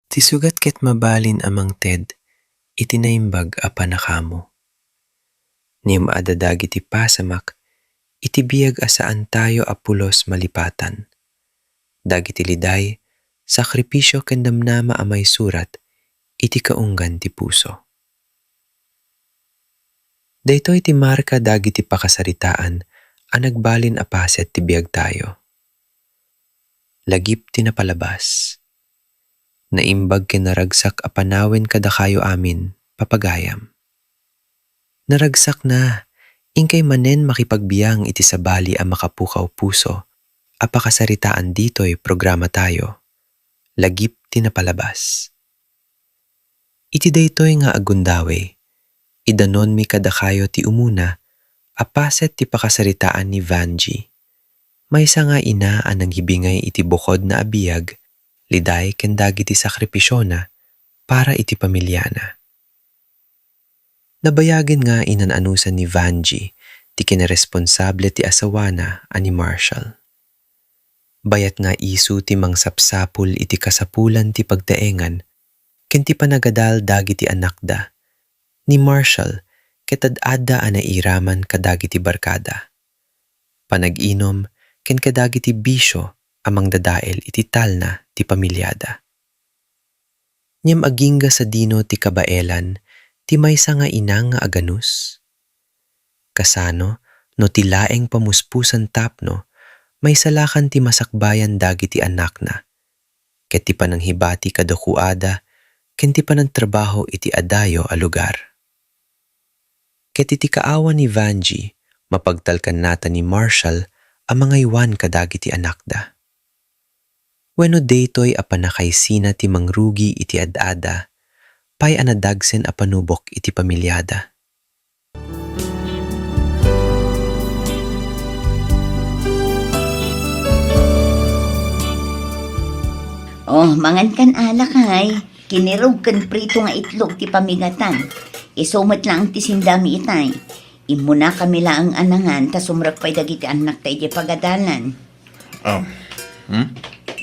Ti sugat ket mabalin amang Ted, itinaimbag a panakamo. Ni maadadag iti pasamak, iti biag asaan tayo apulos malipatan. Dagiti liday, sakripisyo ken damnama a may surat, iti kaunggan ti puso. Daytoy ti marka dagiti pakasaritaan a nagbalin a paset ti biag tayo. Lagip ti napalabas. Naimbag ken naragsak a panawen kada kayo amin, papagayam. Naragsak na, ingkay manen makipagbiang iti sabali a makapukaw puso, a pakasaritaan ditoy programa tayo. Lagip ti napalabas. Iti daytoy nga agundawe, idanon mi kada kayo ti umuna, a paset ti pakasaritaan ni Vanji. Maysa nga ina a nanghibingay iti bukod na abiyag, liday ken dagiti sakripisyo na para iti pamilyana. Nabayagin nga inananusan ni Vanji ti kinaresponsable ti asawana ani Marshall. Bayat nga isu ti mangsapsapul iti kasapulan ti pagdaengan ken ti panagadal dagiti anakda ni Marshall ket ad-adda a nairaman kadagiti barkada. Panag-inom ken kadagiti bisyo amang dadael iti talna ti pamilyada. Nyem agingga sa dino ti kabaelan ti maysa nga inang nga aganus. Kasano no ti laeng pamuspusan tapno may salakan ti masakbayan dagiti anak na. Ket ti pananghibati kadakuada ken ti panagtrabaho iti adayo a lugar. Ket iti kaawan ni Vanji mapagtalkan nata ni Marshall a mga iwan kadagiti anakda. Wenno daytoy a panakaysina ti mangrugi iti ad-ada, pay anadagsen a panubok iti pamilyada. Oh, mangan kan alak ay. Kinirog kan prito nga itlog ti pamigatan. Isumat lang ti sindami itay. Imo na kami lang ang anangan, ta sumrak pa'y dagiti anak tayo di pagadalan.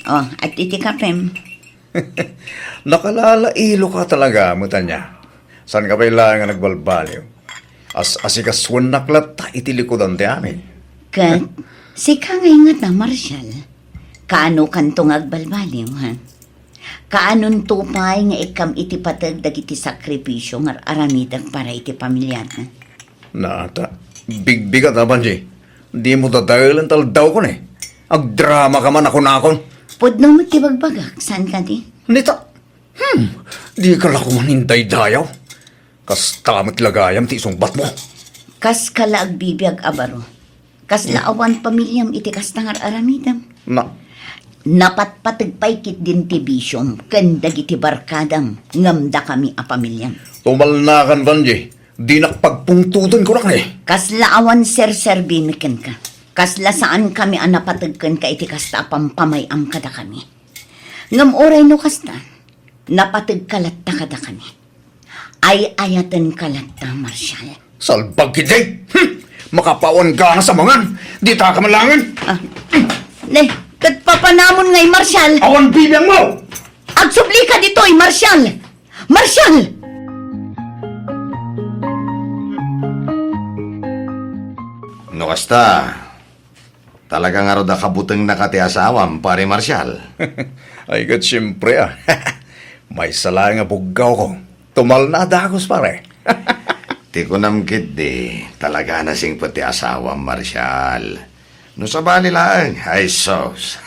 Oh, at iti kapem. Nakalalailo ka talaga, mutanya. San ka pa'y lang nga nagbalbaliw? Asikaswan naklat ta iti likodan ti amin. Kat, si ka ngay nga ta, Marshall. Kaano kantong agbalbaliw, ha? Kaanon tupay nga ikam iti patag dagiti sakripisyo nga aramidag para iti pamilyana. Nata, bigbigat na, Banji. Di mo dadalan tal daw ko ni. Agdrama ka man ako na akon. Pudno mo ti bagbagak, saan ka di? Nita, di ka lang kumaninday dayaw. Kas tamit lagayam ti isungbat mo. Kas kala agbibiyag abaro. Kas laawan pamilyam iti kas tangar aramidam. Napatpatagpay kit din ti bisyom, ken dagiti barkadam, ngamda kami a pamilyam. Tumalnakan, Banji. Di nakpagpungtutan ko na eh. Kas laawan ser-serbiniken ka. Kas la saan kami a napatagken ka iti kasta pampamayam kada kami. Ngam oray no kasta, napatag kalatta kada kami. Ay ayaten kalatta, Marshall. Salbag kitay! Makapawan ka na sa mangan! Di ta ka malangan! Kat papanamon ngay, Marshall! Awan bibiyang mo! Agsubli ka dito'y, Marshall! Marshall! No kasta, talaga nga ro da kabuteng nakati asawam, pare Marshall. Ay, kat siyempre May sala nga buggaw ko. Tumal na dagos pare. Ti ko namkit di, talaga na sing pati asawam, Marshall. No sabali lang, ay sos.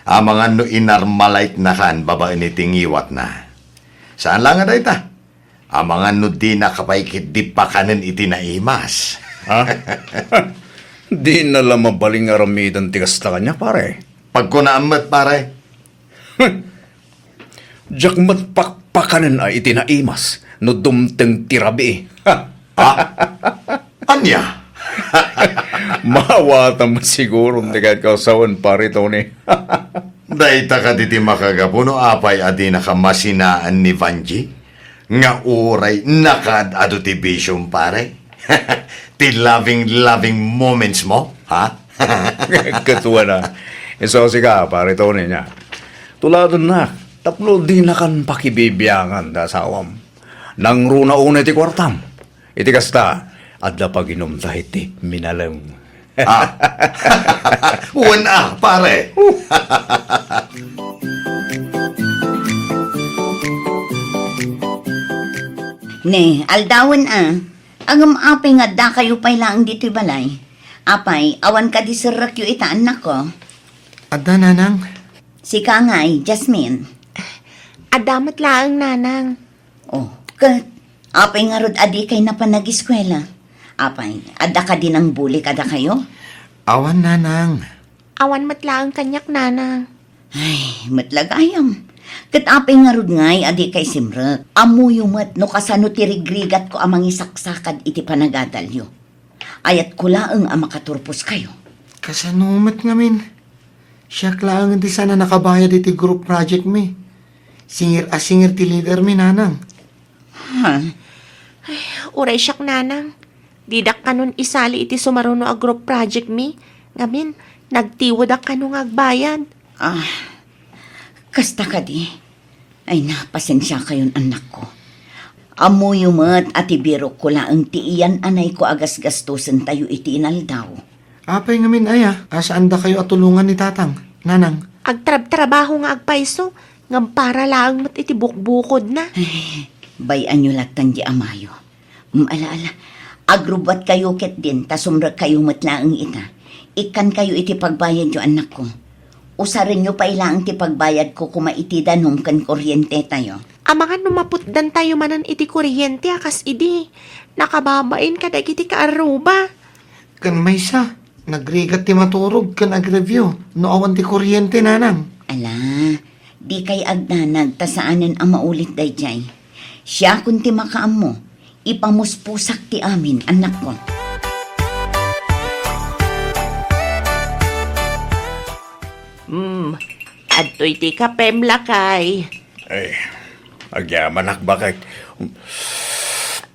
Amangan no inarmalite na kan, babae ni tingiwat na. Saan lang nga dayta? Amangan no di nakapaikit di pa kanin itinaimas. Ha? Di na lang mabaling aramidan tigas na kanya, pare. Pag ko naamat, pare. Diyak matpakpakanin ay itinaimas no dumteng tirabi. Anya? Mawata mo siguro hindi kahit kausawan, pare, Tony. Dayta ka diti makagapuno apay adi nakamasinaan ni Vanji. Nga uray nakad ado ti bisyong, pare. Ti loving moments mo, ha? Katuwa na. Iso si ka, pare, Tony niya. Tuladon na. Tapno di na kan pakibibiyangan da asawam. Nang runa una iti kwartam. Iti kasta, adda paginom da iti minalang. Wala, pare. Ne, aldawan Agam apay nga da kayo pa'y lang dito'y balay. Apay, awan ka di sirakyo ita anak ko. Ada, nanang. Si Kangay, Jasmine. Adamat laang nanang. Oh, kat, apay nga rod adi kay na pa nag-eskwela. Apay, ada ka din ang buli kada kayo? Awan, nanang. Awan matlaang kanyak nanang. Ay, matlagayam. Kat apay nga rod ngay, adi kay simrek. Amuyo mat, no kasano tirigrigat ko amang isaksakad iti panagadalyo. Ayat ko laang ang makaturpos kayo. Kasanumat ngamin. Siya lang hindi sana nakabayad iti group project mi. Singir ti leader mi, nanang. Ha? Uray siyak nanang. Didak kanon isali iti sumaruno a group project mi. Ngamin, nagtiwad ak kanong agbayan. Ah, kasta ka di. Ay na, pasensya kayon anak ko. Amuyo mat at ibiro ko laang tiiyan anay ko agas gastusan tayo iti inaldaw. Apay ngamin aya, asaan da kayo atulungan ni tatang, nanang. Agtrab-trabaho nga agpaiso. Ngam para laang mat iti bukbukod na. Bayan nyo latan di amayo. Alaala, agrubat kayo ket din, tasumrag kayo matlaang ita. Ikan kayo iti pagbayad yo anak ko. Usarin nyo pa ilang ti pagbayad ko kumaitidan hong kan kuryente tayo. Amangan numaputdan tayo manan iti kuryente akas idi. Nakababain ka iti kaaruba. Kan may sa, nagrigat ti maturog kan ag-review, no awan ti kuryente, nanang. Ala, di kay agdanag tasaanan ang maulit dayjay. Siya kunti makaam mo, ipamuspusak ti amin, anak ko. Adto'y ti kapemla kay. Ay, agyaman bakit?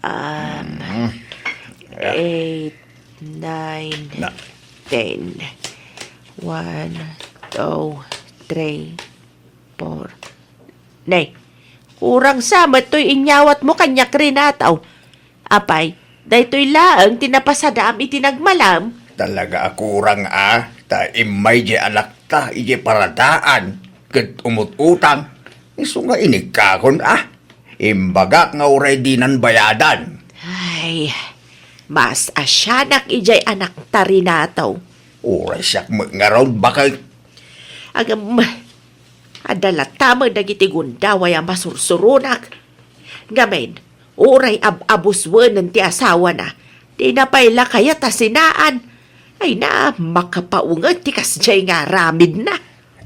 8, 9, Na, 10. 1, 2, 3, 4. Nay, kurang samat to'y inyawat mo kanyak rinataw. Apay, daytoy laang tinapasadam itinagmalam. talaga akurang ta imay di anak ta, ije paradaan, ket umut-utang, iso nga inigkakon imbagak nga uray dinan bayadan. Ay, mas asyanak ijay anak tarinataw. Uray siyak nga raw bakit Agam, adalat tama dagiti gundaway ang masursurunak. Ngamen, uray abuswan ng ti asawa na, di na paila kaya tasinaan. Ay na, makapaungat ti kasjay nga ramid na.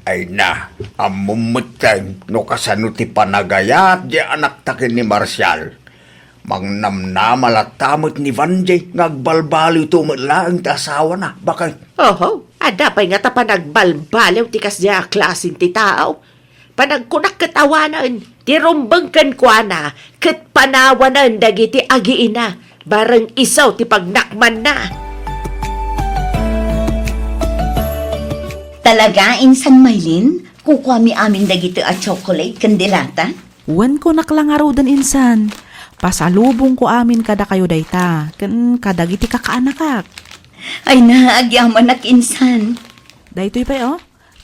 ay na, amumutan no kasano ti panagayat di anak takin ni Marcial. Mangnamnamalatamot ni Vanjay ngagbalbaliw tumatlaang ti asawa na, bakit? Oho, ada pa'y nga ta panagbalbalaw ti kasjay klasin ti tao. Panagkunak katawanan, ti rumbangkan kwa na, kat panawanan dagiti agiina, barang isaw ti pagnakman na. Talaga, Insan Maylin? Kukuha mi amin dagito at chocolate kandilata? Wan ko naklangaraw dan insan. Pasalubong ko amin kada kayo dayta. Kan kadagiti kakaanakak. Ay na, agyaman ak Insan. Daytoy pa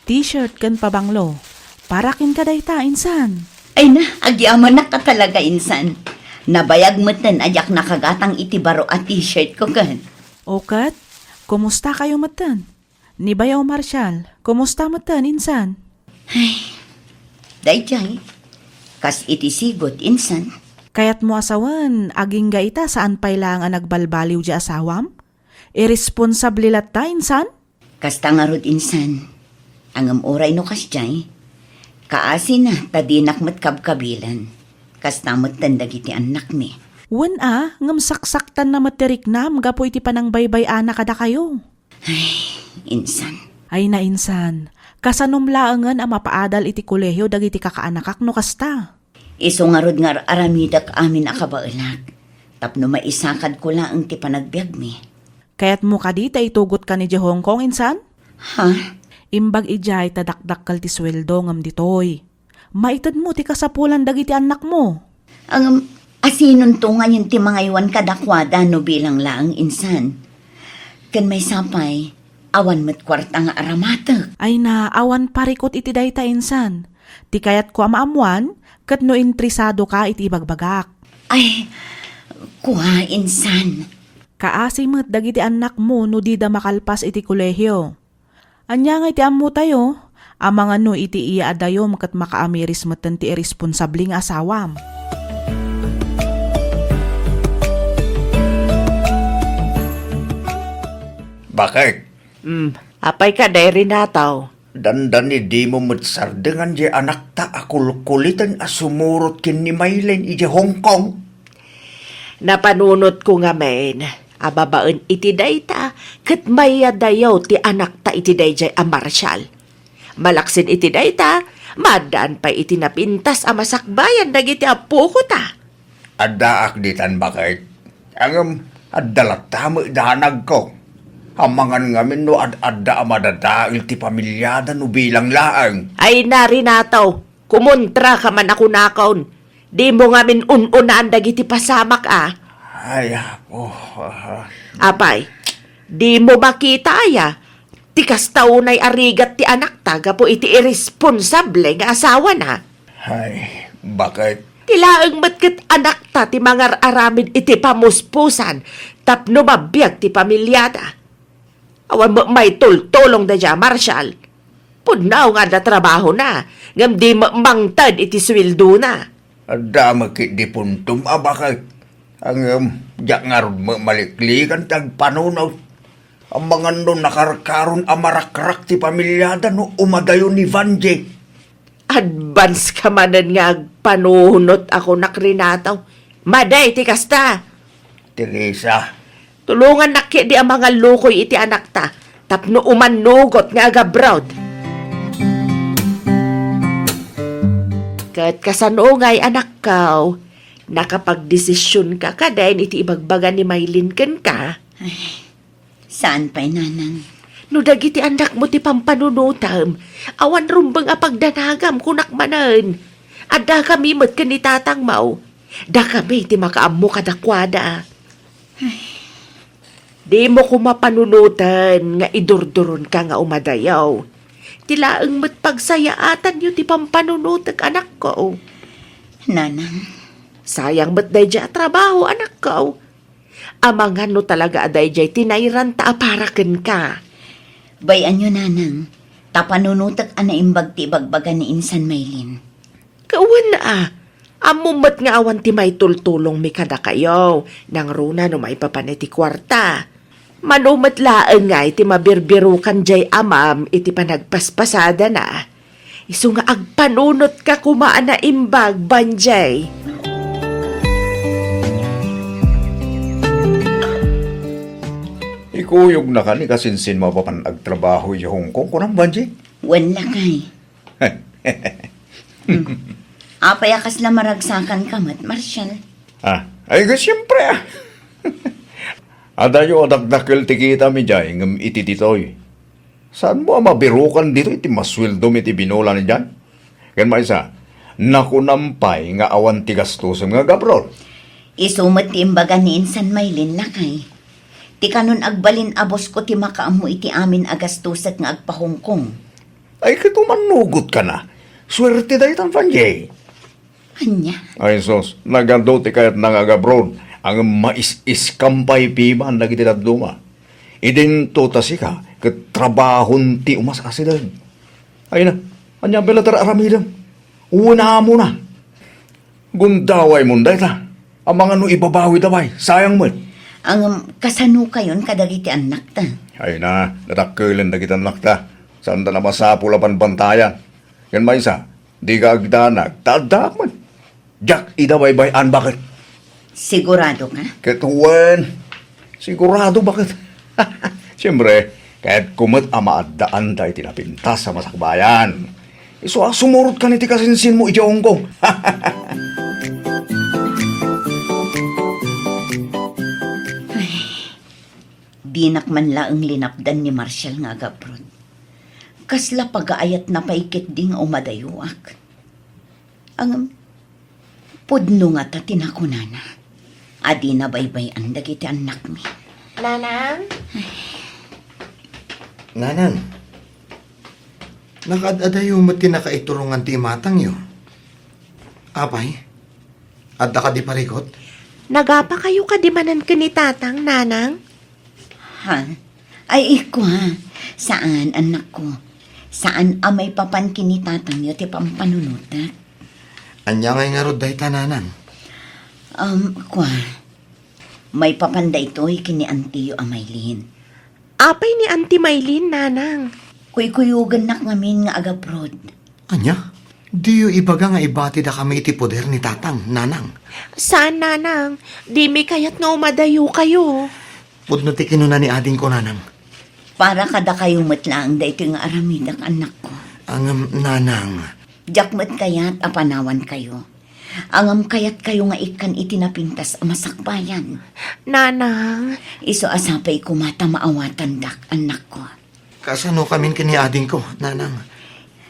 T-shirt kan pabanglo. Parakin ka dayta insan. Ay na, agyaman na ka talaga, Insan. Nabayag mo tan ayak nakagatang itibaro at t-shirt ko kan. Okat, kumusta kayo matan? Ni Bayaw Marshall, kumusta matan insan? Dayjay, kas itisigot, Insan. Kayat mo asawan, aging gaita saan pa'y lang ang nagbalbaliw di asawam? Irresponsable latta insan? Kasta nga rod, Insan. Angam oray no kasjay. Kaasi na, tadinak mat kabkabilan. Kasta mat tandagiti anak mi. Wan ngam saksaktan na materik nam, gapo iti panang baybay ana kada kayo. Insan. Ay na insan, kasanumlaangan ang mapaadal iti kolehiyo dagiti kakaanakak no kasta. Iso nga rod nga aramidak amin akabailag. Tapno maisakad ko lang ti panagbiag mi. Kaya't mo kadita itugot ka ni di Hong Kong insan? Ha? Imbag ijay tadakdakkal ti sweldo ngam ditoy. Maitad mo ti kasapulan dagiti anak mo. Ang asinon to ngayon ti mga iwan kadakwada no bilang laang insan. Kan may sapay, awan met kwarta nga aramatek. Ay na awan parikot iti dayta insan. Ti kayat ko amaamuan, kat no intrisado ka iti bagbagak. Ay, kuha insan. Kaasimot dagiti anak mo no di da makalpas iti kolehyo. Anya nga iti ammo tayo, amang ano iti iya adayom kat makaamiris meten ti irresponsabling asawam. Bakit? Apay ka day rinataw. Dandan ni di mo matsardengan di anak ta akulkulitan asumurot kin ni Maylin ije Hong Kong. Napanunot ko nga men, ababaan iti dayta, kat maya dayaw ti anak ta iti dayjay a Marshall. Malaksin iti dayta, madaan pa iti napintas a masakbayan dagiti apo ko ta. Adda akditan bakit? Ang adalat tamo idanag ko. Amangan ngamin no adda amadadail ti pamilyada no bilang laang. Ay narinataw, kumontra ka man ako nakaon. Di mo ngamin ununaan dagiti pasamak Ay, ako. Apay, di mo makita tikas taunay arigat ti anak taga po iti irresponsable nga asawa na. Ay, bakit? Tilaang matkat anak ta ti mga aramid iti pamuspusan tapno mabiyag ti pamilyada. Awan mo may tultulong da dya, Marshall. Punaw nga da trabaho na, ngam di mangtad iti swildo na. Adda makit di puntum bakit? Ang jak ngarod mo maliklikan tag panunaw. Ang mga nun nakarkaron amarakrak ti pamilyada no umadayo ni Vanjie. Advance ka manan nga panuhunot ako nakrinataw. Maday, ti kasta. Teresa, Tulungan nakya di ang mga lukoy iti anak ta. Tapno umanugot nga agabrod. Kat kasanungay anak kaw, nakapagdesisyon ka kadayin iti ibagbaga ni Maylin ken ka. Saan pa'y nanang? No dagiti anak mo ti pampanunutam, awan rumbang apagdanagam kunak manan. Adda kami mat ken ni tatang mau. Da kami ti makaammo kadakwada. Di mo kumapanunutan nga idurduron ka nga umadayaw. Tilaang mat pagsayaatan yu ti pampanunutak anak ko. Nanang, Sayang mat day dya trabaho anak ko. Amangan no talaga aday jay tinayran ta aparaken ka. bayan nyo nanang. Tapanunutak ana imbag ti bagbaga ni Insan Maylin. Kawan na amumat nga awan ti may tultulong mi kada kayo. Nang runa no may papanay ti kwarta. Manumat laeng nga iti mabirbirukan jay amam iti panagpaspasada na. Isu nga agpanunot ka kumaan na imbag banjay. ikuyog na ka ni kasinsin mo pa pan agtrabaho yung Hong Kong kunang Vanjie. Wala kay. Apayakas la maragsakan ka mat, Marshall. Ay ka siyempre Adayo adagdakil ti kita mi jay ngam iti ditoy. Saan mo mabirukan dito iti masweldo mi iti binola ni dyan? Kan maisa, nakunampay nga awan ti gastos nga gabrol. Isumat ti imbaga ni Insan Maylin lakay. Ti kanon agbalin abos ko ti makaamu iti amin agastusak nga agpahongkong. Ay kito manugot ka na. Swerte dahi tan Vanjie. Anya, Ay sos, nagando ti kayat nangagabrol. Ang mais-iskampay piman na kiti daduma. Idento ta sika, kat trabahon ti umas asidan. Ay na, anya belatar aramidam. Una mo na. Gundaway mo day ta. Ang mga no ibabawi dabay, sayang mo. ang kasano kayon kadagiti anak ta. Ay na, natakkilan na kita nakta. Saan ta na masapulapan bantayan. Yan may isa, di ka agdanag, tadak man. Jack, idabay-bayan bakit? Sigurado ka? Ketuan, sigurado bakit? Siyempre, kahit kumot amaadaan tayo tinapintas sa masakbayan. Iso sumurot ka niti kasinsin mo iti Hong Kong. Dinak man laeng linapdan ni Marshall nga gabrod. Kasla pagaayat na paikit ding umadayuak. Ang pudno nga ta tinakunana. Adi na baybay-an dagiti anak mi. Nanang? Nanang, nakadadayo mo tinakaiturungan ti matang yo. Apay, adda ka di parikot? Nagapa kayo kadimanan ka ni tatang, nanang? Ha? Ay, iko ha. Saan, anak ko? Saan amay papan kinitatang yo ti pampanunutat? Anya ngay nga rod dahi ta, nanang. Kwa. May papanday to'y kini Antiyo Amaylin. Apay ni Auntie Maylin, nanang. Kuy-kuyugan nak ngamin nga agabrod. Anya? Di yu ibaga nga ibati da kami iti poder ni tatang, nanang. Saan, nanang? Di mi kayat nga umadayo kayo. Pudno ti kinuna ni ading ko, nanang. Para kada kayong matlaang da ito nga aramidak anak ko. Ang nanang, Jakmat kayat apanawan kayo. Angam kayat kayo nga ikan itinapintas masakbayan. Nanang, Iso asapay kumata maawatan dak anak ko. kasano kamin kini ading ko, nanang.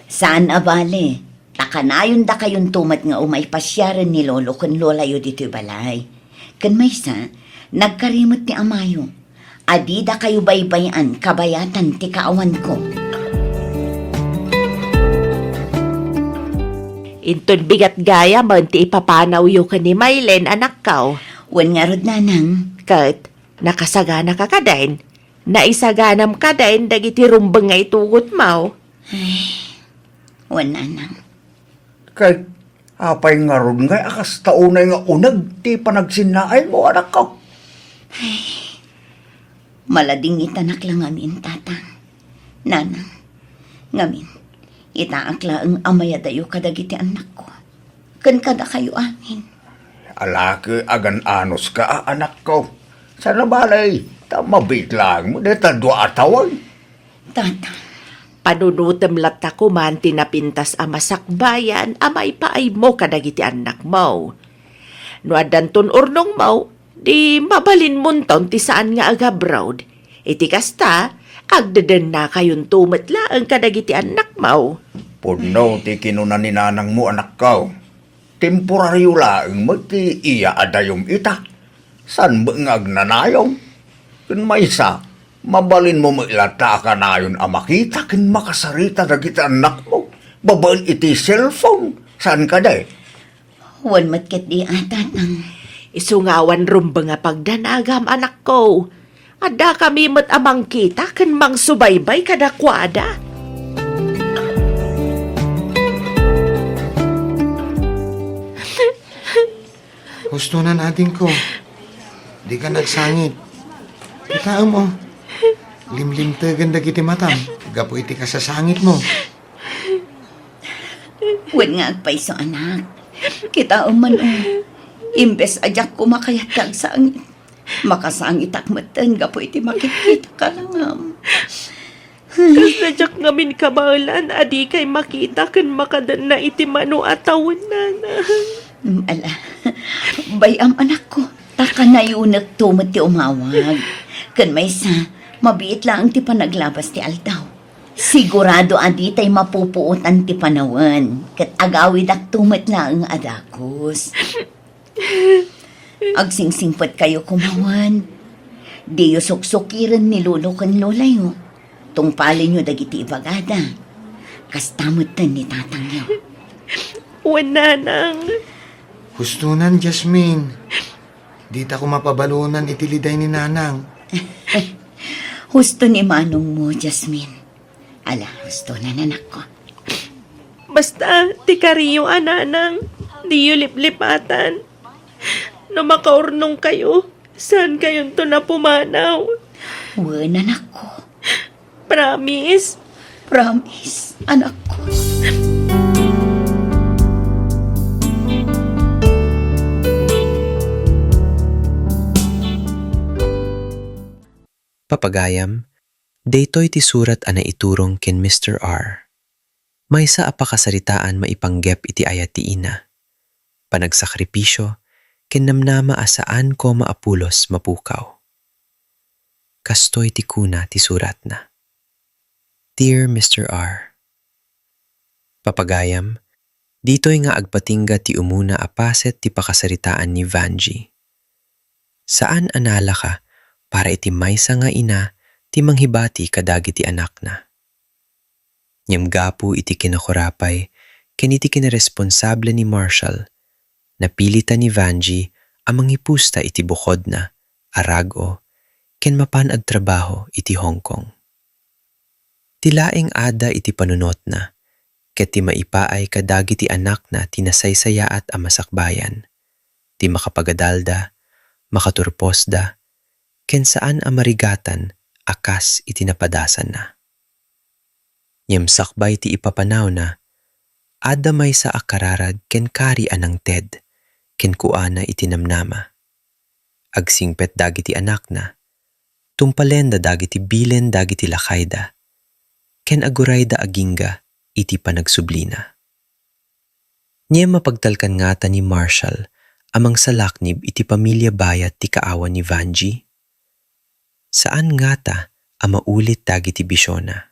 Saan abale? Takanayon da kayon tumat nga umay pasyaran ni lolo kun lola yo dito balay. Kan maysa, nagkarimot ni amayo. Adi da kayo baybayan kabayatan ti kaawan ko. inton bigat gaya man ti ipapanaw yu ka ni Maylen, anak kaw. Wan nga rod nanang. Kat, nakasagana ka kadain. Naisaganam kadain dagiti rumbang nga itugot mo. Wan nanang. Kay, apay nga ron nga, akas taunay nga unag, ti panagsinaay mo, anak ko. Malading itanak lang amin tatang. Nanang. Ngamin. Itaakla ang amaya dayo kadagiti anak ko. Kan kada kayo amin. Alaki agan anos ka, anak ko. Sa nabalay, tamabit lang mo, deta dua atawan. Tatang. Panunutem lata ko man tinapintas a masakbayan, amay paay mo kadagiti anak mo. No adanton urnong mo, di mabalin munton ti saan nga agabroad. Iti kasta, agdadan na kayon tumatla ang kadagiti anak mo. Puno ti kinuna ni nanang mo, anak ko. Temporaryo lang mo ti iya adayom ita. San ba nga agnanayong? Kun maysa, mabalin mo mailata ka na yun makita kin makasarita na kita anak mo. Babaan iti cellphone. Saan ka day? Wan matkit di tatang. Isungawan rumba nga pagdanagam anak ko. Ada kami mat amang kita kan mang subaybay kadakwada. Gusto na natin ko. Di ka nagsangit. Kita mo. Limlim te ganda kiti matam. Gapo iti ka sa sangit mo. Wan nga agpaiso anak. Kita man Imbes ajak ko makayat kang sangit. Makasangit akmatan gapo iti makikita ka lang Kas najak ngamin kabalan, adi kay makita kan makadan na iti mano atawon na. Ala, bayam anak ko. Taka na yun nagtumot ti umawag. Kan may sa, mabiit lang ti panaglabas ti aldaw. Sigurado adi tay mapupuutan ti panawan. Kat agawid ak tumot lang ang adakos. Agsingsingpat kayo kumawan. Di yo suksukiran ni lolo kan lola yo. Tungpalin nyo dagiti ibagada. Kastamutan ni tatang yo. Wananang. Hustunan, Jasmine. Di ta ko mapabalunan itiliday ni nanang. Husto ni manong mo, Jasmine. Ala, husto na nanak ko. Basta, ti kariyo ananang. Di yu liplipatan. No makaurnong kayo, saan kayon to na pumanaw? Wan anak ko. Promise? Promise, anak ko. Papagayam, daytoy ti surat ana iturong ken Mr. R. Maysa a pakasaritaan maipanggep iti ayat ti ina. Panagsakripisyo, ken namnama asaan ko maapulos mapukaw. Kastoy ti kuna ti surat na. Dear Mr. R. Papagayam, Dito'y nga agpatingga ti umuna apaset ti pakasaritaan ni Vanji. Saan anala ka para iti maysa nga ina ti manghibati kadagiti anak na. Ngem gapu iti kinakurapay ken iti kinaresponsable ni Marshall, napilita ni Vanji ang manghipusta iti bukod na, arago, ken mapan agtrabaho iti Hong Kong. Tilaing ada iti panunot na, ket ti maipaay kadagiti anak na tinasaysayaat a masakbayan, ti makapagadalda, makaturposda, ken saan a marigatan akas iti napadasan na. Ngem sakbay ti ipapanaw na, ada may sa akararad ken kari anang Ted, ken kuana iti namnama. Agsingpet dagiti anak na, tumpalenda dagiti bilen dagiti lakayda, ken agurayda agingga iti panagsublina. Niya mapagtalkan ngata ni Marshall amang salaknib iti pamilya bayat ti kaawan ni Vanji. Saan ngata a maulit dagiti bisyona?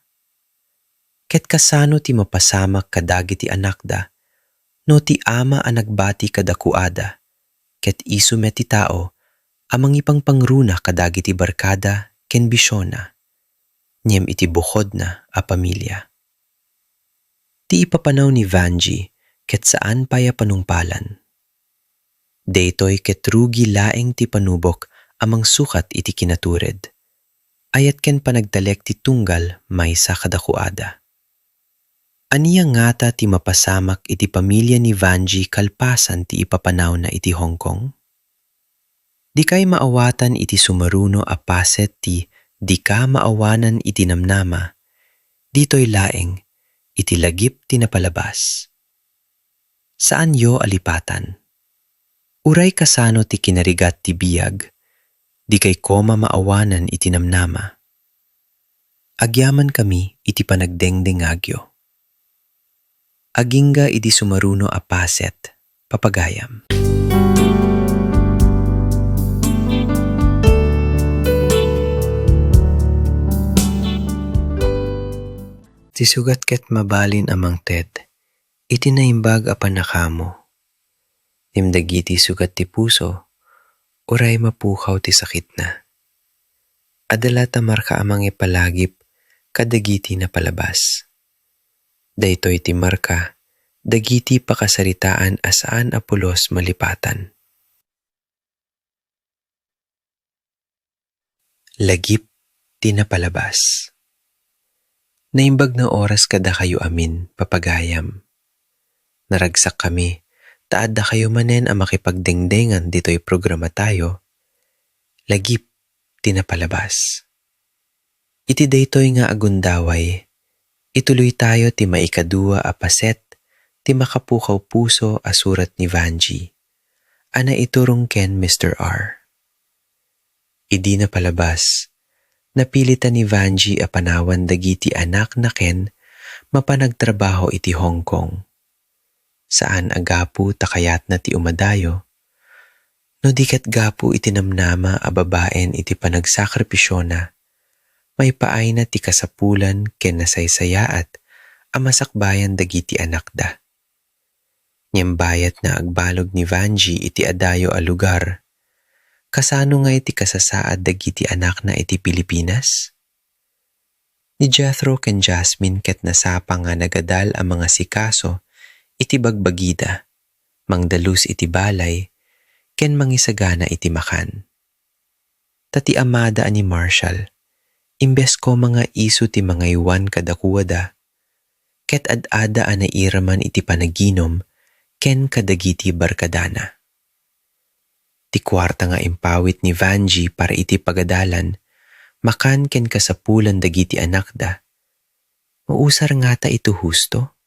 Ket kasano ti mapasamak kadagiti anakda, no ti ama a nagbati kadakuada, ket isu met ti tao amang ipangpangruna kadagiti barkada ken bisyona, ngem iti bukod na a pamilya. Ti ipapanaw ni Vanji ket saan paya panungpalan. Daytoy ket rugi laeng ti panubok amang sukat iti kinatured. Ayat ken panagtalek ti tunggal maysa kadakuada. Aniya ngata ti mapasamak iti pamilya ni Vanji kalpasan ti ipapanaw na iti Hong Kong? Di kay maawatan iti sumaruno a paset ti di ka maawanan iti namnama, dito'y laeng iti lagip ti napalabas. Saan yo alipatan? Uray kasano ti kinarigat ti biyag, di kay koma maawanan iti namnama. Agyaman kami iti panagdengdengagyo. Agingga iti sumaruno a paset, papagayam. Ti sugat ket mabalin amang Ted, iti naimbag a panakamo. Timdagiti sugat ti puso, uray mapukaw ti sakit na. Adala tamarka amang ipalagip kadagiti na palabas. Daytoy ti marka, dagiti pakasaritaan asaan apulos malipatan. Lagip ti napalabas. Naimbag na oras kada kayo amin, papagayam. Naragsak kami, taad da kayo manen ang makipagdengdengan dito'y programa tayo. Lagip ti napalabas. Iti daytoy nga agundaway, ituloy tayo ti maikadua a paset ti makapukaw puso a surat ni Vanji, ana iturong ken Mr. R. Idi na palabas, napilitan ni Vanji a panawan dagiti anak na ken mapanagtrabaho iti Hong Kong. Saan agapu takayat na ti umadayo, no diket gapu iti namnama a babaen iti panagsakripisyo na, may paay na ti kasapulan ken nasaysayaat a masakbayan dagiti anakda. Nyembayat na agbalog ni Vanji iti adayo a lugar, kasano nga iti kasasaad dagiti anak na iti Pilipinas? Ni Jethro ken Jasmine ket nasapa nga nagadal ang mga sikaso iti bagbagida, mangdalus iti balay, ken mangisagana iti makan. Tati amada ani Marshall, imbes ko mga isu ti mga iwan kadakuwada, ket ad-ada a nairaman iti panaginom, ken kadagiti barkadana. Ti kwarta nga impawit ni Vanji para iti pagadalan, makan ken kasapulan dagiti anakda. Mausar nga ta ito husto?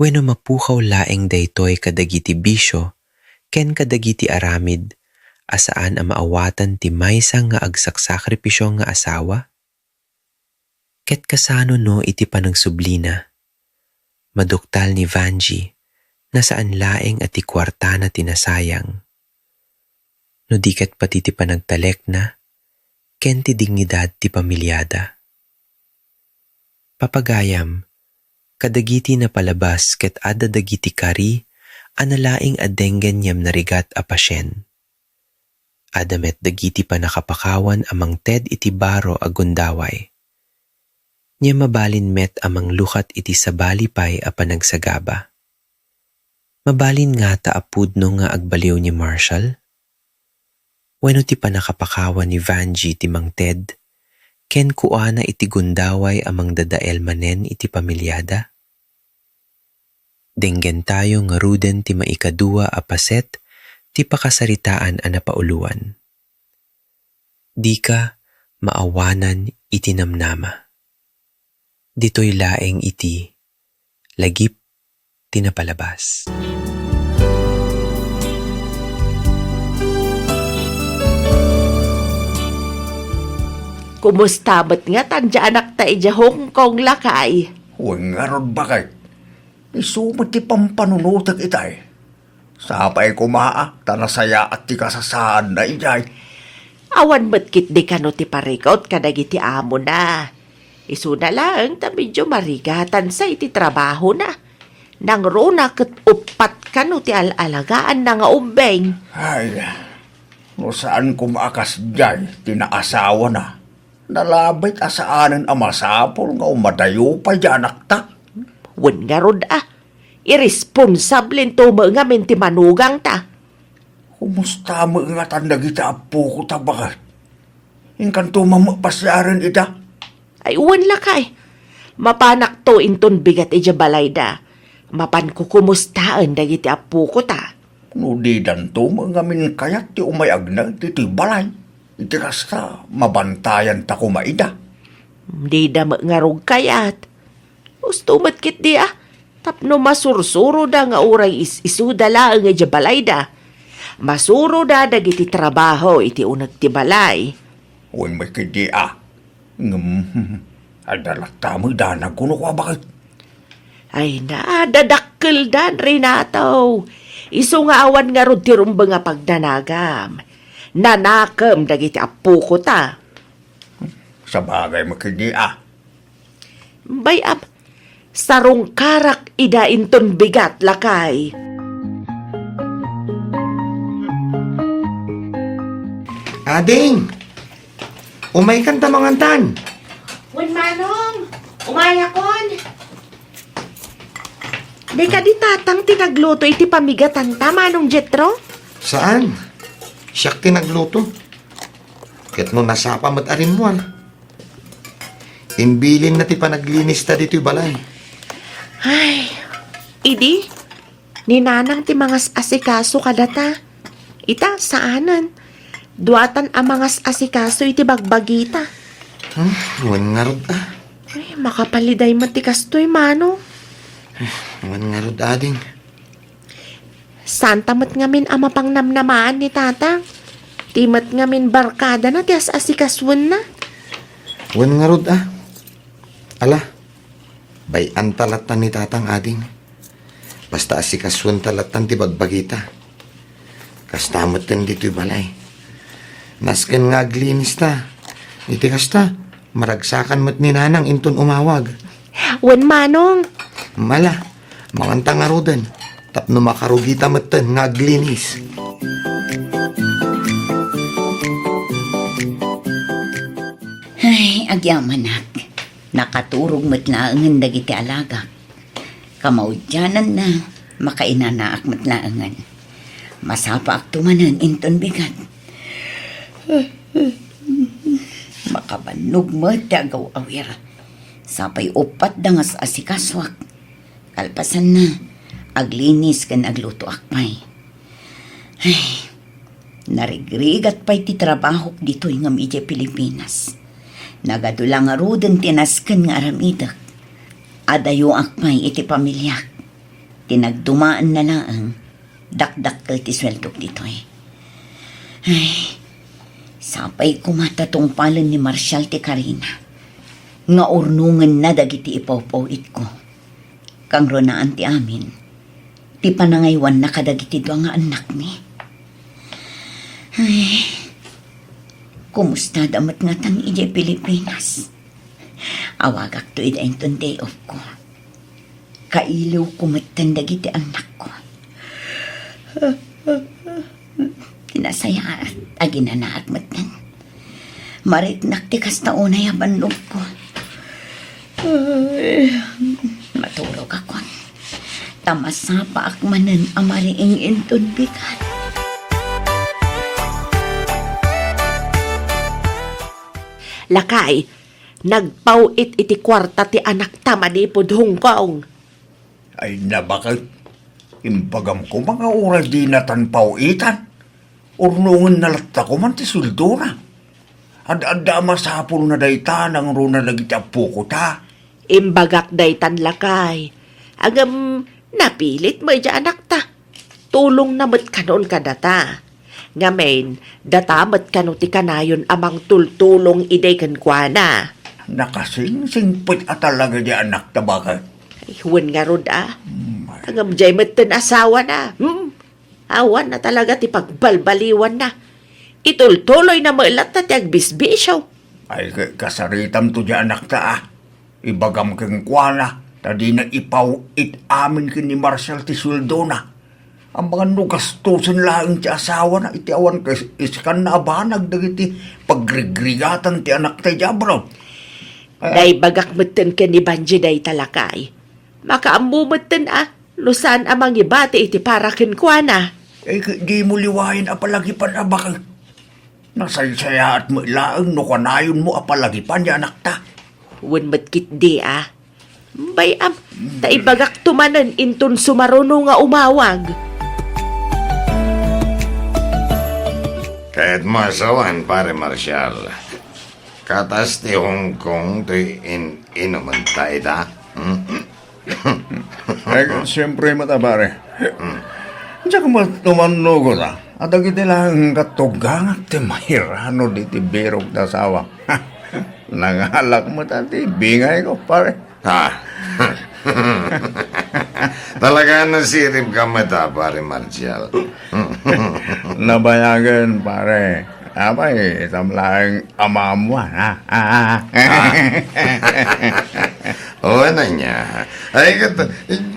Wenno mapukaw laeng daytoy kadagiti bisyo, ken kadagiti aramid, asaan a maawatan ti maysa nga agsaksakripisyo nga asawa? Ket kasano no iti panagsublina? Maduktal ni Vanji, nasaan laeng at ti kwartana tinasayang. No diket pati ti panagtalek na, ken ti dignidad ti pamilyada. Papagayam, kadagiti na palabas ket adda dagiti kari, analaing adenggen yam narigat a pasyen. Adamet dagiti panakapakawan amang ted iti baro a gundaway. Nya mabalin met amang lukat iti sabali pay a panagsagaba. Mabalin nga ta apudno nga agbaliw ni Marshall? Wenno ti panakapakawan ni Vanji ti Mang Ted, ken kuana iti gundaway amang dadael manen iti pamilyada? Denggen tayo nga ruden ti maikadua a paset ti pakasaritaan a napauluan. Di ka maawanan iti namnama. Dito'y laeng iti lagip ti napalabas. Kumusta ba't nga tanja anak ta ija Hong Kong lakay? Huwag nga ron bakit. Isumat ti pampanunutag itay. Sapay kumaa, tanasaya at ti kasasaan na ijay. Awan ba't kit di ka no ti parikot kadagiti amo na. Isu na lang ta medyo marigatan sa iti trabaho na. Nang rona ket upat ka no ti alalagaan na nga umbeng. Ay, no saan kumaakas dyan, tinaasawa na. Nalabit asaanan ang masapol nga umadayo pa dyan akta. Wen nga rod irresponsable to nga menti manugang ta. Kumusta mo nga tandagita apo ko tabakat? Inkanto mamapasyaran ita. Ay uwan lakay. Mapanak to inton bigat ija balayda. Mapan ko kumustaan dagiti apo ko ta. No di danto mga min kayat ti umayag na ti balay. Iti kasta mabantayan ta kumaida. Di da nga kayat. Gusto matkit di Tapno masursuro da nga uray isudala ang ija balayda. Masuro da dagiti trabaho iti unag ti balay. Uy may kidi adalat tamo da naguno ko bakit? Ay na, dadakkel dan Renato. Isu nga awan nga rod ti rumba nga pagdanagam. Nanakam dagiti apo ko ta. Sa bagay makidi Bayam, sarong karak ida inton bigat lakay. Ading! Umay kan tamangantan. Wen manong, umaya kon. Di ka di tatang tinagluto iti pamigatan ta, manong Jetro? Saan? Siyak tinagluto. Ket no nasapa mat arin mo Imbilin na ti panaglinis ta dito'y balay. Ay, idi, ninanang ti mangas asikaso kadata. Ita, saanan? Duatan ang mangas asikaso iti bagbagita. Wan nga rod Ay, makapaliday matikastoy, mano. Wan nga rod ading. Santa mat ngamin ama pang namnamaan ni tata. Timat ngamin barkada na ti asikaswan na. Wan nga rod Ala, bayan talatan ni tatang ading. Basta asikaswan talatan ti bagbagita. Kastamot din dito'y balay. Nasken nga aglinis ta. Iti kasta, maragsakan mat ni nanang inton umawag. Wan manong. Mala, mangantang arudan. Tapno makarugita matan nga aglinis. Ay, agyaman nak. Nakaturog matlaangan dagiti alaga. Kamaudyanan na, makainanaak matlaangan. Masapa ak tumanan inton bigat. Makabanog mo ti agaw awir. Sapay upat dangas asikaswak. Kalpasan na, aglinis kan agluto akmay. Ay, narigrigat pa'y ti trabaho dito'y ngam ije Pilipinas. Nagadulang nga ruden tinasken nga aramidak. Adayo akmay iti pamilyak. Tinagdumaan na laang dakdakkel ti sweldok dito'y. Ay, sapay kumatatong palan ni Marshall ti Karina. Nga urnungan na dagiti ipawpawit ko. Kang ronaan ti amin. Ti panangaywan na kadagiti doang nga anak ni. Ay, kumusta damat nga tang ije Pilipinas? Awagak to ida inton day off ko. Kailiw kumatan dagiti anak ko. Kinasaya at aginanaat matan. Mariknak ti kasta unay abanlog ko. Matulog ako. Tamasapa akmanan amariing inton bigat. Lakay, nagpawit iti kwarta ti anak ta manipod Hong Kong. Ay nabakit. Imbagam ko mga oras di natanpaw itan. Urnungan nalatta ko man ti suldura. Ad-adda masapul na dayta nang runa lagiti apo ko ta. Imbagak daytan lakay. Agam napilit mo ija anak ta. Tulong namat kanon kadata. Ngamen, datamat kano ti kanayon amang tultulong iday kankwana. Nakasing-singpit at talaga di anak ta bakit. Ay, huwan nga rod Agam jay matan asawa na. Awan na talaga ti pagbalbaliwan na. Itultuloy na mailat na ti agbisbisyaw. Ay kasaritam to di anak ta Ibagam keng kuana. Tadi na ipaw it amin kin ni Marshall ti suldo na. Ang mga nugastusin lang ti asawa na iti awan iskan na abanag dagiti pagrigrigatan ti anak ta jabro. Day bagak matan ka ni Banji day talakay. Makaambu matan lusan amang ibati iti parakin kwa na. Di mo liwain apalagipan abakang. Nasaysaya at mailaang no kanayon mo apalagipan ya anak ta. Wen matkit di Bayam, taibagak tumanan inton sumaruno nga umawag. Kahit masawan, pare Marshal. Katas ti Hong Kong, ti inuman tayo da. Siyempre matabare. Diyan ka matumano ko na. At agiti lang katugang at mahirano di ti birog na sawa. Nangalak mo tati, bingay ko pare. Ha? Talaga nasirip ka mata, pare Marshal. Nabayagan pare. Abay, tamlang amamuan ha. Oo na niya. Ay,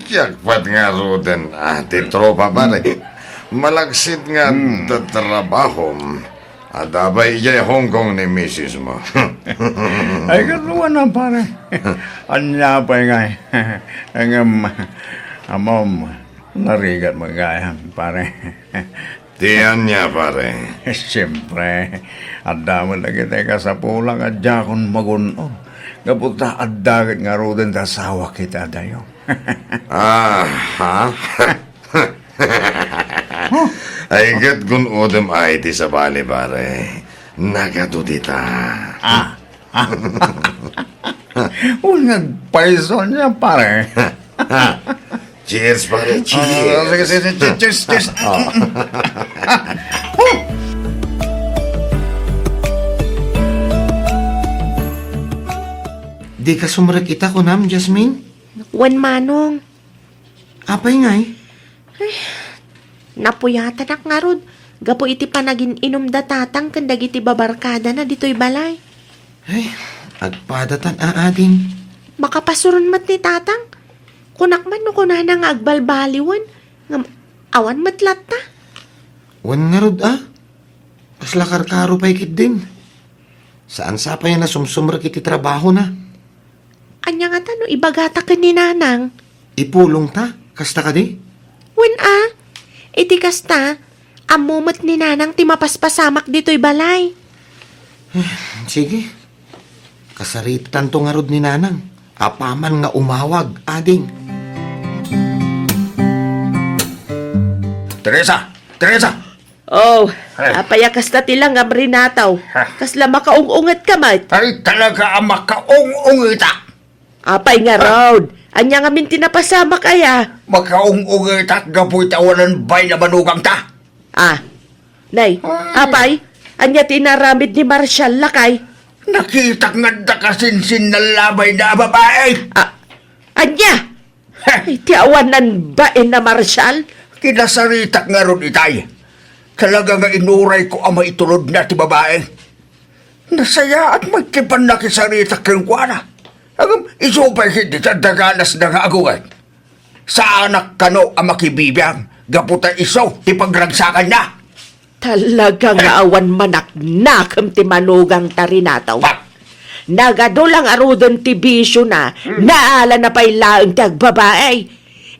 jackpot nga roden, ati tropa pare. Malagsit nga tatrabahom. At abay ijay Hong Kong ni misis mo. Ay, katuwa na pare. Anya pa nga ang amom narigat magayang pare. Tiyan niya, pare. Siyempre, addaman na kita ka sa pulang at jakon magunon. Kaputa at dagat nga roden tasawa kita dayo. Ha? Ay, gat kun udem ay ti sa bali, pare. Nagatudita. Huwag nagpaison niya, pare. Cheers, pare. Cheers. Sige, cheers. Di ka sumrek ita ko nam, Jasmine? Wen manong, Apay ngay? napuyatan ak nga rod. Gapo iti panagin inom da tatang kandag iti babarkada na dito'y balay. Ay, agpadatan aading. Makapasuron mat ni tatang. Kunak man no kunana nga agbalbaliwan. Ngam, awan matlat ta. Wan nga rod Kasla karkaro pa'y kit din. Saan sa pa yan na sumsumrek iti trabaho na? Anya nga tano ibagata ka ni nanang. Ipulong ta, kasta ka di? Wen iti kasta, amumat ni nanang ti mapaspasamak dito'y balay. Sige. Kasaritan to nga rod ni nanang. Apaman nga umawag, ading. Teresa! Oh, Ay. apaya kasta tilang nga marinataw. Kasla makaungungat ka mat. Ay talaga ang makaung-ung ita. Apay nga road. Anya nga min tinapasama kaya. Makaung-ung ita gapoy tawanan bay na manugang ta. Nay, apay, anya tinaramid ni Marshall lakay. Nakita nga da kasinsin na labay na babae. Anya? Ay, tiawanan ba na Marshall? Kinasaritak nga ron itay. Talaga nga inuray ko ang maitulod na ti babae. Nasaya at magkipan na kisaritak kang kuwana. Agam, isupay hindi sa daganas na nga agungan. sa anak kano ang makibibiyang, gaputa iso, ipagragsakan niya. Talaga nga awan manaknakam ti manugang tarinataw. Pak! Nagadulang arudon ti bisyo na, naala na pa'y laang ti agbabae.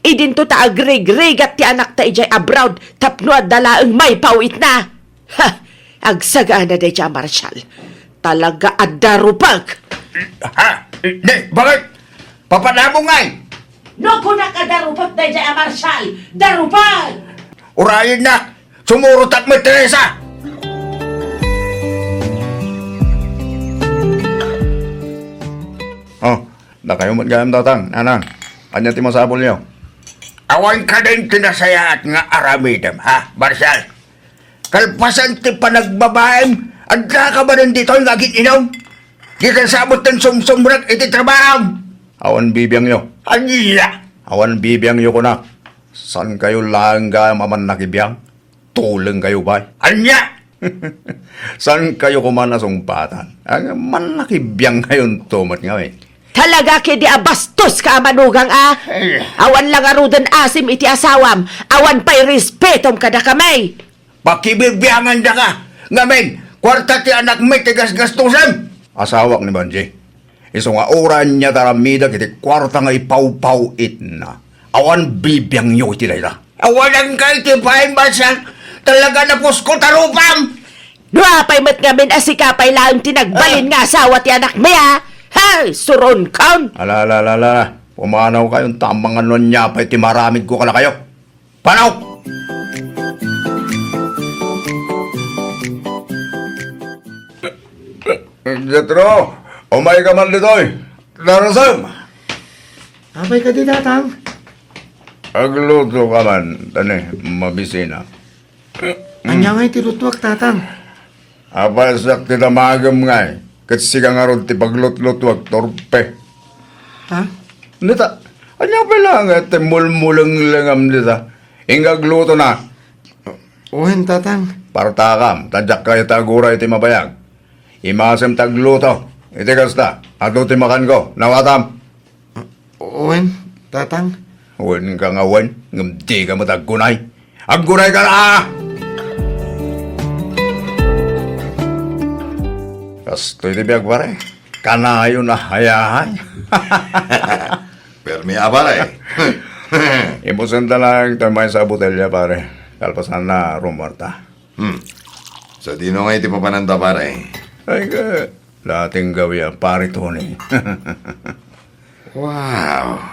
Idinto ta agrig-rigat ti anak ta ijay abroad, tapno at dalaang may pauit na. Ha! Agsaga na day siya, Marshal. Talaga at darupag. Ha? Di, bakit? Papanamo nga eh. No, kung nakadarupag day siya, Marshal. Darupag! Urayin na! Sumurot at may Teresa! Oh, na kayo magayam tatang, anang. Anya ti masabol niyo? Awan ka din tinasaya at nga aramidam, ha, Marshal? Kalpasan ti panagbabaem, agka ka ba rin dito yung agit inom? Di ka sabot ng sumsumrak iti trabaho. Awan bibiyang yo. Anya! Awan bibiyang yo ko na. San kayo langga maman nakibiyang? Tuleng kayo ba? Anya! San kayo kumana sumpatan? Ang man nakibiyang kayon tumat nga eh. Talaga kedi abastos ka manugang Awan lang arudan asim iti asawam. Awan pa'y respetom kada kamay. Pakibibiyangan da ka! Ngamin, kwarta ti anak may tigas-gastusan! Asawak ni Banji. Iso nga oran niya taramida kiti kwarta nga ipaw-pawit na. Awan bibiyang nyo iti layla. Awalan ka iti pahin basan! Talaga na pusko tarupam! Nuapay mat ngamin asikapay lang tinagbalin nga asawa ti anak maya. Hay, suron kaun. Ala. Pumanaw kayong tamang ano niya pa iti maramid ko kala kayo. Panaw! Jetro, umay ka man dito'y. Darasam! Abay ka di, tatang. Agluto ka man, tani, mabisina. Anya nga'y tilutwak, tatang. Apasak ti tamagam nga eh. Kasi ka nga ron ti paglutlutuag torpe. Ha? Nita, anya pa lang at mulmulang langam nita. Ingagluto na. Uwen, tatang. Partakam, tadyak kayo taguray ti mabayag. Imasem tagluto. Iti kasta, ato ti makan ko, nawatam. Uwen, tatang. Uwan ka nga uwan, ngamdi ka mataggunay. Aggunay ka na! Kastoy ti biyag pare, kanayo na hayahay. Permi abare. Imusan lang tamay sa botelya pare. Kalpasan na rumarta. So, di no nga iti papananda pare. Ay ka, dating gawi ang pare Tony. Wow.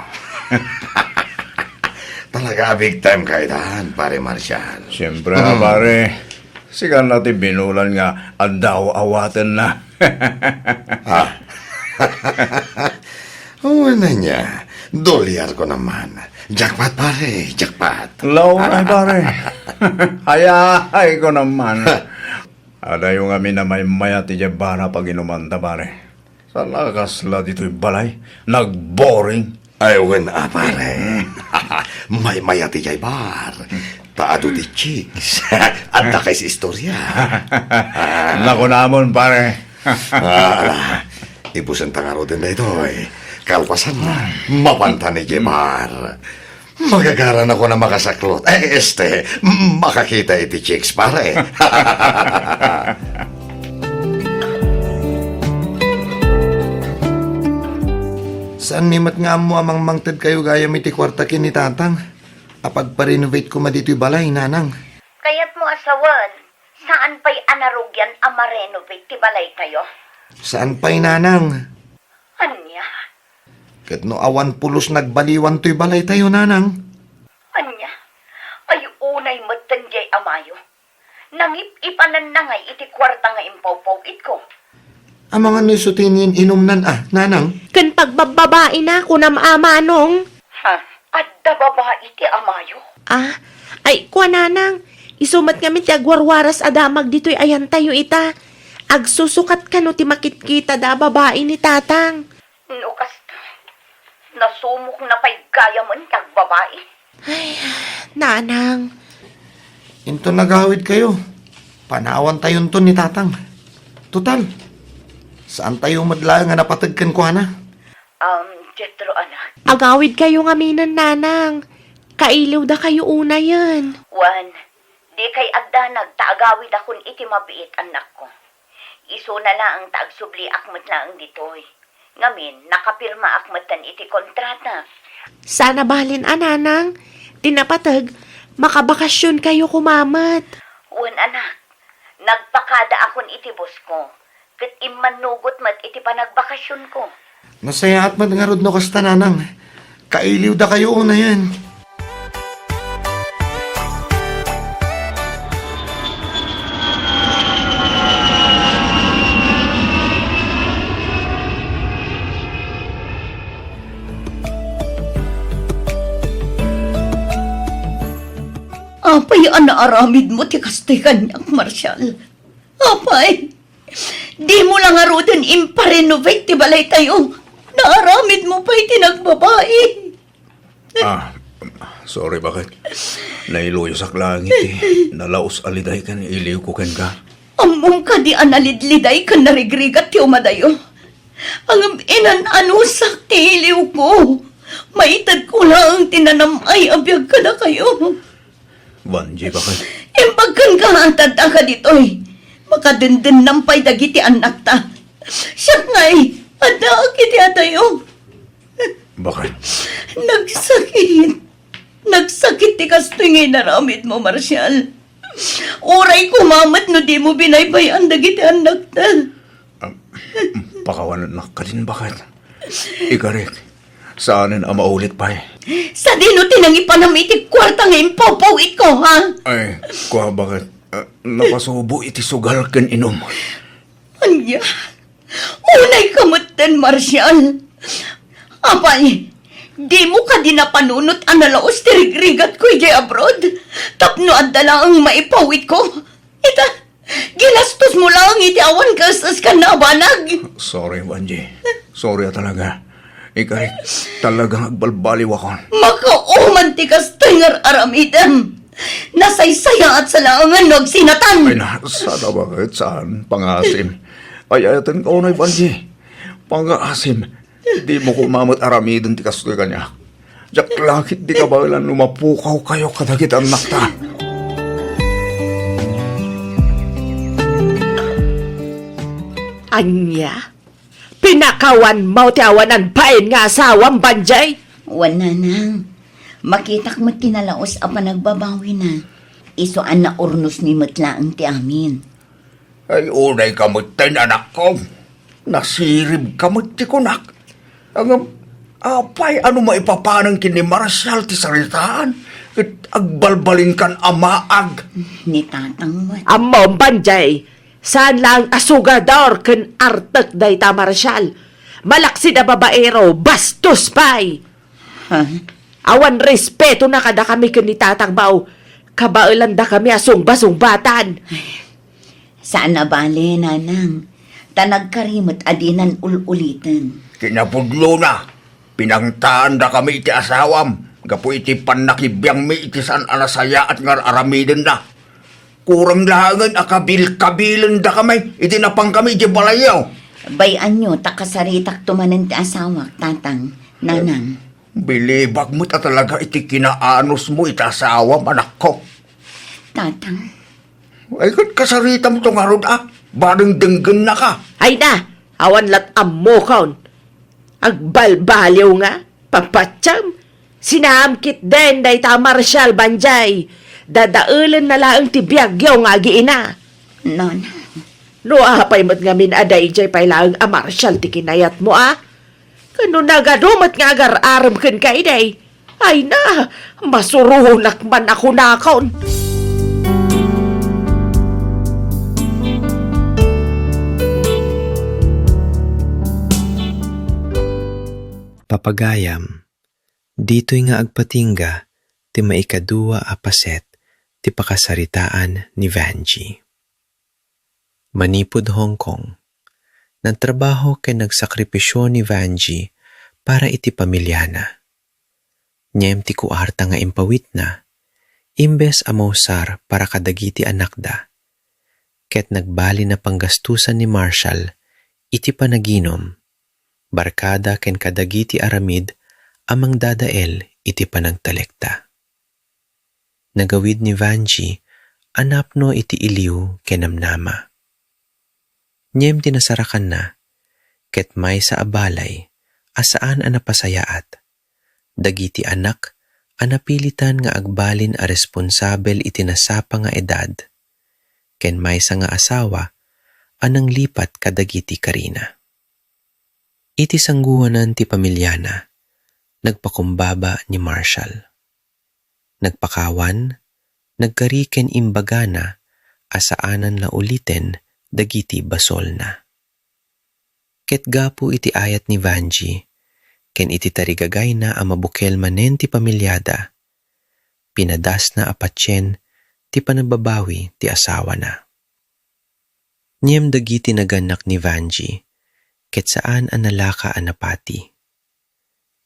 Talaga big time kayo dahan, pare Marshal. Siyempre na pare, sigan natin binulan nga andaw awatan na. Oo na niya. Dolyar ko naman. Jackpot pare, jackpot. Lauray pare, hayahay ko naman. Ada yung amin na may maya ti Jebara pag inumanda pare. Sa lakasla dito'y balay, nag-boring. Ay, wen pare. May mayati jay bar. Paado ti chicks. Anda kay si istorya. Naku namon pare. Ibusan tangaro din na ito eh. Kalpasan na. Mapanta ni Jemar. Magagaran ako na makasaklot. Makakita iti chicks pare. Saan mimat nga mo amang mangtad kayo gaya mi ti kwarta kin ni tatang? Apag pa-renovate ko ma dito'y balay, nanang. Kayat mo asawan, saan pa'y anarugyan amarenovate ti balay tayo? Saan pa'y nanang? Anya? Kat no awan pulos nagbaliwan to'y balay tayo, nanang. Anya? Ay unay magtanjay amayo. Nangip-ipanan na ngay iti kwarta nga impaw-pawit ko. Ang mga nisutinin inumnan nanang. Kan pagbababae na ko na maamanong. Ha? Adda babae ti amayo? Ay, kuha nanang. Isumat kami ti agwarwaras adamag dito'y ayan tayo ita. Agsusukat ka no ti makitkita da babae ni tatang. No, kasta. Nasumok na pa'y gaya mo niyang babae. Nanang. Into nagawid kayo. Panawan tayon to ni tatang. Total. Saan tayo madla nga napatagkan ko na? Jetro, anak. Agawid kayo nga minan, nanang. Kailiw da kayo una yan. Juan, di kay agdanag taagawid akon iti mabiit anak ko. Iso na lang ang taagsubli akmat lang ditoy. Ngamin, nakapirma akmatan iti kontrata. Sana balin, nanang. Tinapatag, makabakasyon kayo kumamat. Juan, anak, nagpakada akon iti bus ko. Kat imanugot mat iti panagbakasyon ko. Masaya at madngarod no kasta nanang. Kailiw da kayo una yan. Apay, anaaramid mo ti kastoy kanyak, Marshal. Apay, di mo lang arutin imparenovate ti balay tayo. Naaramid mo pa iti nagbabae. Sorry, bakit? Nailuyo sa langit eh. Nalaos aliday kan, iliw ko ken ka. Among ka di analidliday ka narigrigat ti umadayo. Ang inan-anusak ti iliw ko. Maitad ko lang tinanamay abiyag ka na kayo. Vanji, bakit? Impagkan ka atad ka ditoy. Makadindin nampay dagiti anak ta. Siya nga'y, ada kiti atayo. Bakit? Nagsakit ti kastoy ngay naramid mo, Marshal. Oray kumamat no di mo binaybayan dagiti anak ta. Pakawanan na ka din, bakit? Ikarik, saanin ang maulit pa eh? Sa dino tinangi pa namin iti kwarta ngayon popowit ko, ha? Ay, kuha bakit? Napasubo iti sugal ken inom. Anya, unay kamutan, Marshal. Apay, di mo ka din napanunot ang nalaos tirigrigat ko iti abroad. Tapno adda lang ang maipawit ko. Ita, ginastos mo lang iti awan kastas ka nabanag. Sorry, Vanji. Sorry talaga. Ikarik, talagang agbalbaliw ako. Makauman ti kastoy aramidam. Nasaysaya at salangan no sinatan. Ay na, sana bakit? Saan? Pangasim. Ay, ayatan ko na, Vanji. Pangasim. Di mo kumamot aramidon ti kastoy kanya. Diyak lakit di ka ba ilan lumapukaw kayo kadagit ang nakta. Anya? Pinakawan mo ti awanan pain nga asawang banjay? Wala nang. Makitak mo tinalaos a panagbabawi na. Isuan na urnos ni matlaang ti amin. Ay, unay kamot tayo, anak ko. Nasirib kamot ti kunak. Ang apay, ano maipapanang kini Marshal ti saritaan? At agbalbalin kan amaag. Ni tatang mo. Amom banjay, saan lang asugador ken artek day ta Marshal? Malaksi na babaero, bastos pay. Ha? Awan respeto na kada kami ken ni tatang bao. Kabailan da kami asong basong-batan. Saan na bale, nanang? Tanagkarimot adinan ululitan. Kinapudlo na. Pinangtaan da kami iti asawam. Gapo iti panakibiyang mi iti saan alasaya at ngar aramiden na. Kurang lahangan akabil-kabilan da kami. Iti napang kami iti balayaw. Bayan nyo, takasaritak tumanan ti asawak, tatang, nanang. Bilibag mo ta talaga iti kinaanos mo iti asawam, anak ko. Tatang, Ay, kasarita mo itong harod Barang denggan na ka. Ay na, awan lat ammo kaon. Agbalbaliw nga, papatsam. Sinamkit den day ta Marshal banjay. Dadaulan na laang tibiyagyaw nga giina. nanang. No apay mo't nga minaday jay pailaang a Marshal ti kinayat mo Kano nagadumat nga agar-aram ken kay day. Ay na, masurunak man ako nakaon. Papagayam, dito'y nga agpatingga, ti maikaduwa a paset, ti pakasaritaan ni Vanji. Manipud Hong Kong, nagtrabaho kay nagsakripisyo ni Vanji para iti pamilyana. Nyem ti kuarta nga impawit na, imbes amausar para kadagiti anak da. Ket nagbali na panggastusan ni Marshall, iti panaginom, Barkada ken kadagiti aramid amang dadael iti panagtalekta. Nagawid ni Vanji, anapno iti iliw kenamnama. Nyem tinasarakan na, ket may sa abalay, asaan anapasayaat. Dagiti anak, anapilitan nga agbalin a responsabel iti nasapa nga edad. Ken may sa nga asawa, anang lipat kadagiti karina. Iti sangguhanan ti pamilyana, nagpakumbaba ni Marshall. Nagpakawan, nagkariken imbagana, asaanan na uliten, dagiti basol na. Ket gapu iti ayat ni Vanji, ken iti tarigagay na a mabukel manen ti pamilyada, pinadas na apatyen ti panababawi ti asawa na. Nyem dagiti naganak ni Vanji, ket saan analaka anapati.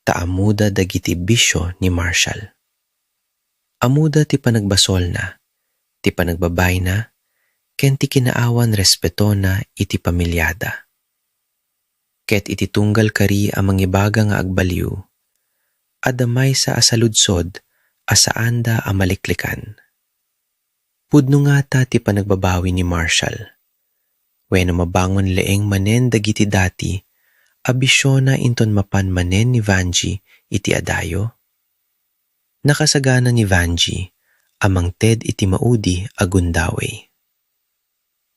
Taamuda dagiti bisyo ni Marshall. Amuda ti panagbasol na, ti panagbabay na, ken ti kinaawan respeto na iti pamilyada. Ket iti tunggal kari amang ibaga nga agbaliw, adamay sa asaludsod, asaanda amaliklikan. Pudno nga ta ti panagbabawi ni Marshall. Wenno mabangon leeng manen dagiti dati, abisyo na inton mapan manen ni Vanji iti adayo. Nakasagana ni Vanji, amang ted iti maudi agundawe.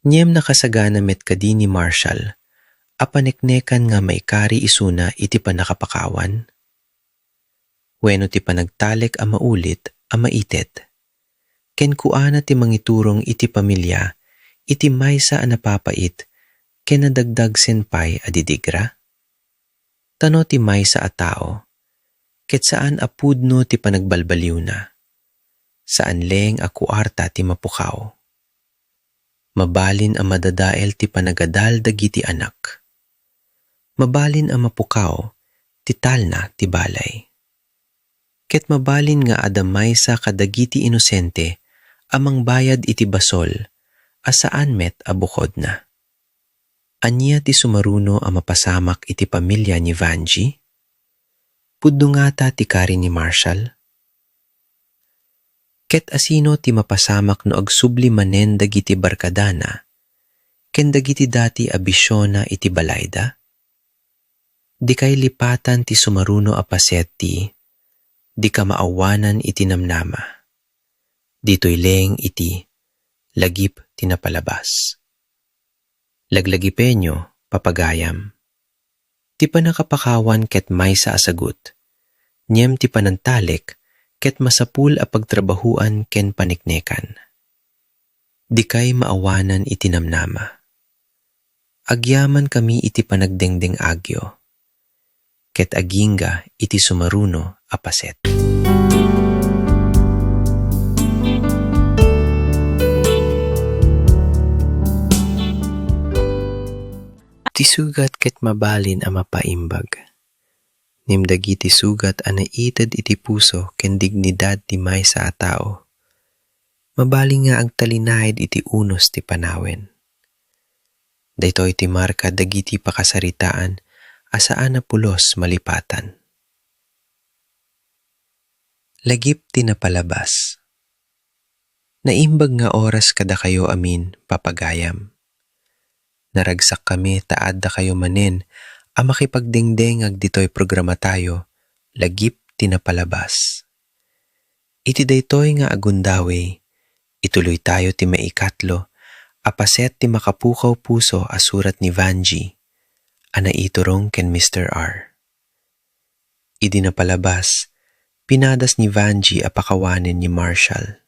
Nyem nakasagana met kadi ni Marshall, apaneknekan nga maikari isuna iti panakapakawan. Wenno ti panagtalek a maulit a maitet. Ken kuana ti mangiturong iti pamilya, iti maysa a napapait, ken nadagdag senpay a didigra. Tano ti maysa a tao, ket saan apudno ti panagbalbaliw na. Saan leng a kuarta ti mapukaw. Mabalin a madadael ti panagadal dagiti anak. Mabalin a mapukaw ti talna ti balay. Ket mabalin nga adamay sa kadagiti inosente amang bayad iti basol asaan met a bukod na. Anya ti sumaruno a mapasamak iti pamilya ni Vanji? Pudno nga ta ti kari ni Marshall? Ket asino ti mapasamak no agsubli manen dagiti barkadana, ken dagiti dati abisyona iti balayda? Di kay lipatan ti sumaruno a paset ti, di ka maawanan iti namnama. Dito'y leng iti, lagip tinapalabas. Laglagipenyo, papagayam. Ti panakapakawan ket maysa a sagut, nyem ti panantalek ket masapul a pagtrabahuan ken paniknekan. Di kay maawanan iti namnama. Agyaman kami iti panagdengdeng agyo, ket agingga iti sumaruno a paset. Ti sugat ket mabalin a mapaimbag. Nimdagi ti sugat a naited iti puso ken dignidad ti maysa a tao. Mabalin nga agtalinayad iti unos ti panawen. Daytoy ti marka dagiti pakasaritaan asaan na pulos malipatan. Lagip ti napalabas. Naimbag nga oras kada kayo amin, papagayam. Naragsak kami taad da kayo manen, a makipagdengdengag ditoy programa tayo, lagip ti napalabas. Iti daytoy nga agundawe, ituloy tayo ti maikatlo, apaset ti makapukaw puso asurat ni Vanji, anaiturong ken Mr. R. Idi napalabas, pinadas ni Vanji apakawanin ni Marshall.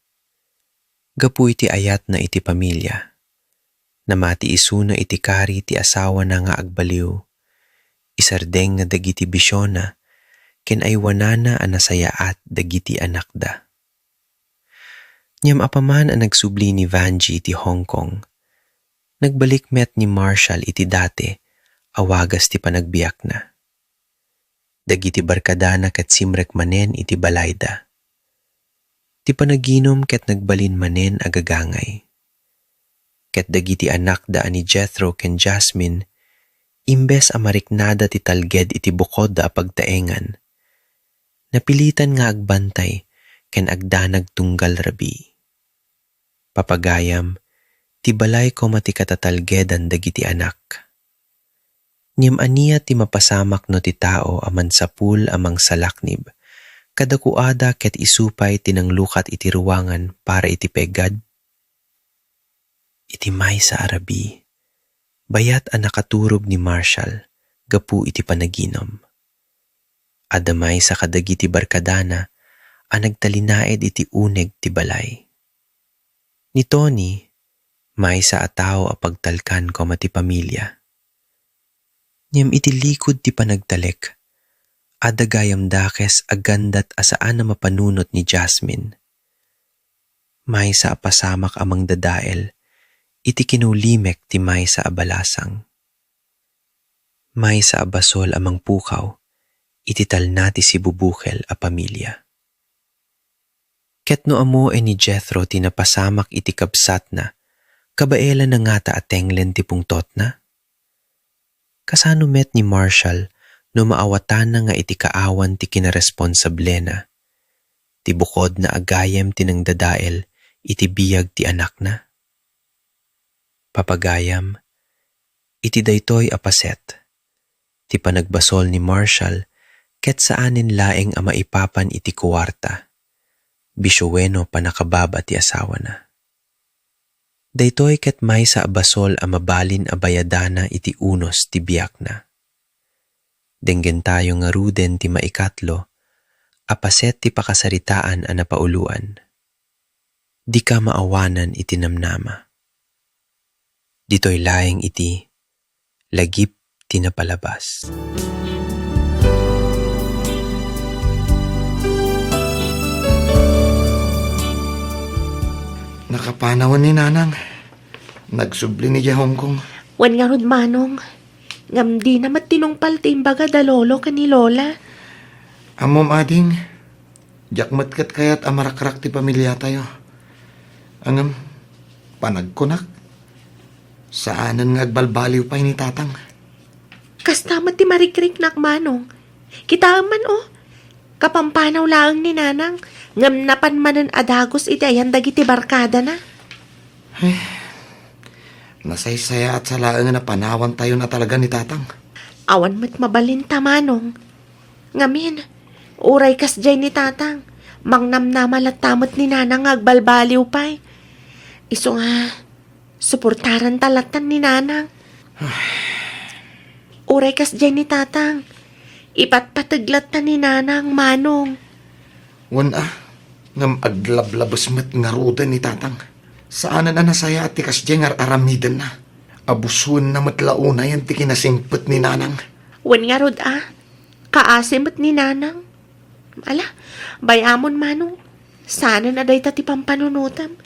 Gapu iti ayat na iti pamilya. Namati isuna iti kari ti asawa na nga agbaliw. Isardeng nga dagiti bisyona, ken aywanana a nasayaat dagiti anakda. Nyam apaman ang nagsubli ni Vanji iti Hong Kong. Nagbalik met ni Marshall iti dati, awagas ti panagbiyak na. Dagiti barkadana ket simrek manen iti balayda. Ti panaginom ket nagbalin manen agagangay. Ket dagiti anak da ni Jethro ken Jasmine, Imbes a mariknada ti talged iti bukod da pagtaengan, napilitan nga agbantay ken agdanag tunggal rabi. Papagayam, ti balay ko mati katatalgedan dagiti anak. Ngem aniya ti mapasamak no ti tao aman sapul amang salaknib, kadakuada ket isupay tinanglukat iti ruwangan para iti pegad. Iti maysa arabi, bayat a nakaturog ni Marshall, gapu iti panaginom. Adamay sa kadagiti barkadana, a nagtalinaed iti uneg ti balay. Ni Tony, maysa a tao a pagtalkan ko mati pamilya. Ngem iti likod ti panagtalek, adagayam dakes agandat asaan na mapanunot ni Jasmine. Maysa a pasamak amang dadael, iti kinulimek ti maysa a balasang. Maysa a basol amang pukaw, iti talna ti si bubukel a pamilya. Ket no amo ni Jethro ti napasamak iti kabsat na, kabaela na nga ta atenglen ti pungtot na. Kasano met ni Marshall no maawatan na nga iti kaawan ti kinaresponsable na. Ti bukod na agayem ti nang dadael, iti biyag ti anak na. Papagayam, iti daytoy apaset, ti panagbasol ni Marshall ket saanin laeng a maipapan iti kuwarta, bisyuweno panakababa ti asawa na. Daytoy ket maysa a basol a mabalin a bayadana iti unos ti biyak na. Denggen tayo nga ruden ti maikatlo, apaset ti pakasaritaan a napauluan. Di ka maawanan iti namnama. Dito'y laeng iti, lagip ti napalabas. Nakapanawan ni Nanang. Nagsubli ni Hong Kong. Wan nga rod manong, ngam di namat tinungpal ti imbaga da lolo ka ni lola. Amom ading, jakmat kat kayat amarakrak ti pamilya tayo. Angam, panagkunak. Saanan nga agbalbaliw pa ni tatang. Kas tamat ti marikrik nak manong. Kita man kapampanaw laang ni nanang, ngam napanmanan adagos iti ayan dagiti barkada na. Nasaysaya at salaang na panawan tayo na talaga ni tatang. Awan mat mabalinta manong. Ngamin, uray kas jay ni tatang, mangnamnamalat tamot ni nanang agbalbaliw pa'y. Iso nga, suportaran talatan ni nanang. Uray kas jay ni tatang, ipatpataglat na ni nanang manong. Wan ngam aglablabas mat nga ruda ni tatang. Saanan na nasaya at tikas dyan nga aramidan na. Abusun na matlauna yan ti kinasimpot ni nanang. Wan nga rod kaasim at ni nanang. Ala, bayamon manong, sana na day ti pampanunutam.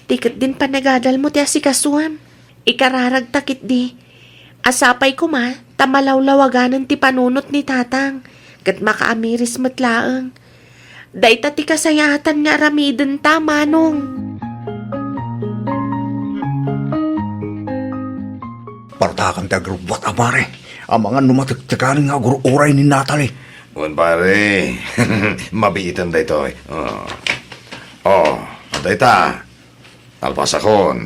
Tikat din panagadal mo ti asikasuam. Ikararag takit di. Asapay ko tamalawlawaganan ti panunot ni tatang. Kat makaamiris matlaang. Dayta ti kasayatan nga aramiden ta, manong. Partakan ti agrubot, amare. Ang mga numatagtagan nga agururay ni Natalie. Wan pare, mabiitan da ito. Dayta. Talpasakon.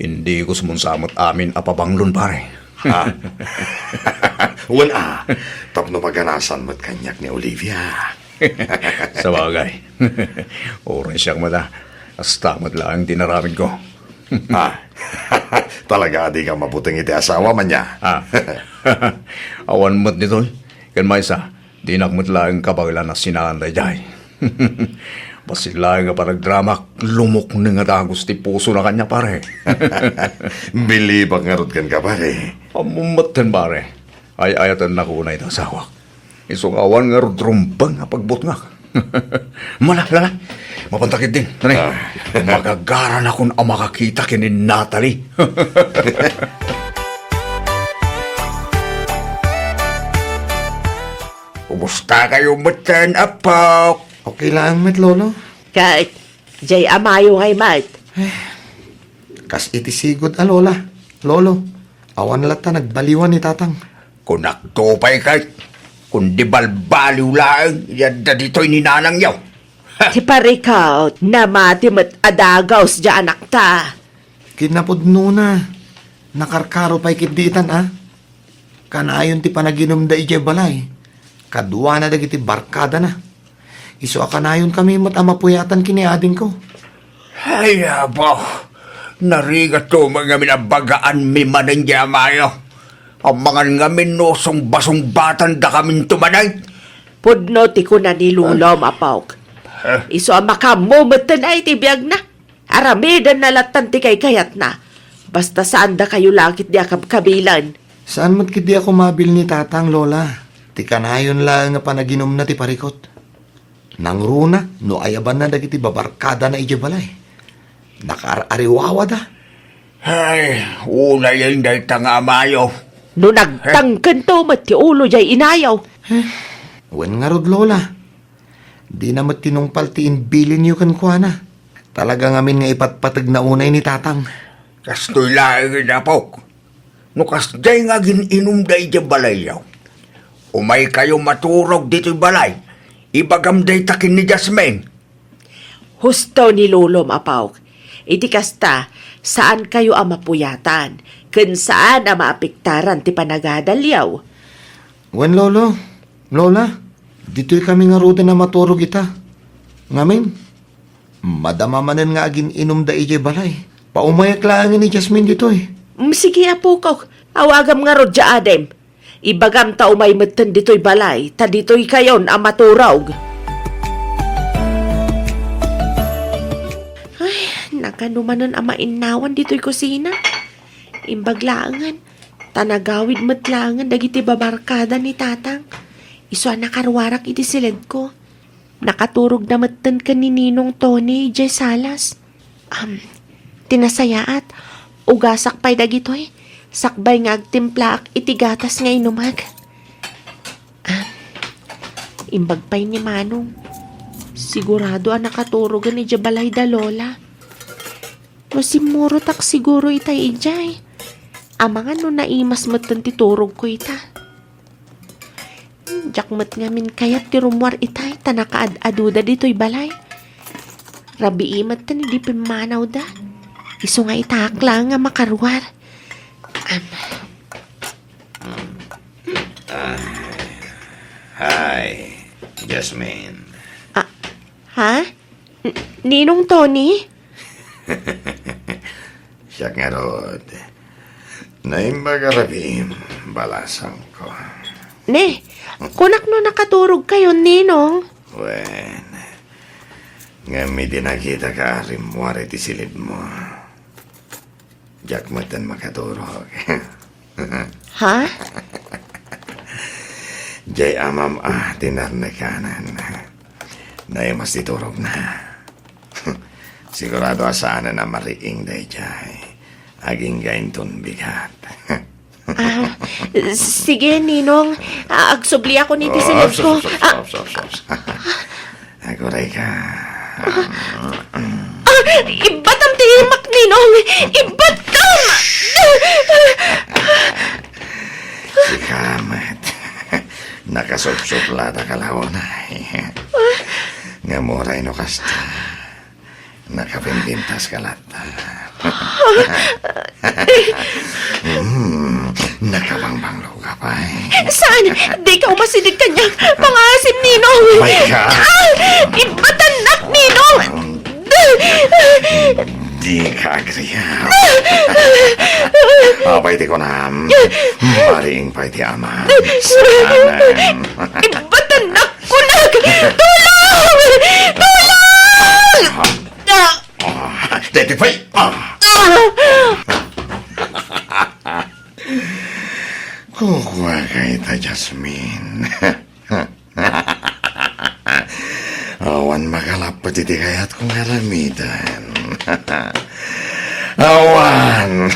Hindi ko sumunsamot amin apabanglon, pare. Wan tapno paganasan mo't kanyak ni Olivia. Sa bagay. Oray siyang mata. Astamat lang dinaramid ko. Talaga di ka mabuting iti asawa man niya. Awan mo't nito. Kan maysa, di nakmot lang kabagla na sinanday jay. Basilang nga paragdrama, lumok na nga dagos ti puso na kanya, pare. Bilibak nga rod kan ka, pare. Amumatan, pare. Ay ayatan na ko na itang sawak. Isong awan nga rod rumbang nga pagbot nga. Lala. Mapantakit din. Magagaran akong makakita kini Natalie. Kumusta kayo matan, apak? Okay lang met lolo. Kahit, jay amayo ngay mat. Kas iti sigod lola. Lolo, Awan lata nagbaliwan ni tatang. Kung naktupay kay, kung di balbaliw laang, yan na dito'y ninanang yaw. Ti parikaw, namati mat adagaw sa anak ta. Kinapudno na. Nakarkaro pa'y kitditan Kanayon ti panaginom da ije balay. Kadwa na dagiti barkada na. Iso akanayon kami mat amapuyatan kiniading ko. Ay, abo. Narigat to mga minabagaan mi manan mayo. Ang mga ngamin nosong basong batan da kamin tumanay. Pudno ti ko na nilulom, apawk. Iso ang makamumatan ay tibiyag na. Aramidan na latan ti kay kayat na. Basta saan da kayo langit di akab-kabilan. Saan mat kidi ako mabil ni tatang, Lola? Ti kanayon lang nga panaginom na ti parikot. Nang runa, no ayaban na dagiti babarkada na ije balay. Nakaariwawa da. Ay, una yan dahil tanga mayo. No nagtangkan to mat ti ulo jay inayaw. Wen nga rod, Lola. Di na mat tinungpal ti inbilin yu kan kwa na. Talaga ngamin nga ipatpatag na unay ni tatang. Kastoy laing inapok. No kasday nga gininom da ije balay yaw. Umay kayo maturog dito'y balay. Ibagamday takin ni Jasmine. Husto ni lulom, apawk. Iti kasta, saan kayo ang mapuyatan? Kun saan ang maapiktaran ti panagadalyaw? Wen, Lolo. Lola, dito'y kami nga ruda na maturog ita. Ngamin, madamamanan nga agin inom da ije balay. Paumayak lang ni Jasmine dito'y. Sige, apukaw. Awagam nga rodya adem. Ibagam ta umay matan dito'y balay, ta dito'y kayon ang maturog. Ay, nakanumanan ang mainawan dito'y kusina. Imbaglaangan, tanagawid matlangan dagiti babarkada ni tatang. Iso nakarwarak iti silid ko. Nakaturog na matan ka ni Ninong Tony, Jay Salas. Tinasayaat, ugasak pa'y dagito'y. Sakbay nga agtimplaak iti gatas nga inumag. Imbag pa'y ni Manong. Sigurado ang nakaturogan ni Jabalay da Lola. No simuro tak siguro itay ijay. Amang ano naimas matan ti turog ko ita. Jakmat ngamin kayat ti rumwar itay tanakaad-aduda dito'y balay. Rabi imat tan di pimanaw da. Iso nga itakla nga makarwar. Hi, Jasmine. Ha? Ninong Tony? Siya nga rod. Naimbagarabi, balasang ko. Ne, kunak no nakaturog kayo, Ninong. Wen, nga may dinakita ka rimwari ti silid mo. Diyak mo tan makaturog. Ha? Jay amam tinarnekanan. Naimas titurog na. Sigurado asana na mariing day jay. Aging gainton bigat. Sige, Ninong. Agsubli ako ni tisilid ko. Aguray ka. Ibatam timak, Ninong! Ibatam! Si Kamat. Nakasupsuplata ka launay. Nga moray no kasta. Nakapimpintas ka lata. Nakabangbanglaw ka pa Saan? Di ka umasinig kanya. Pangasim, Ninong! My God! Ibatanak, Ninong! Di ka agriyaw. Apay ti ko na. Maring pa'y ti ama. Sanan. Ibatanak ko na! Tulong! Tulong! Deti pa'y. Kukuha kay ta, Jasmine. Awan makalapot iti kayat kong haramidan. Awan!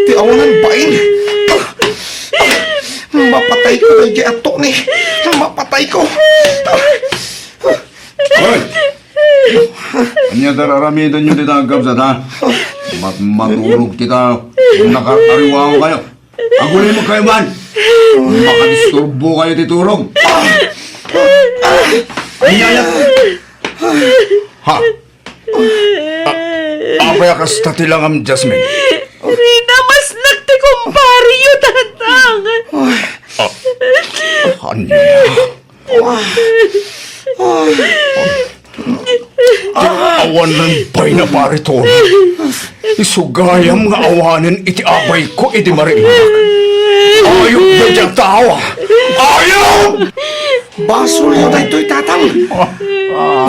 Ti awanan bain. Mapatay Mapatay ko na di ato ni. Mapatay ko. Hoy! Anya dararamidan nyo dito ang kapsat, ha? Matulog kita. Nakakariwa ko kayo. Agulin mo kayo man. Makadisturbo kayo titurong. Anya. Ha? Apaya ka sa tilang am Jasmine. Rina, mas nagtikumpari yun, tatang. Anya. Awan ng bay na parito. Isugayam nga awanin iti abay ko iti marin. Ayok na diyang tawa. Ayok! Basulyo na ito'y tatang.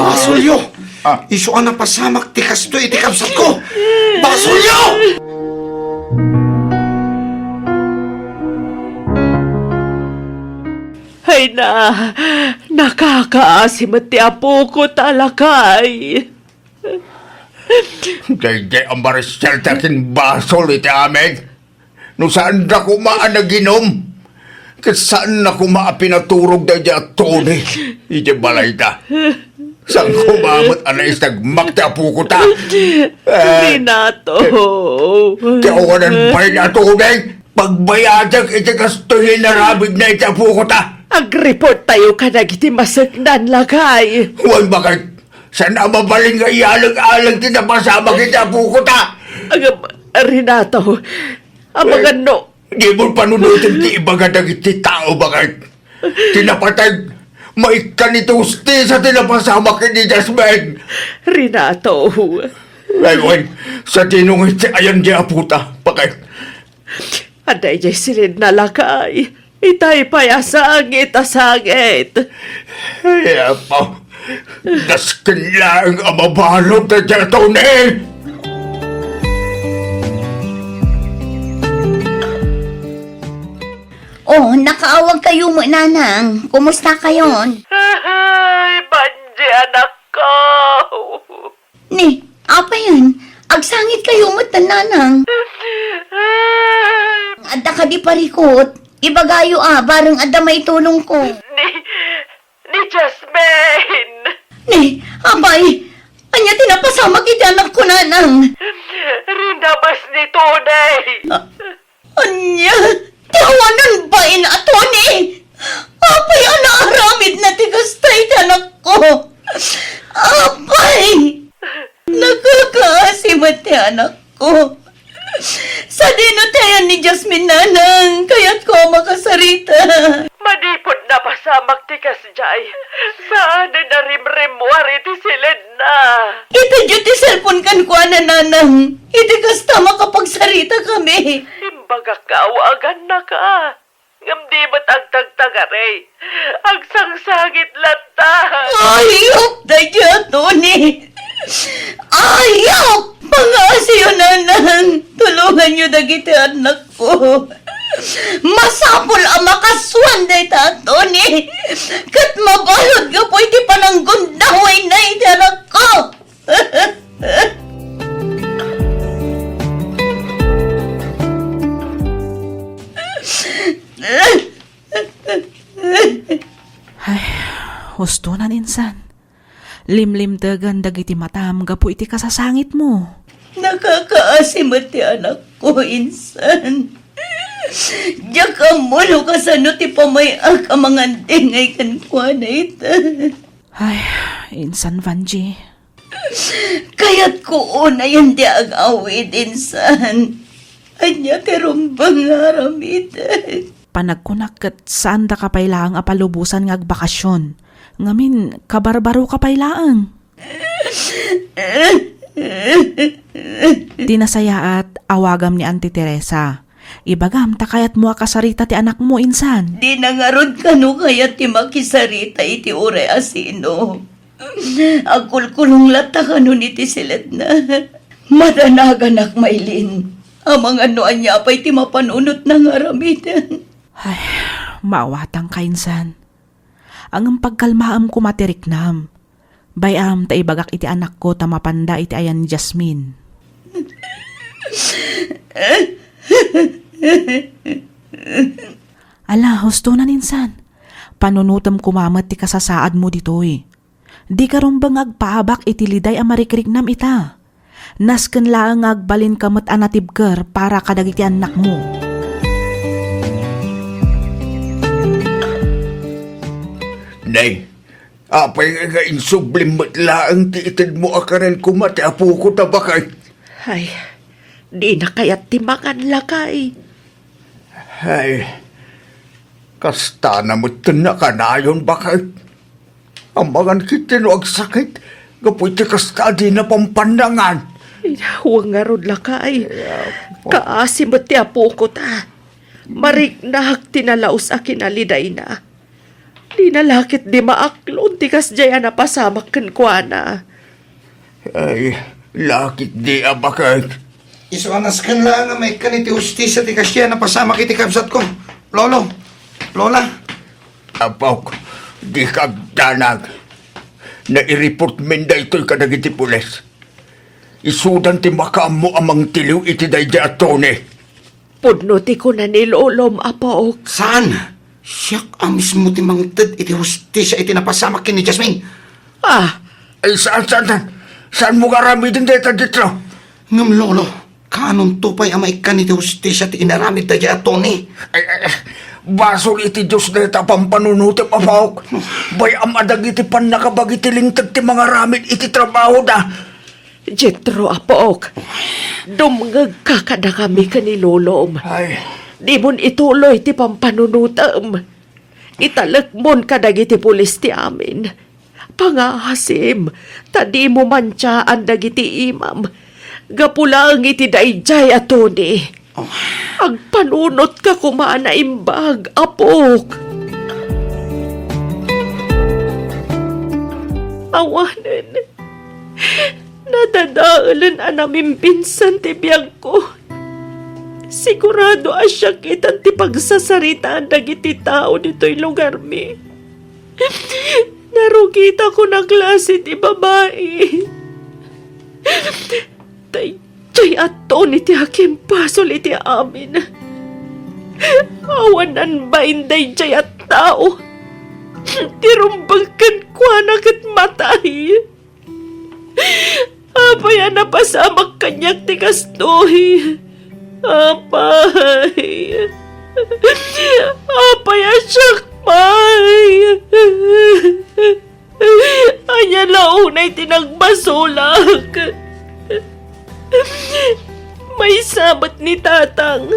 Basulyo. Iso ka na pasamak tikas to iti kapsat ko. Basulyo! Ay nakakaasim at ti apo ko talakay. Dayday ang Maricel takin basol iti amin. No saan na kumaan na ginom? Kat saan na kumaa pinaturog dayday at Tony? Iti balay ta. Saan kumamot anay nagmak ti apo ko ta? Renato. Tiyawanan pa rin na Tony. Pagbayadag iti kastoy na rabig na iti apo ko ta. Ag-report tayo ka nagiti masagnan lagay. Huwag bakit saan ang mabaling nga ialag-alag tinapasama kita apo ko ta? Renato, mga no. Di mo panunutin ti ibagadag iti tao bakit? Tinapatag maikanitusti sa tinapasama kini Jasmine. Renato. Ngayon, sa tinong iti ayan di aputa, bakit? Aday jay silid na lakay. Itay payasangit asangit. Ay, pa. Naskin lang ang mabalog na dyan, Tony. Oh, nakaawag kayo mo, nanang. Kumusta kayon? Ay, Banji, anak ko. Ni, apa yan? Agsangit kayo mo, nanang. Adda ka di parikot. Ibagayo bareng adda may tulong ko. Ni Jasmine. Ni, abay. Anya tinapasama kita anak ko, nanang. Rinabas ni Tunay. Anya, tiawanan ba ato ni? Apay, anaaramid na tigastay anak ko. Apay, nakakaasimat ti anak ko. Sa dinutayan ni Jasmine, nanang, kaya't ko makasarita. Manipod na pasamak ti kasjay. Saan na rimrimwari ti silid na. Ito dyan ti cellphone kan ko, nanang. Iti kasta makapagsarita kami. Imbaga kaawagan na ka. Ngam di ba't agtagtagaray. Agsangsagit lata. Ayok na dyan, Tony. Ayok! Pangasiyo, nanang. Tulungan niyo dagiti anak ko. Masapol ang makaswan na ita, Tony. Kat mabalod ka po iti pananggundaway na iti anak ko. Husto na insan. Limlim dagan dagiti matam gapu iti kasasangit mo. Nakakaasimot ti anak ko, insan. Diyak ang mulo kasano ti pamayak ang mga dingay kan kwa na ita. Ay, insan Vanji. Kaya't ko una yan di ag-awid, insan. Anya ti rumbang haramid. Panagkunak kat saan da kapailaang apalubusan ng agbakasyon. Ngamin, kabarbaro kapailaang. Tinasaya at awagam ni Auntie Teresa. Ibagam, takayat mo akasarita ti anak mo, insan. Di nangarod ka no kaya ti makisarita iti ure asino. Agkulkulong lata ka no iti silid na. Madanagan Maylin. Amang ano anya pa'y ti mapanunot ng aramidan. Ay, maawatang ka, insan. Ang pagkalmaam ko matiriknam. Bayam ta ibagak iti anak ko ta mapanda iti ayan ni Jasmine. Ala, husto na ninsan. Panunutam kumamat ti kasasaad mo ditoy. Di ka rumbang agpaabak itiliday ang marikriknam ita. Nasken laang agbalin kamat anatibker para kadagiti anak mo. Nay, apay nga insublim matlaang ti itid mo akaran kumati apo ko tabakay. Ay, di na kaya't timangan lakay. Ay, kasta na mo na kanayon bakay. Amangan kita no agsakit, gapoy ti kasta di na pampandangan. Ay, huwag nga rod lakay. Kaasi mo ti apo ko ta. Mariknahak tinalaos a kinaliday na. Di na lakit di maaklon ti kasjaya na pasamak kan kwa na. Ay, lakit di abakay. Isuanas kan lang nga may kaniti ustisya ti kasya na pasama kiti kabsat ko. Lolo, Lola. Apaw, di kagdanag. Naireport men da ito'y kadagiti pulis. Isudan ti makaam mo amang tiliw iti day di atone. Pudno ti ko na ni lolom apaok. Saan? Siyak ang mismo ti mangtid iti ustisya iti napasama kini Jasmine. Ah, Ay, saan mo karami din dito dito? Ngam lolo, kanon tupay ang may kaniti ustisya ti inaramid da at Tony. Ay, basol iti Diyos na ita pampanunuti papaok. Bay amadag iti pan nakabag iti lingtag ti mga ramid iti trabaho da. Jetro apaok. Dumngag ka kada kami ka ni lolom. Ay, Di mon ituloy ti pampanunutam. Italak mon kadagiti pulis ti amin. Pangahasim, tadi mo mantyaan dagiti imam. Gapulang iti dayjay atoni. Agpanunot ka kumana imbag, apok. Awanan. Nadadaalan anaming pinsan ti biyag ko. Sigurado asya kitang ti pagsasaritaan dagiti tao dito'y lugar mi. Narugita ko na klase ti babae. Tay ato ni ti hakim pasol iti amin. Awanan ba inday jay at tao? Tirumbagkan kwa nagat matay. Apay na pasamak kanyak ti kastoy. Apay. Apay asyakpay. Anya launay tinagbasulak. May sabat ni tatang.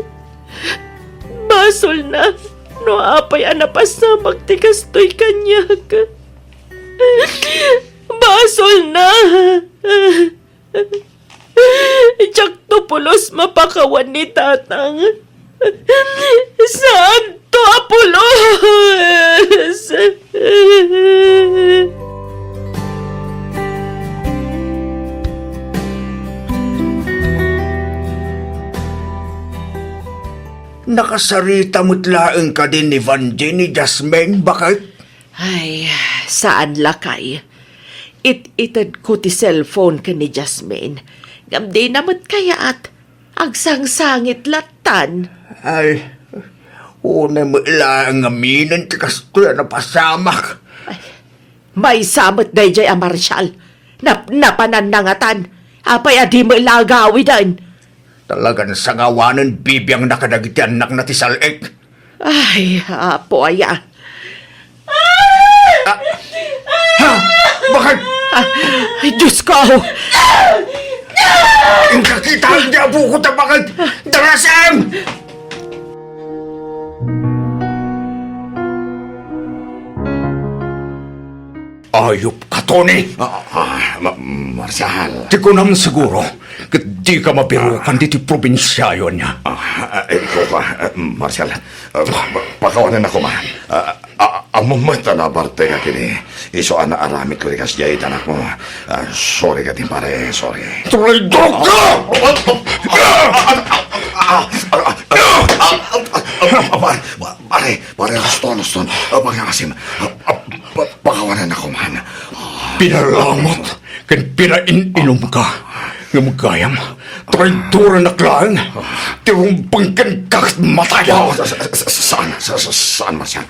Basol na. No apay anapasamak ti kastoy kanyak. Basol na. Tiyakto pulos mapakawan ni tatang. Saan to apulos? nakasarita mutlaang ka din ni Vanji ni Jasmine, bakit? Ay, saan lakay? It-itad ko ti cellphone ka ni Jasmine. Gamdi namat kaya at agsangsangit latan. Ay, una mo ilang aminan ti kastoy na pasamak. May samot day jay a Marshal. Napananangatan. Apay adi mo ilagawi dan. Talagang sangawanan bibiyang nakadagiti anak na ti Salek. Ay, apo aya. Ha? Bakit? Ay, Diyos ko! Ang kakita hindi apo ko ta bakit? Darasam! Ayop ka, Tony! Marshal. Di ko naman siguro, kat di ka mabirukan dito probinsyayo niya. Ikaw ba, Marshal? Pakawanan ako, ma. Among mata na parte ka kini. Iso ana aramit ko rikas jay tanak mo. Sorry ka din, pare. Sorry. Traidor ka! Pare, Aston. Pagkakasim. Pakawanan ako, man. Pinalamot, kan pinaininom ka. Nga magayam, traitora na klaan. Tirong pangkan kakas mataya. Saan, Marcial?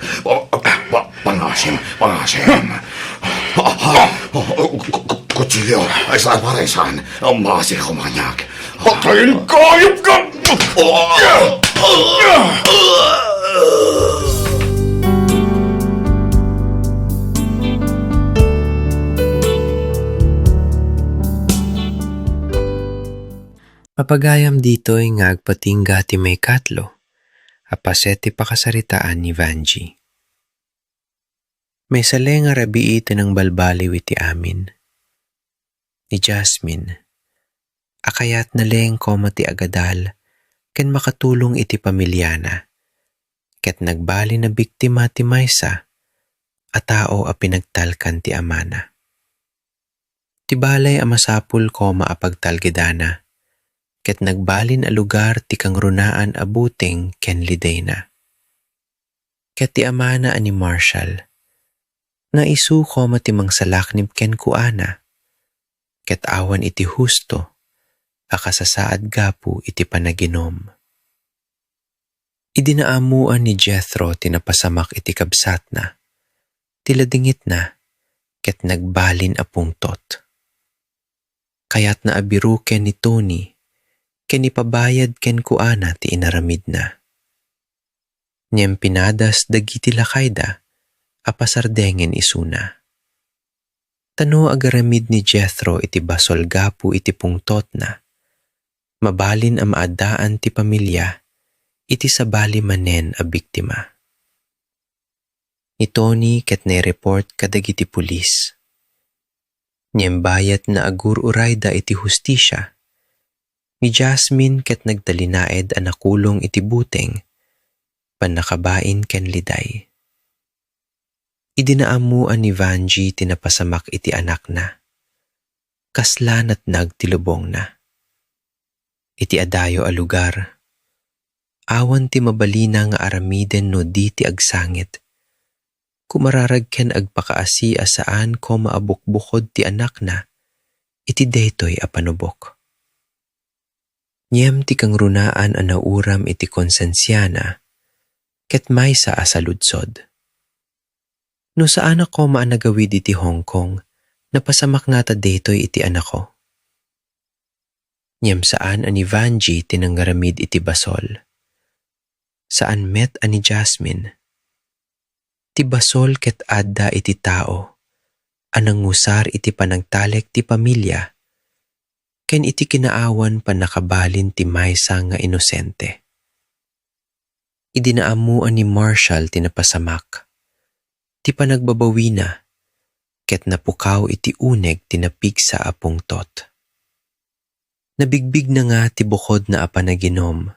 Pangasim. Kutsilyo, ay saan para saan? Masih kumanyak. Patayin ka, ayop ka! Mapagayam dito'y nga agpatingga ti may katlo, apaset ti pakasaritaan ni Vanji. May sale nga rabii iti ng balbaliw iti amin. Ni Jasmine, akayat na leng koma ti agadal, ken makatulong iti pamilyana, ket nagbali na biktima ti maysa, a tao a pinagtalkan ti amana. Ti balay a masapul koma a pagtalgidana, ket nagbalin a lugar ti kang runaan a buting ken liday na. Ket ti amana ani Marshall, na isu koma ti mangsalaknib ken kuana, ket awan iti husto, a kasasaad gapu iti panaginom. Idinaamuan ni Jethro tinapasamak iti kabsat na, tiladingit na, ket nagbalin a pungtot. Kayat na abiru ken ni Tony, ken ipabayad ken kuana ti inaramid na. Niyem pinadas dagiti lakayda, apasardengen isuna. Tano agaramid ni Jethro iti basol gapu iti pungtot na, mabalin a maadaan ti pamilya, iti sabali manen a biktima. Ni Tony ket report kadagiti pulis. Niyem bayat na agur urayda iti hustisya, ni Jasmine ket nagdalinaed a nakulong iti buteng, panakabain ken liday. Idinaamuan ni Vanji tinapasamak iti anak na, kaslan at nagtilubong na. Iti adayo a lugar, awan ti mabalina nga aramiden no di ti agsangit, kumararag ken agpakaasi asaan ko maabukbukod ti anak na, iti daytoy a panubok. Niyem ti kang runaan a nauram iti konsensyana, ket maysa a saludsod. No saan ako maanagawid iti Hong Kong, napasamak nga ta daytoy iti anak ko. Niyem saan ani Vanji tinanggaramid iti basol. Saan met ani Jasmine? Ti basol ket adda iti tao, anang ngusar iti panagtalek ti pamilya, ken iti kinaawan panakabalin ti maysa nga inosente. Idinaamuan ni Marshall tinapasamak, ti panagbabawina, ket napukaw iti uneg tinapigsa a pungtot. Nabigbig na nga ti bukod na apanaginom,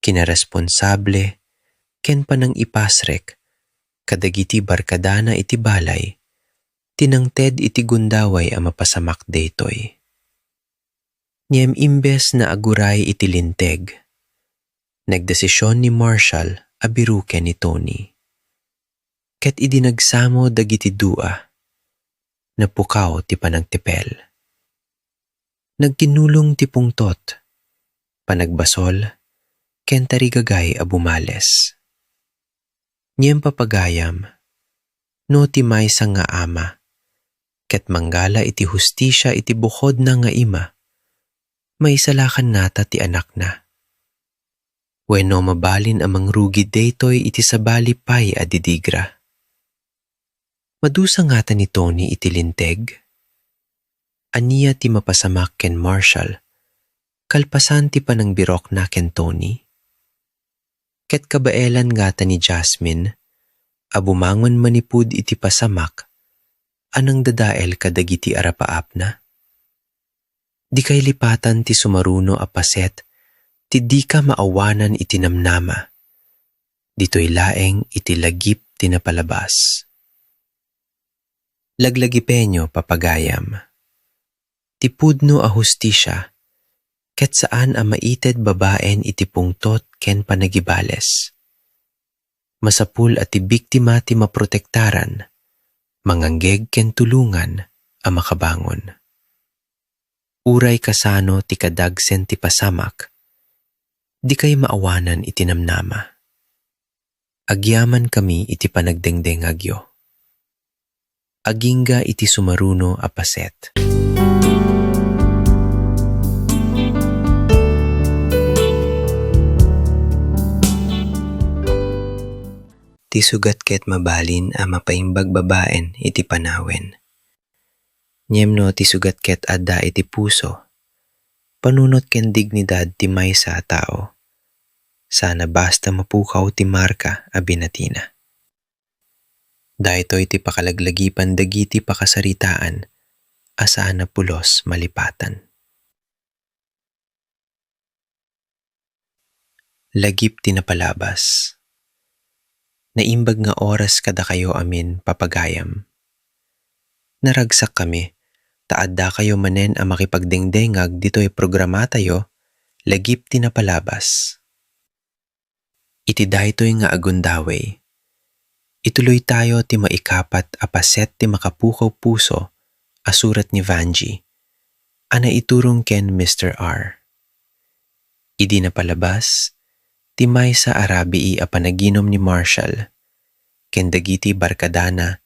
kinaresponsable, ken panang ipasrek, kadagiti barkadana iti balay, tinangted iti gundaway a mapasamak daytoy. Niyem imbes na aguray iti linteg, nagdesisyon ni Marshall a biruken ni Tony. Ket idinagsamo dagiti dua, napukaw ti panagtipel. Nagkinulong ti pungtot, panagbasol, ken tarigagay a bumales. Niyem papagayam, no ti maysa nga ama, ket manggala iti hustisya iti bukod na nga ima, maisalakan nata ti anak na. Wenno mabalin amang rugi daytoy iti sabali pay a didigra. Madusa nga ta ni Tony iti linteg. Aniya ti mapasamak ken Marshall, kalpasan ti panangbirok na ken Tony. Ket kabaelan nga ta ni Jasmine, abumangon manipud iti pasamak, anang dadael kadagiti arapaap na. Di kay lipatan ti sumaruno a paset, ti di ka maawanan iti namnama. Dito'y laeng iti lagip ti napalabas. Laglagipenyo papagayam. Ti pudno a hustisya, ket saan a maited babaen iti pungtot ken panagibales. Masapul at ti biktima ti maprotektaran, manganggeg ken tulungan a makabangon. Uray kasano ti kadagsen ti pasamak, di kay maawanan iti namnama. Agyaman kami iti panagdengdengagyo. Agingga iti sumaruno a paset. Ti sugat ket mabalin a mapaimbag babaen iti panawen. Nyemno ti sugat ket adda iti puso, panunot ken dignidad ti maysa a tao. Sana basta mapukaw ti marka a binatina. Daytoy ti pakalaglagipan dagiti pakasaritaan, asana pulos malipatan. Lagip ti napalabas. Naimbag nga oras kada kayo amin papagayam. Naragsak kami, taadda kayo manen a makipagdengdengag dito'y programa tayo, lagip ti napalabas. Iti daytoy nga agundaway. Ituloy tayo ti maikapat a paset ti makapukaw puso, asurat ni Vanji, ana iturong ken Mr. R. Idi napalabas, ti maysa arabii a panaginom ni Marshall, ken dagiti barkadana,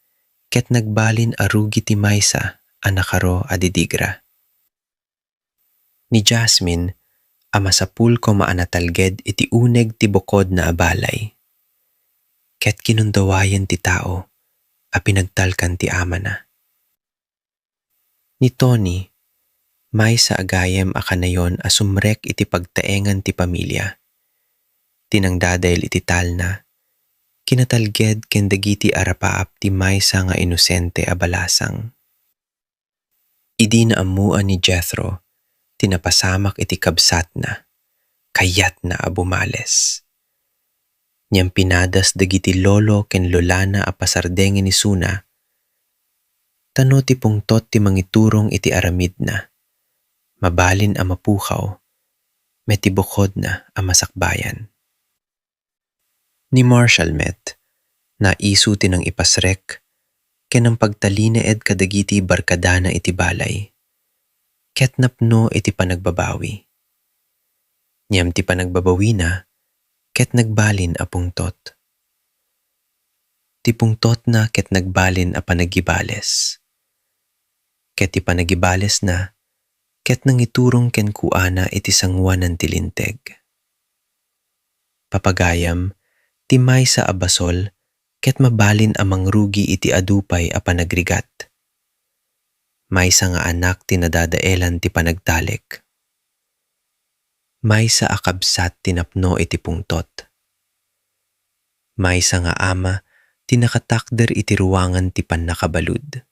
ket nagbalin arugi ti maysa a nakaro a didigra. Ni Jasmine, a masapul ko maanatalged iti uneg ti bukod na abalay. Ket kinundawayan ti tao, a pinagtalkan ti ama na. Ni Tony, maysa agayem a kanayon a sumrek iti pagtaengan ti pamilya. Tinangdadayl iti talna, kinatalged ken dagiti arapaap ti maysa nga inosente a balasang. Idi na amuan ni Jethro, tinapasamak iti kabsat na, kayat na abumales. Niyang pinadas dagiti lolo ken lolana a pasardengin ni Suna, tano ti pungtot ti mangiturong iti aramid na, mabalin a mapukaw, meti bukod na a masakbayan. Ni Marshall met, na isu tinang ipasrek, ken ang pagtalineed kadagiti barkadana iti balay, ket napno iti panagbabawi. Niyam ti panagbabawi na, ket nagbalin a pungtot. Ti pungtot na ket nagbalin a panagibales. Ket ti panagibales na, ket nangiturong ken kuana iti sangwanan ti linteg. Papagayam, ti maysa a basol, ket mabalin a mangrugi iti adupay a panagrigat. Maysa nga anak ti nadadaelan ti panagtalek. Maysa a kabsat tinapno iti pungtot. Maysa nga ama ti nakatakder iti ruwangan ti pannakabalud.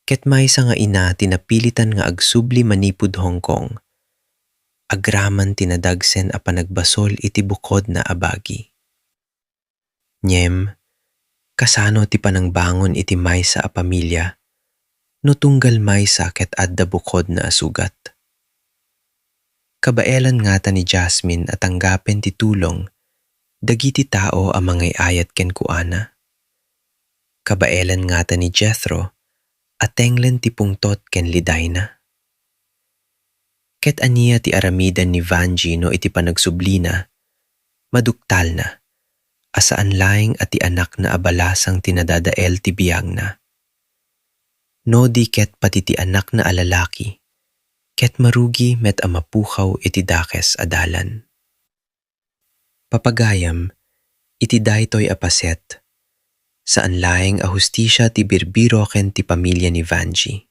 Ket maysa nga ina ti napilitan nga agsubli manipud Hong Kong. Agraman tinadagsen a panagbasol iti bukod na abagi. Nyem, kasano ti panangbangon iti maysa a pamilya, no tunggal maysa ket adda bukod na asugat. Kabaelan ngata ni Jasmine at tanggapin ti tulong, dagiti tao a mangay ayat ken kuana. Kabaelan ngata ni Jethro, atenglen ti pungtot ken liday na. Ket aniya ti aramidan ni Vanji no iti panagsublina, maduktal na, asaan laing at ti anak na abalasang tinadadael ti biyag na. No di ket pati ti anak na alalaki, ket marugi met amapukaw iti dakes adalan. Papagayam, iti daytoy a paset, saan laeng a hustisya ti birbiro ken ti pamilya ni Vanji.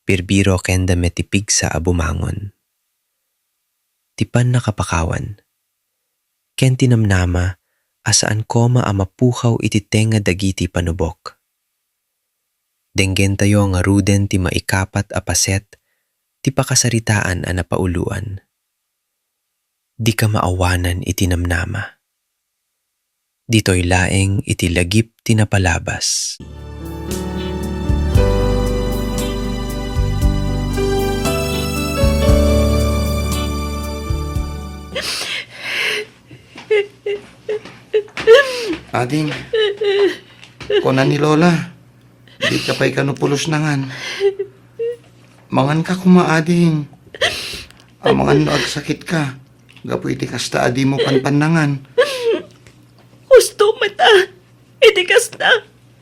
Birbiro ken da met ti pigsa a bumangon. Tipan nakapakawan, ken tinamnama asaan koma a mapukaw iti tenga dagiti panubok. Denggen tayo nga ruden ti maikapat a paset, ti pakasaritaan a napauluan. Di ka maawanan iti namnama. Dito'y laeng iti lagip ti napalabas. Ading, kunan ni Lola, di ka pa'y kanupulos nangan. Mangan ka kumaading. Amangan no agsakit ka. Gapu iti kasta adi mo panpanangan. Gusto mata. Itikas na.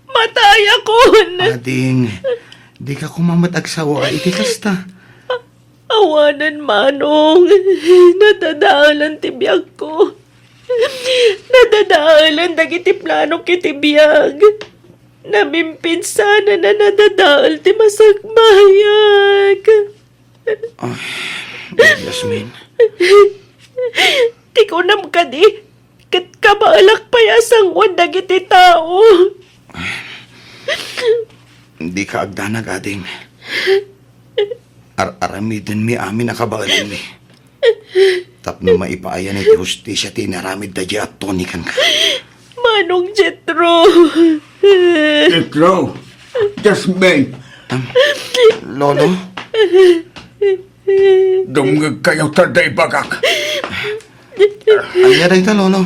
Matay ako. Ading, di ka kumamat agsawa iti kasta. Awanan manong. Nadadaalan tibiyag ko. Nadadaalan dagiti plano kitibiyag. Namimpin sana na nadadaal ti masagmayag. Yasmin, Ti ko nam ka di. Kat kabaalak payasang wanda dagiti tao. di ka agdanag ading. Aramidin mi amin nakabaalan mi. Tapno maipaayan iti hustisya ti naramid da at tonikan ka. Manong Jetro. Jetro, Jasmine, Lolo, dumngag kayo taday bagak. anya da ita, Lolo?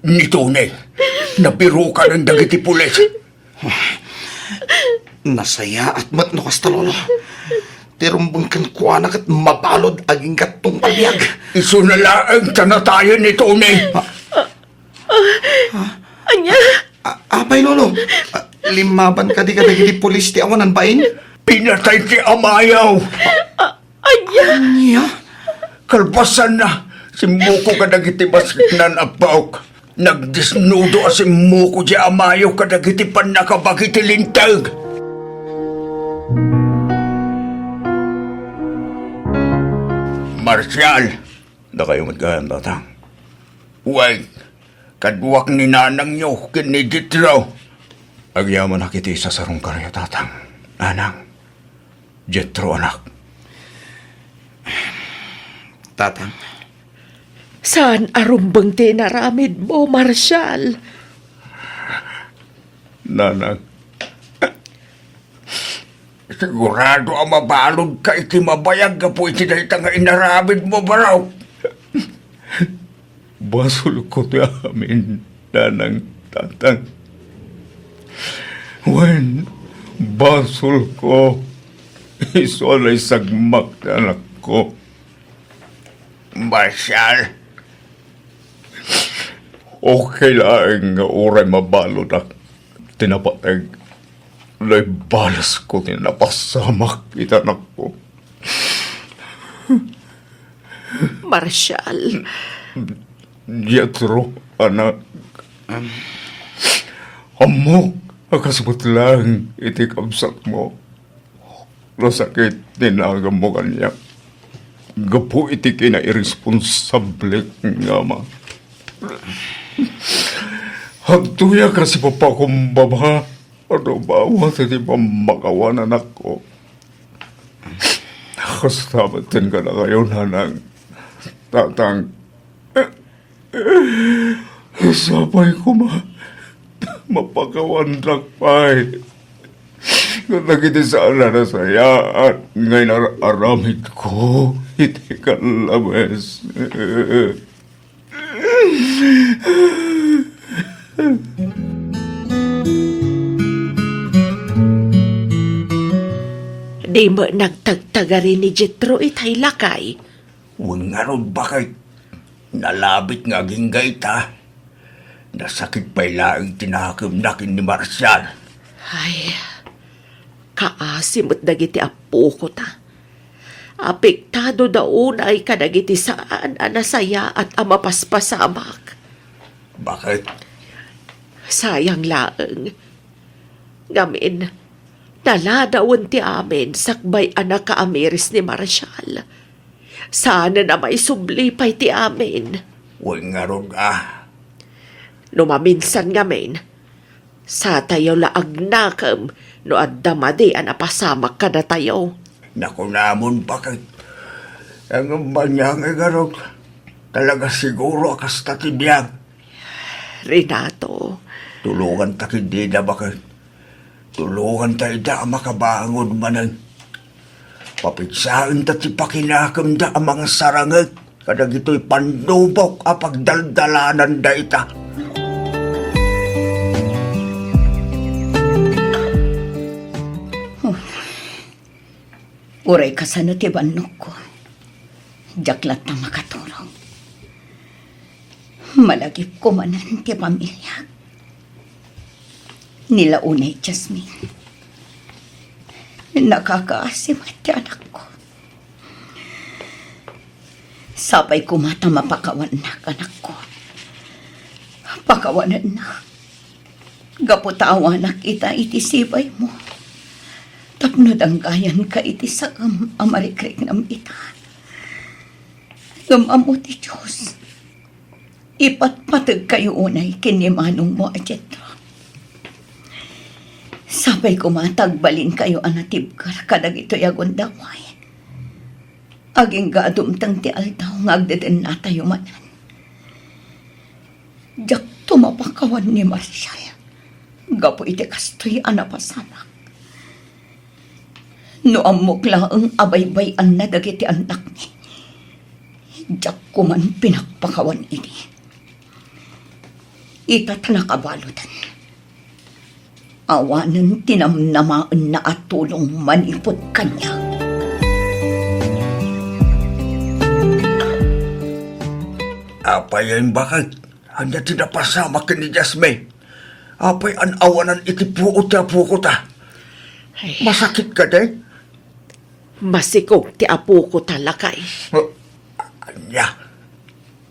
Nitone, nabiro ka ng dagiti pulis. Nasaya at matno kasta, Lolo. Tirumbang kan kuanak at mabalod aging katong pabiyag. Isunalaang tanatayan ni Tone. Anya? Apay, Lolo. Limaban ka di ka dagiti pulis ti awanan bain? Pinatay si Amayaw. Anya? Anya? Kalpasan na. Si Muko kadagiti basiknan apaok. Nagdisnudo si Muko di Amayaw kadagiti panakabagiti lintag. Marsyal. Da kayo matgahan, tatang. Huwag. Kadwak ni nanang nyo, kinidit raw. Agyaman nakiti sa sarong karya, tatang. Nanang. Jetro, anak. Tatang, Saan arumbang tinaramid mo, Marshal? Nanang. Sigurado ang mabalod ka iti mabayag ka po iti dahita nga inaramid mo baraw. Basol ko ti amin, nanang tatang. When basol ko, isolay sagmak na anak ko. Marshal, okay lang nga oray mabalod ak tinapatag. Lay balas ko tinapasamak kita anak ko. Marshal, Jetro, anak. Amok, akasabot lang iti kabsat mo. Nasakit, tinagam mo kanya. Gapo iti kina-irresponsable nga ma. Hagtuya kasi papa kong baba. Ano ba? Wala iti pamakawanan ako. Kastabatin ka na kayo, nanang. Tatang. Sabay ko mapakawandak pa eh. Kung nakiti sana na saya at ngayon aramid ko, iti kalabes. di mo nagtagtagarin ni Jetro itay lakay. Huwag nga ron bakit nalabit nga ginggay ta. Nasakit pa'y laing tinakam nakin ni Marcial. Ay, kaasimot dagiti apo ko ta. Apektado daon ay kadagiti saan anasaya at amapaspasamak. Bakit? Sayang laeng. Ngamin, naladawan ti amin sakbay anak ka-amiris ni Marshal. Sana na may sublipay ti amin. Huwag nga ron ah. Numaminsan ngamin, sa tayo laag nakam no addamadi anapasamak ka na tayo. Naku namon bakit? Ang banyang igarot. Talaga siguro akas tatibiyag. Renato, Tulungan ta hindi na bakit? Tulungan ta ida makabangon manan. Papitsaan ta ti pakinakam da ang mga sarangag. Kadag ito'y pandubok apag daldalanan da ita. Uray ka sa natibanok ko. Jaklat na makatulong. Malagip ko manan ti pamilya. Nilaunay Jasmine. Nakakaasim at ti anak ko. Sabay kumata mapakawan na anak ko. Pakawanan na. Gaputawa na kita iti sibay mo. Tapno danggayan ka iti sa amarikrik nam ita. Gamamo ti Diyos. Ipatpatag kayo unay kinimanong mo ajetro. Sabay kumatagbalin kayo anatibkar kadag ito yagon daway. Aging gaadumtang ti aldaw ngagdeden na tayo manan. Jak tumapakawan ni Marcial. Gapo iti kastoy anapasamak. No amok laang abaybay-an na dagiti anak ni. Jak kuman pinakpakawan ini. Itat nakabalutan. Awanan tinamnamaan na at tulong manipot kanya. Apay ang bakit? Hanya tinapasama ka ni Jasmine. Apay an awanan iti puot ya puko ta. Ay, Masakit ka din? masikog ti apo ko talakay. Anya,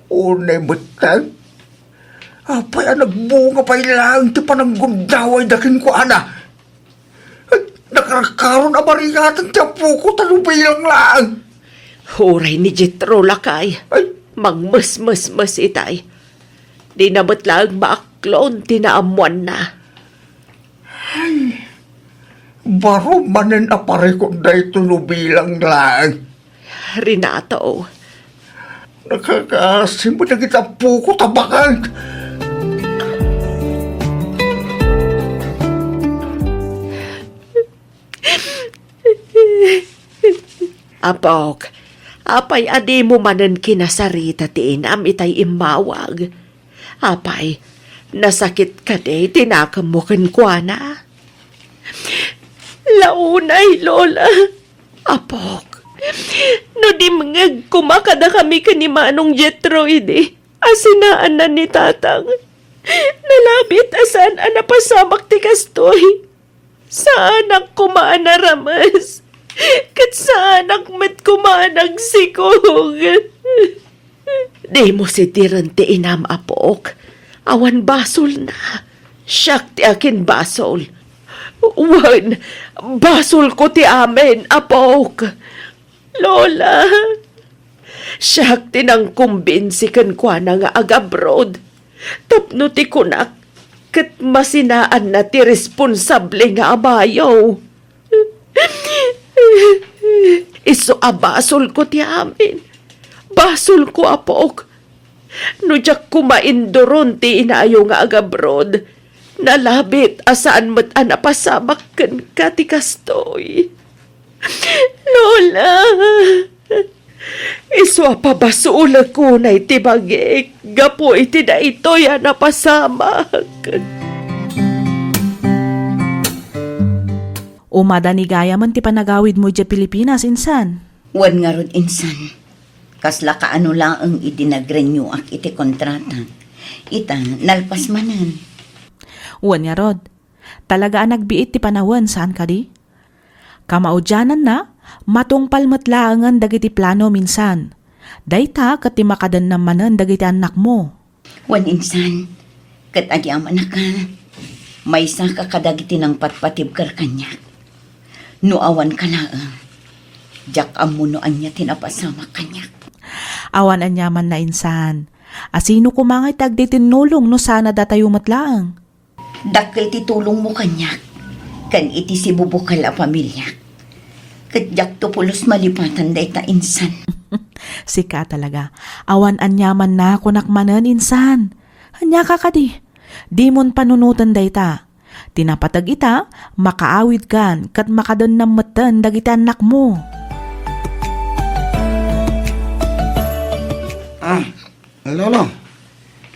unay betang. Apay ang nagbunga pa ilang ti pananggundaway dakin ko ana. Nakarakaroon na marigatan ti apo ko talubilang lang. Huray ni Jetro lakay. Ay, Mangmes-mes-mes itay. Di na ba't lang maaklon tinaamuan na. baro manen apare ko day tulubilang lang. Renato, Nakakasim mo na kita puko tabakan. apok, apay adi mo manan kinasarita ti inam itay imawag. Apay, nasakit ka de, tinakam mo kwa na. Launay, Lola. Apok, no di mga kumakada kami kanimanong Jetro idi, asinaan na ni tatang. Nalabit asan anapasamak ti kastoy. Saan ang kumaana ramas? Kat saan ang met kumanang sikog? Di mo si tiran ti inam apok. Awan basol na. Siyak ti akin basol. Wan, basol ko ti amin, apok. Lola, siyak ti nang kumbinsikan kwa na nga agabroad. Tapno ti kunak, kat masinaan na ti responsable nga abayaw. Iso abasol ko ti amin. Basol ko apok. No jak kumaindoron ti inaayo nga agabroad. Nalabit asaan mo't anapasamak kan ka ti kastoy. Lola, iswa pa basula ko na iti bagik. Gapo iti na ito'y anapasamak. Umadanigaya man ti panagawid mo dya Pilipinas, insan. Wan nga rod insan. Kasla ka ano lang ang idinagrenyo ak iti kontrata. Ita, nalpas manan. Uwan nga rod. Talaga ang nagbiit ti panawan saan ka di? Kamaudyanan na, matungpal matlaangan dagiti plano minsan. Dayta kat ti makadan namanan dagiti anak mo. Wan insan, kat agyaman na ka. May isa ka kadagiti ng patpatibkar kanya. Nuawan ka laang. Jak amunoan niya tinapasama kanya. Awan anyaman na insan. Asino kumangay tagdi tinulong no sana datayo matlaang. Dakkel ti tulong mo kanya. Kan iti si bubukal a pamilya. Kat jak to pulos malipatan day ta insan. Sika talaga. Awan anyaman na kunakmanan insan. Hanya ka kadi. Di mon panunutan dayta. Tinapatag ita, makaawid kan, kat makadan na matan dagiti anak mo. Lolo,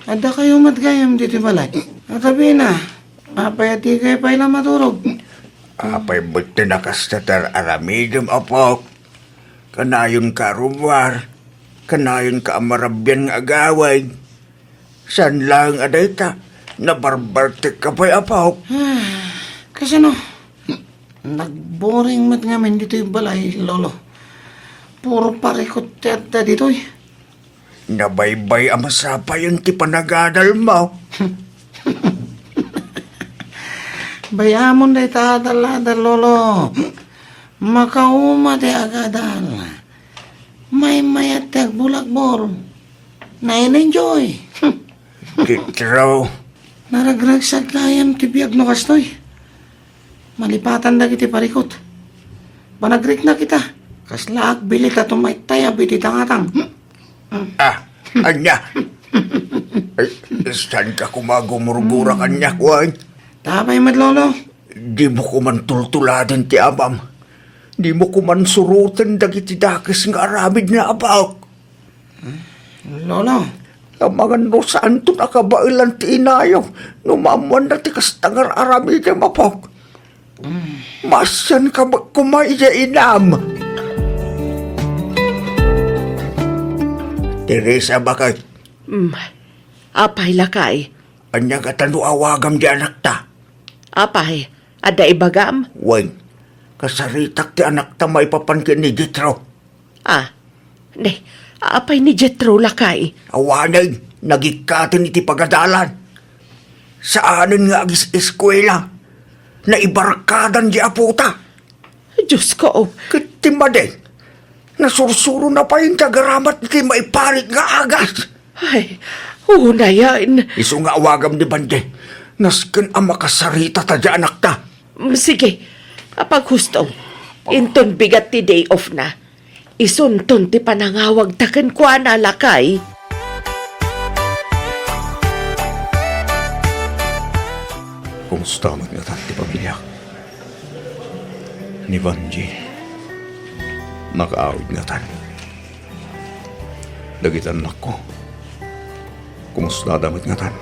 ada kayo matgayam dito balay. Atabi na, apayati kayo pa ilang maturog. Apay buti na kastatar aramidum apok. Kanayon ka rumar, kanayon ka amarabyan nga agaway. San lang aday ta, nabarbarte ka pa'y apaw. Kasi nagboring mat ngamin dito yung balay, lolo. Puro parikot tiyata dito eh. Nabaybay ang masapa yung ti panagadal mo. Bayamon day tatalada, lolo. Makauma de agadal. May mayat tag bulagbor. Na-enjoy. Kitraw, Naragrag sa kayam tibiyag no kastoy. Malipatan na kiti parikot. Panagrik na kita. Kaslaak bilit at umaytaya bititangatang. anya. Ay, saan ka kumagumurgura kanya, kuwan? Tapay mat, lolo. Di mo kuman tultuladan ti abam. Di mo kuman surutan dagiti dakis nga aramid na abaw. Lolo. Ang mga nosaan to nakabailan ti inayo. Numamuan na ti kastangar aramid na mapok. Masan ka magkumaya inam? Teresa bakay. Apay lakay. Anya ka awagam di anak ta. Apay, ada ibagam? Wen, kasaritak ti anak ta may papankin ni Jethro. Apay ni Jethro lakay. Awanay, nagikatin iti pagadalan. Saanin nga agis eskwela, na ibarkadan di aputa. Diyos ko, Kitimade, nasursuro na pa yung tagaramat iti maiparit nga agas. ay, una yan. Iso nga awagam ni Bande, nasken ang makasarita ta di anak ta. Sige, pag gusto, inton bigat ti day off na. Isunton ti panangawag taken kwa na lakay. Kumusta magnatat ti pamilya? Ni Vanji, nakaawid nga tan. Dagitan anak ko. Kumusta damat nga tan?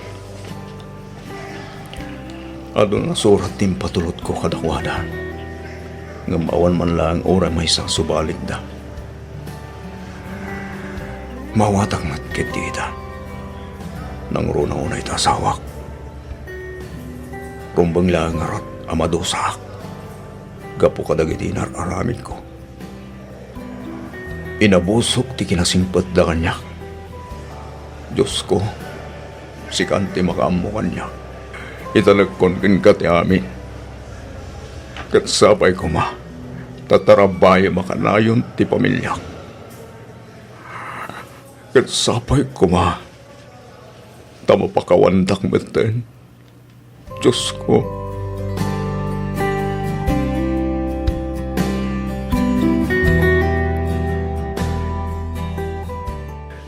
Adon na surat tim patulot ko kadakwada. Ngamawan man lang ora may isang subalit da. Mawatak mat kitita. Nang runa unay ta asawak. Rumbang lang ngarat amadosak. Gapo kadagiti aramid ko. Inabusok ti kinasimpet da kanyak. Diyos ko, si kanti makaamo kanya. Italagkonkin ka ti amin. Katsapay ko ma, tatarabay makanayon ti pamilya. Katsapay ko ma, tamapakawandak meten. Diyos ko.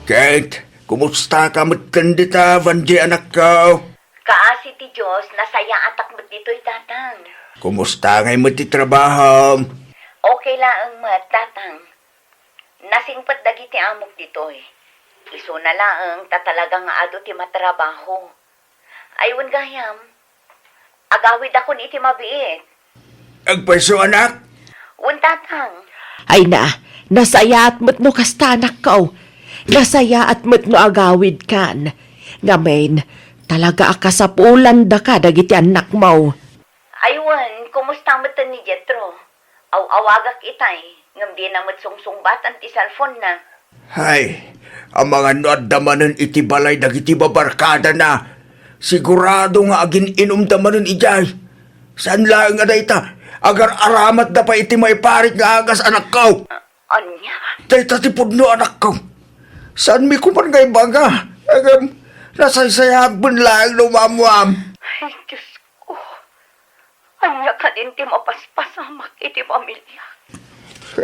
Kate, kumusta ka matkandita, Vanji anak ko? Kaasi ti Diyos, nasaya atak mo dito'y tatang. Kumusta ngay mo ti trabaho? Okay lang mat, tatang. Nasingpat dagiti amok dito'y. Iso na lang, tatalaga nga ado ti matrabaho. Ayun gayam, agawid ako ni iti mabiit. Agpaso anak? Un tatang, Ay nasaya at mo't no kastanak ko. Nasaya at mo't no agawid kan. Ngamen, talaga akasapulan da ka dagiti anak mo. aywan, kumusta mo ni Jethro? Awagak itay, ngam di na sungsungbat ti cellphone na. Hay, ang mga noadamanan iti balay dagiti babarkada na. Sigurado nga agin inumdamanan ijay. Saan lang nga dayta? Agar aramat na pa iti may parit nga agas anak ko. Anya? Dayta ti pudno anak ko. Saan mi kuman ngay baga? Agam, nasaysayag lang lumamuam. Ay, Diyos ko. Anya ka din ti mapaspasamak iti pamilya.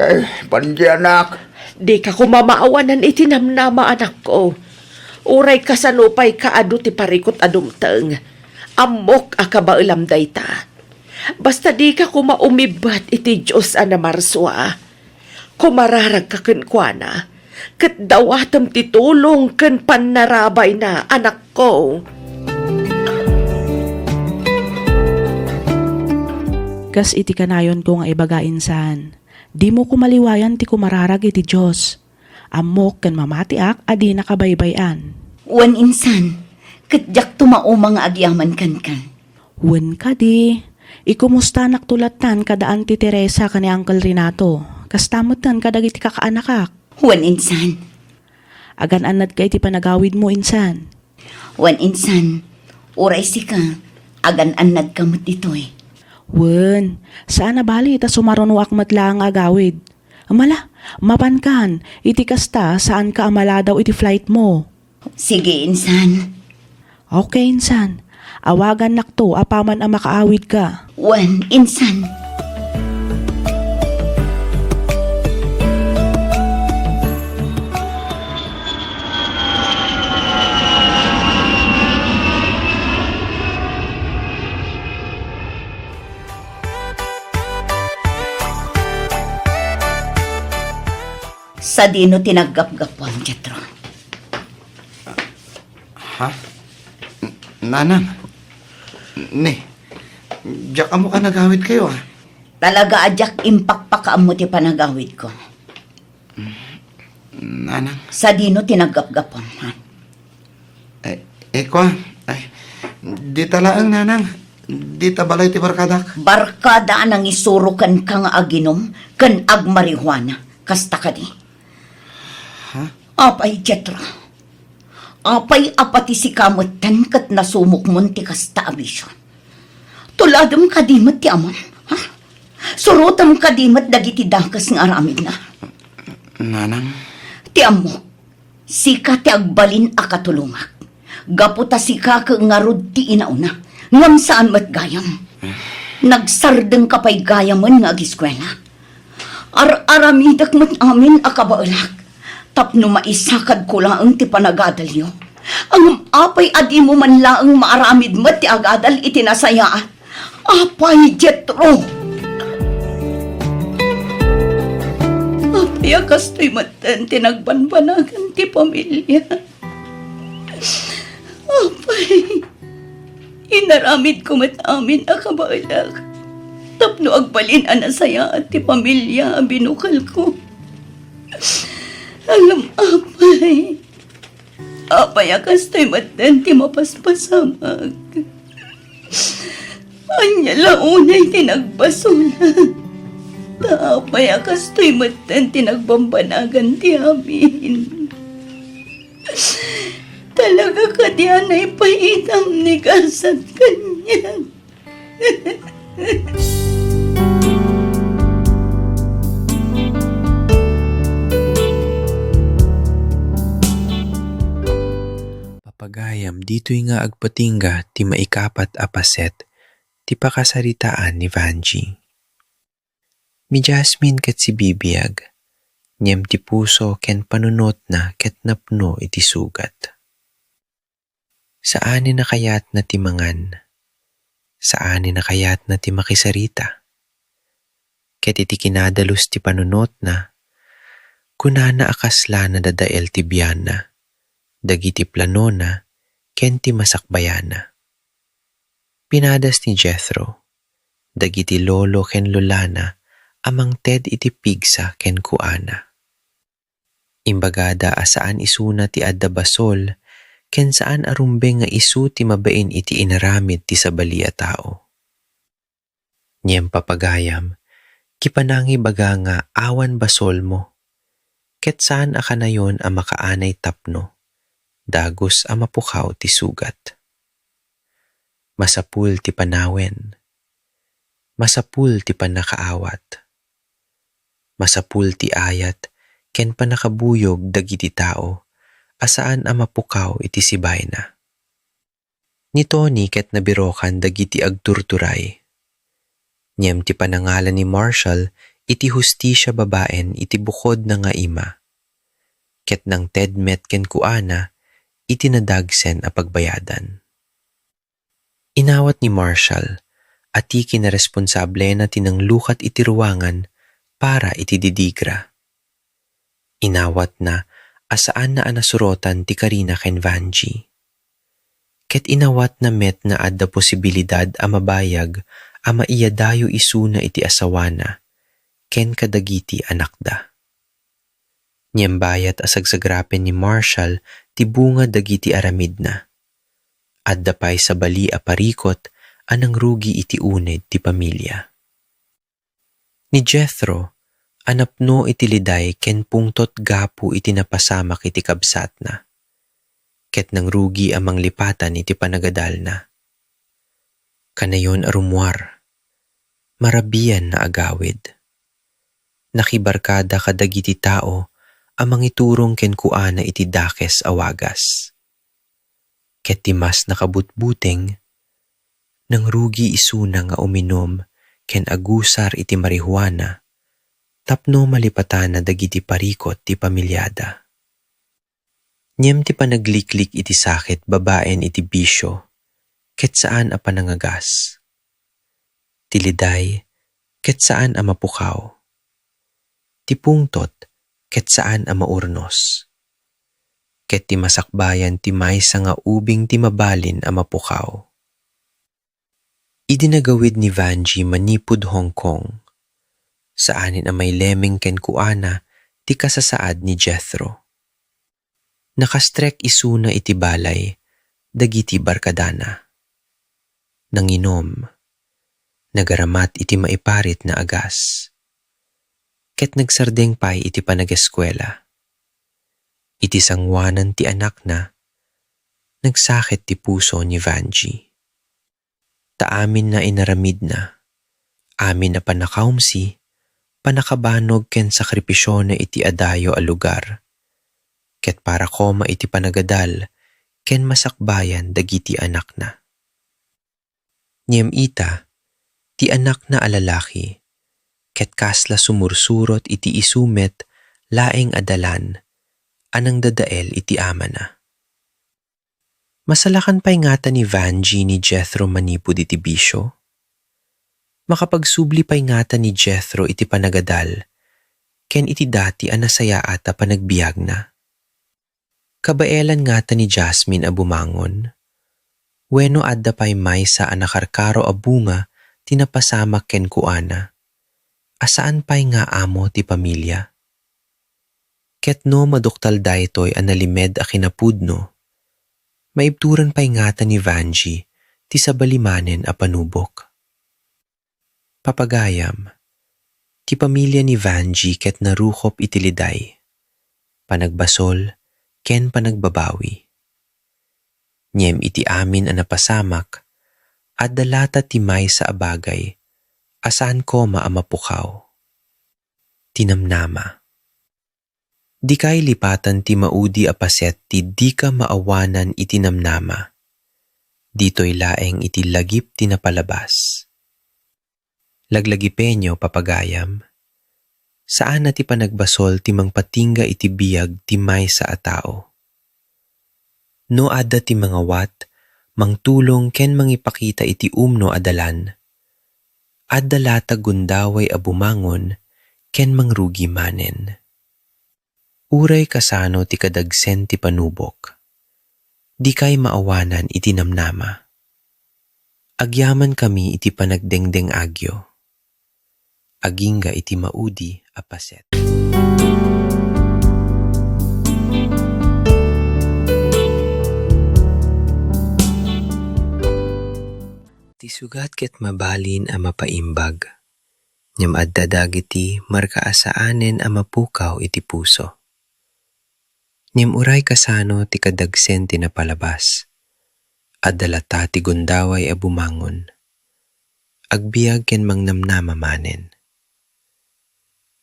Eh, Vanji anak. Di ka kumamaawanan itinamnama anak ko. Uray kasanupay kaado ti parikot adumteng. Amok akabailam dayta. Basta di ka kumaumibat iti Diyos ana marswa. Kumararag ka kenkwana. Kat dawatam ti tulong ken panarabay na anak ko. Kas iti kanayon ko nga ibagain san. Di mo kumaliwayan ti kumararag iti Diyos. Amok kan mamatiak adi nakabaybayan. Wan insan, katjak tumao mga agyaman kan. Wen ka di. Ikumusta naktulatan kadaan ti Teresa kani Uncle Renato. Kastamutan kadagiti kakaanakak. Wan insan. Agan anad ka iti panagawid mo insan. Wan insan, uray si ka, agan anad kamot ditoy. Wen, saan na bali ta sumarunuak matla ang agawid. Amala, mapankan, iti kasta saan ka amala daw iti flight mo. Sige insan. Okay insan, awagan nakto apaman ang makaawid ka. Wan insan. Sa dino tinaggap-gapon, Jetro. Ha? Nanang? Ne, diyak amo ka nagawid kayo Talaga adyak impakpakaam mo ti panagawid ko. Nanang? Sa dino tinaggap-gapon, ha? Eko, di talaang nanang. Di tabalay ti barkadak. Barkada nang isurukan ka nga aginom, kan agmarihuana, kasta ka di. Apay, Jetro. Apay apati si kamutan kat nasumok mon ti kasta abisyon. Tuladam kadimat ti amon, ha? Surutam kadimat dagiti dakas nga aramid na. Nanang? Ti amo, sika ti agbalin akatulungak. Gaputa sika ka ngarud ti inauna, ngam saan mat gayam. Nagsardeng kapay gayaman nga agiskwela. Aramidak mat amin akabaulak. Tapno maisakad ko lang ti panagadalyo. Ang apay adi mo man laang maaramid mo ti agadal itinasayaan. Apay, Jetro! Apay akastoy matan tinagbanbanagan ti pamilya. Apay, inaramid ko mat amin akabalag. Tapno agbalin anasaya at ti pamilya binukal ko. Alam, apay. Apay akastoy matan ti mapaspasamag. Anya launay tinagbasunan. Apay akastoy matan tinagbambanagan ti amin. Talaga ka diyanay paitam ni kasat kanya. Papagayam dito'y nga agpatingga ti maikapat a paset ti pakasaritaan ni Vanji. Mi Jasmine ket si bibiyag, niyem ti puso ken panunot na ket napno iti sugat. Saan na kayat na ti mangan? Saan na kayat na ti makisarita? Ket iti kinadalus ti panunot na, kunana akasla na dadael ti biyana, dagiti planona, ken ti masakbayana. Pinadas ni Jethro, dagiti lolo ken lolana, amang ted iti pigsa ken kuana. Imbagada asaan isuna ti adda basol, ken saan arumbeng nga isu ti mabain iti inaramid ti sabali a tao. Niyem papagayam, kipanangi baga nga awan basol mo, ket saan akanayon a makaanay tapno, dagos a mapukaw ti sugat. Masapul ti panawen, masapul ti panakaawat, masapul ti ayat, ken panakabuyog dagiti tao, asaan a mapukaw iti sibay na. Ni Tony ket nabirokan dagiti agturturay. Niyem ti panangalan ni Marshall iti hustisya babaen iti bukod na nga ima. Ket nang tedmet ken kuana, iti nadagsen a pagbayadan. Inawat ni Marshall, ati kinaresponsable na tinanglukat iti ruangan para iti didigra. Inawat na asaan na anasurotan ti Karina ken Vanji. Ket inawat na met na adda posibilidad a mabayag a maiyadayo isuna iti asawana, ken kadagiti anakda. Niyambayat asagsagrapen ni Marshall ti bunga dagiti aramid na. Adda pay sa bali a parikot anang rugi iti uned ti pamilya. Ni Jethro, anapno iti liday ken pungtot gapu iti napasamak iti kabsat na. Ket nang rugi amang lipatan iti panagadal na. Kanayon arumwar, marabiyan na agawid. Nakibarkada kadagiti tao amang iturong ken kuana iti dakes awagas. Ket ti mas nakabutbuting, nang rugi isuna nga uminom ken agusar iti marihuana, tapno malipatan na dagiti parikot ti pamilyada. Nyem ti panagliklik iti sakit babaen iti bisyo, ket saan a panangagas. Tiliday, ket saan a mapukaw. Ti pungtot, ket saan a maurnos. Ket ti masakbayan ti maysa nga ubing ti mabalin a mapukaw. Idinagawid ni Vanji manipud Hong Kong. Saanin a may lemeng ken kuana ti kasasaad ni Jethro. Nakastrek isuna iti balay, dagiti barkadana. Nanginom, nagaramat iti maiparit na agas. Ket nagsardeng pay iti panageskwela. Iti sangwanan ti anak na, nagsakit ti puso ni Vanji. Taamin na inaramid na, amin na panakaumsi, panakabanog ken sakripisyo na iti adayo a lugar. Ket para koma iti panagadal, ken masakbayan dagiti anak na. Nyem ita, ti anak na alalaki, ket kasla sumursurot iti isumet, laeng adalan, anang dadael iti ama na. Masalakan pa'y ngata ni Vanji ni Jethro manipud iti bisyo. Makapagsubli pa'y ngata ni Jethro iti panagadal, ken iti dati anasaya ata panagbiag na. Kabaelan ngata ni Jasmine a bumangon. Wenno adda pa'y maysa a nakarkaro a bunga tinapasamak ken kuana. Asaan pa'y nga amo ti pamilya? Ket no maduktal daytoy a nalimed a kinapudno, maibturan pa'y ngata ni Vanji ti sabalimanen a panubok. Papagayam, ti pamilya ni Vanji ket narukop iti liday, panagbasol ken panagbabawi. Nyem iti amin a napasamak, at dalata ti maysa a bagay, asaan koma a mapukaw. Tinamnama. Di kay lipatan ti maudi a paset ti di ka maawanan iti namnama. Dito'y laeng iti lagip ti napalabas. Laglagipenyo papagayam. Saan na ti panagbasol ti mangpatingga iti biyag ti maysa a tao. No adda ti mga wat, mangtulong ken mangipakita iti umno adalan. Adda lata gundaway a bumangon ken mangrugi manen. Uray kasano ti kadagsen ti panubok. Di kay maawanan iti namnama. Agyaman kami iti panagdengdeng agyo. Agingga iti maudi a paset. Ti sugat ket mabalin a mapaimbag. Nyam adda dagiti markaasaanen a mapukaw iti puso. Nyam uray kasano ti kadagsen ti napalabas. Adda lata ti gundaway a bumangon. Agbiag ken mangnamnama manen.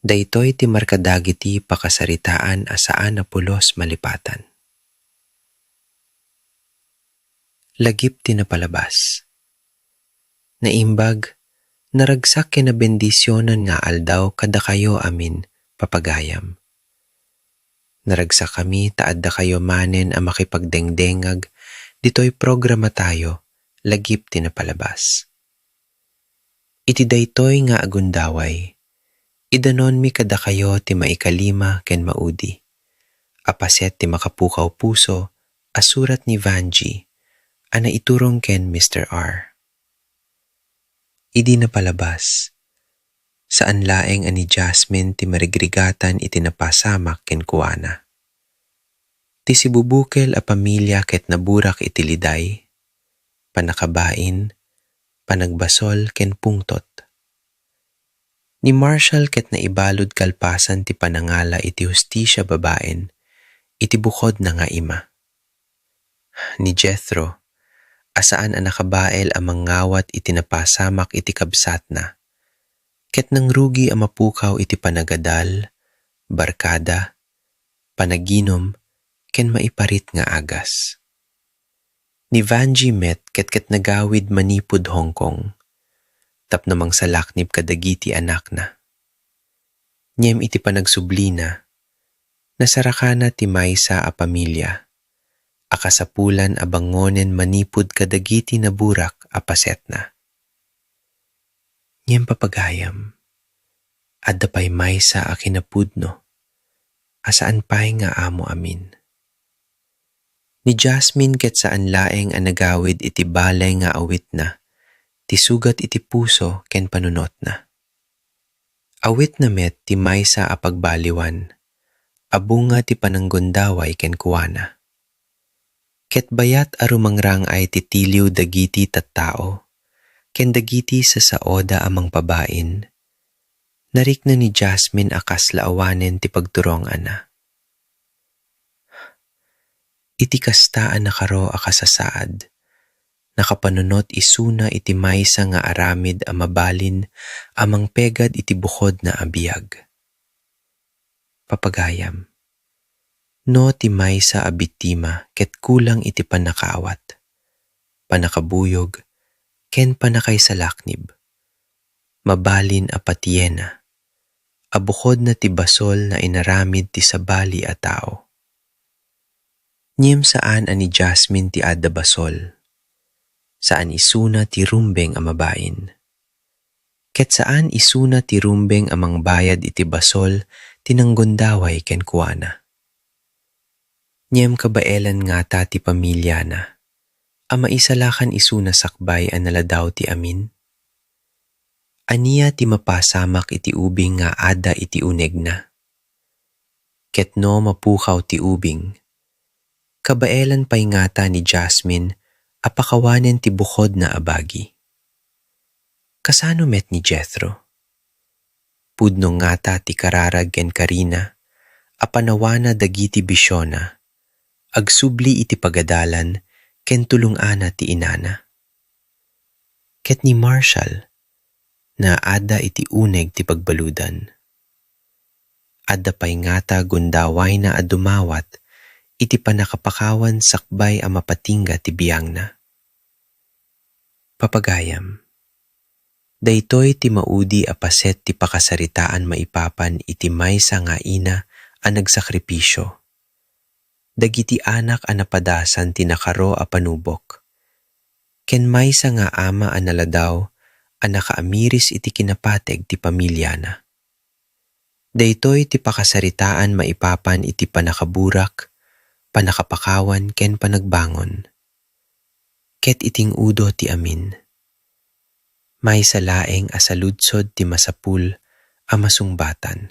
Daytoy ti markadagiti pakasaritaan asaan na pulos malipatan. Lagip ti napalabas. Naimbag, naragsak ken nabendisyonan nga aldaw kada kayo amin papagayam. Naragsak kami taadda kayo manen a makipagdengdengag, ditoy programa tayo, lagip ti napalabas. Iti daytoy nga agundaway, idanon mi kada kayo ti maikalima ken maudi. Apaset ti makapukaw puso, asurat ni Vanji, ana iturong ken Mr. R. Idi napalabas. Saan laeng ani Jasmine ti marigrigatan iti napasamak ken kuana. Ti sibubukel a pamilya ket naburak iti liday, panakabain, panagbasol ken pungtot. Ni Marshall ket naibalod kalpasan ti panangala iti hustisya babaen, iti bukod na nga ima. Ni Jethro, asaan ang nakabael ang mangawat iti napasamak iti kabsat na, ket nang rugi ang mapukaw iti panagadal, barkada, panaginom, ken maiparit nga agas. Ni Vanji met ket nagawid manipud Hong Kong, tapnamang salaknib kadagiti anak na. Niem iti panagsublina, nasarakana ti maysa a pamilya, akasapulan a bangonen manipud kadagiti naburak a paset na. Niem papagayam, adda pay maysa a kinapudno, asaan pay nga amo amin. Ni Jasmine ket saan laeng ang nagawid iti balay nga awit na, ti sugat iti puso ken panunot na. Awit na met ti maysa a pagbaliwan, abunga ti pananggundaway ken kuana. Ket bayat arumangrang ay titiliw dagiti tattao, ken dagiti sa saoda amang pabain, narik na ni Jasmine akas laawanen ti pagturong ana. Iti kastaan nakaro akasasaad, nakapanunot isuna iti maysa nga aramid a mabalin amang pegad iti bukod na abiyag. Papagayam, no ti maysa a bitima ket kulang iti panakaawat, panakabuyog, ken panakaisalaknib, mabalin a patiyena, a bukod na ti basol na inaramid ti sabali a tao. Niem saan ani Jasmine ti adda basol, saan isuna ti rumbeng a mabain. Ket saan isuna ti rumbeng amang bayad iti basol tinanggundaway ken kuana. Niem kabaelan ngata ti pamilya na, a maisalakan isuna sakbay a naladaw ti amin. Aniya ti mapasamak iti ubing nga ada iti uneg na. Ket no mapukaw ti ubing, kabaelan pay ngata ni Jasmine apakawanen ti bukod na abagi. Kasano met ni Jethro? Pudno ngata ti kararag ken Karina, apanawana dagiti bisyona, agsubli iti pagadalan ken tulungana ti inana. Ket ni Marshall, na ada iti uneg ti pagbaludan. Adda pay ngata gundaway na adumawat, iti panakapakawan sakbay a mapatingga ti biyang na. Papagayam, daytoy ti maudi a paset ti pakasaritaan maipapan iti maysa nga ina a nagsakripisyo. Dagiti anak a napadasan ti nakaro a panubok. Ken maysa nga ama a naladaw a nakaamiris iti kinapateg ti pamilya na. Daytoy ti pakasaritaan maipapan iti panakaburak, panakapakawan ken panagbangon. Ket iting udo ti amin. May salaeng asaludsod ti masapul a masungbatan.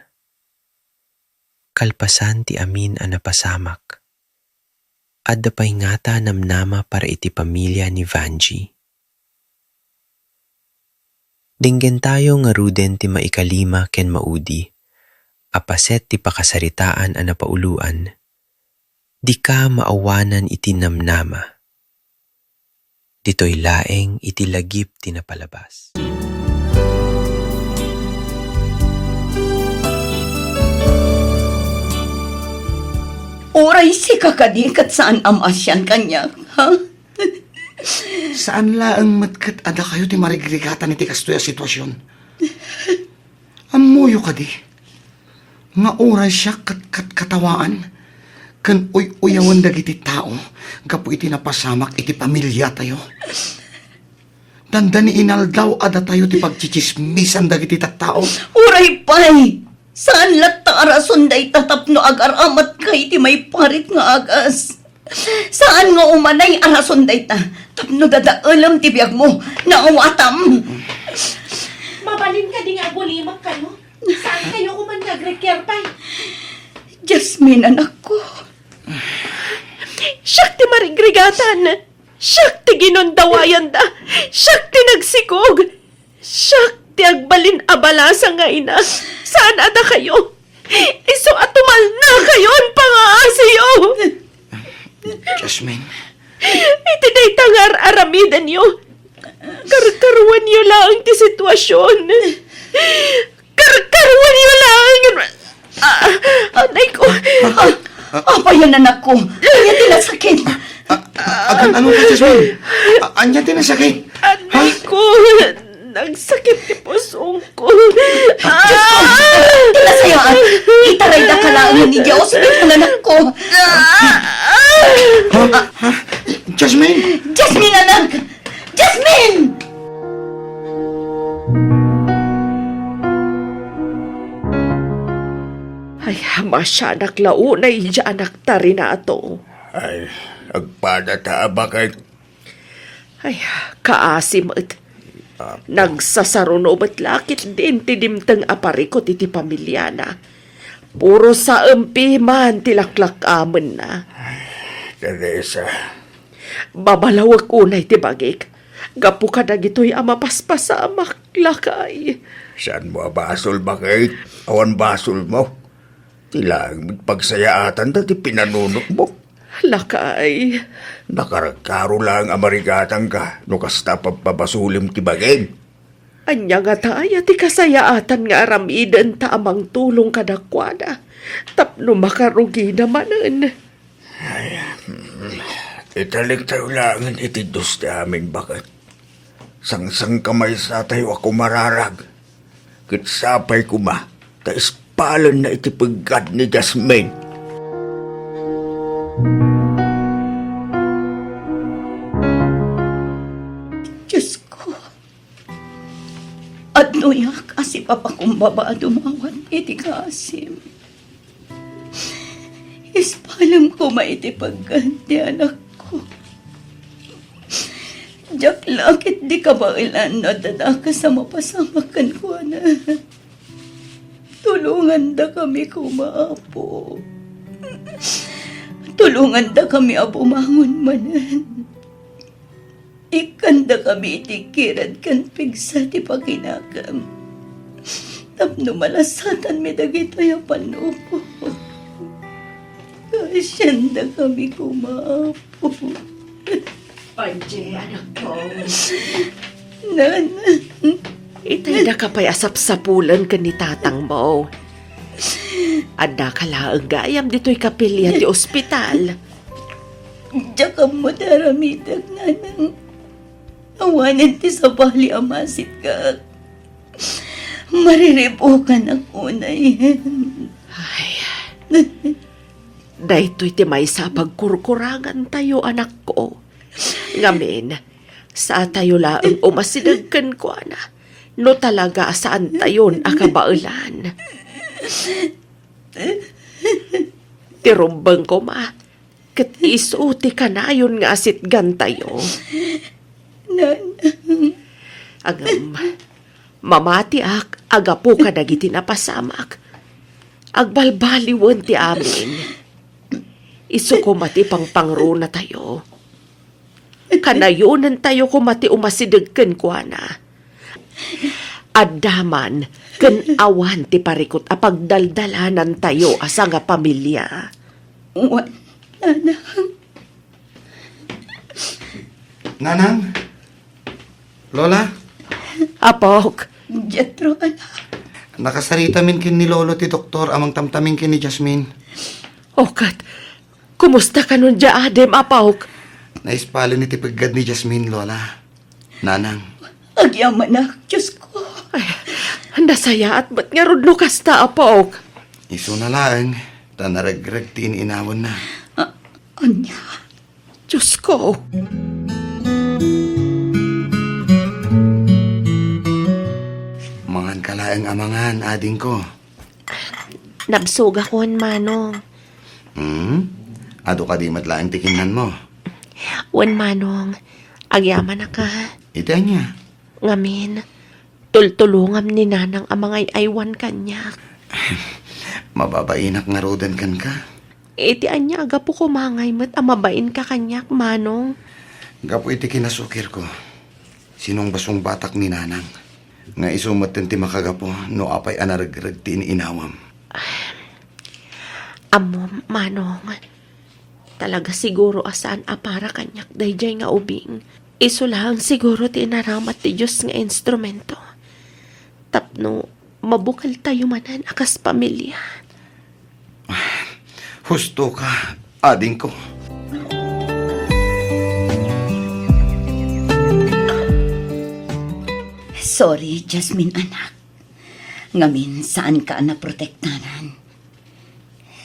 Kalpasan ti amin a napasamak. Adda pay ngata namnama para iti pamilya ni Vanji. Dinggen tayo nga ruden ti maikalima ken maudi, apaset ti pakasaritaan a napauluan, di ka maawanan iti namnama. Dito'y laeng iti lagip ti napalabas. Oray si kakadikat saan amasyan kanya, ha? Saan laang matkat ada kayo ti marigrigatan iti kastoy a sitwasyon? Amuyo ka di. Nga oras siya katawaan. Kan uyawan dagiti tao, gapu iti napasamak iti pamilya tayo. Dandani inaldaw ada tayo ti pagchichismisan dagiti tattao. Oray pay! Saan latta arason day tatapno agar amat kay ti may parit nga agas? Saan nga umanay arason day ta? Tapno dadaalam ti biyag mo, naawatam. Mabalin ka di nga bulimag kayo. Saan kayo kuman nag-recare pa? Jasmine, anak ko. Siyak ti marigrigatan. Siyak ti ginondawayan da. Siyak ti nagsikog. Siyak ti agbalin abalasa nga ina. Saan ada kayo? Iso atumal na kayon pangaasiyo. Jasmine, Iti day tangar aramidan yo. Karkaruan yo lang ti sitwasyon. Karkaruan yo lang. Anay ko. Apa yan, anak ko? Kaya tila sakit. ano ka, Jasmine? Anya din na sakit. Anay ko. Nagsakit ti pusong ko. Tila sa'yo, itaray na ka lang ni Diyos. Bit mo, anak ko. Jasmine! Jasmine, anak! Jasmine! Ay, masya anak launay dyan anak tari na ato. Ay, agpada ta ba kay Ay, kaasim at nagsasaruno ba't lakit din ti dimtang aparikot iti pamilya na. Puro sa empi man tilaklak aman na. Teresa. Babalawag unay ti bagik. Gapu ka na gito'y amapaspasa amaklakay. Saan mo basol ba kay? Awan basol mo. Tilang pagsayaatan dati pinanunok mo. Lakay. Nakaragkaro lang amarigatang ka no kasta pagpapasulim ti bagay. Anya nga tayo ti kasayaatan nga aramidan ta amang tulong kadakwana. Tapno makarugi namanan. Italik tayo langan iti dos ti amin bakit. Sangsang kamay sa tayo ako mararag. Kitsapay ko ma, ta ispalan na iti paggad ni Jasmine. Diyos ko. At nuyak asi papakumbaba dumawan iti kasim. Ispalam ko maiti pagganti anak ko. Diyak lakit di ka ba ilan na dadaka sa mapasamakan ko na. Tulungan da kami kumaapo. Tulungan da kami abumangon manan. Ikanda kami itikiran kan pigsa ti pakinagam. Tapno malasatan mi dagitoy a panupo. Kasyanda kami kumaapo. Panje, anak ko. Nana. Itay na kapay asap sa pulan ka ni tatang mo. Adda ka laang gayam dito'y kapilya ti ospital. Diyak mo daramidag nanang. Awanan ti sa bali amasit ka. Mariribukan ako na yan. Ay, dahito'y ti may sa pagkurkurangan tayo, anak ko. Ngamin, sa tayo laang umasidagkan ko, ana. No talaga saan tayon akabaulan. Tirumbang ko ma, kat isuti ka na yun nga asitgan tayo. Agam, mamati ak, agapo ka dagiti napasamak. Agbalbaliwan ti amin. Isu ko mati pangpangro na tayo. Kanayunan tayo ko mati umasidagkan ko na. Addaman, ken awan ti parikot a pagdaldalanan tayo asa nga pamilya. Nanang? Lola? Apok, Jetro, anak. Nakasarita min kin ni Lolo ti Doktor amang tamtaming kin ni Jasmine. okat, kumusta ka nun dya, Adem, apok? Naispalo ni tipagad ni Jasmine, Lola. Nanang. Agyaman na, Diyos ko. Ay, nasaya at ba't nga rudlo kasta, apok? Iso na lang. Tanaragrag ti inawon na. Anya. Diyos ko. Mangan kalaang amangan, ading ko. Nabsuga ko, Manong. Ado ka di matlaang tikinan mo. Wan, Manong. Agyaman na ka. Ito niya. Ngamin, Tultulungam ni nanang ang mga aywan kanya. Mababainak nga rodan kan ka. Iti anya aga po kumangay mat amabain ka kanyak, manong. Gapo iti kinasukir ko. Sinong basong batak ni nanang. Nga isumat ti makagapo no apay anaragrag ti iniinawam. Amo, manong. Talaga siguro asaan para kanyak dayjay nga ubing. Iso lang siguro ti inaramat ti Diyos nga instrumento. Tapno, mabukal tayo manan akas pamilya. Husto ka, ading ko. Sorry, Jasmine anak. Ngamin saan ka naprotektanan?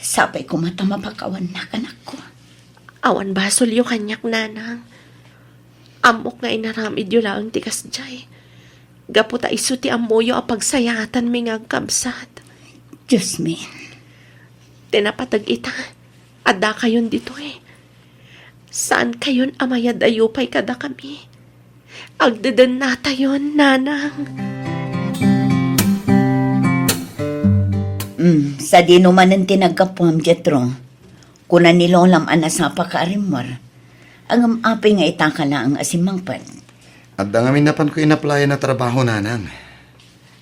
Sapay ko mata mapakawan na kanak ko. Awan basol yung kanyak nanang. Amok nga inaramid yun lang tikas jay. Gaputa iso ti amoyo a pagsayatan mi nga kamsat. Jasmine, Tinapatag ita. Ada kayon dito eh. Saan kayon amayad ayupay kada kami? Agdadan nata yon, nanang. Sa di naman ang tinagkapuam, Jetro. Kunan ni Lolam anasapa ka arimwar. Ang amapay nga itaka na ang asimangpan. At dangamin napan ko inaplaya na trabaho nanang.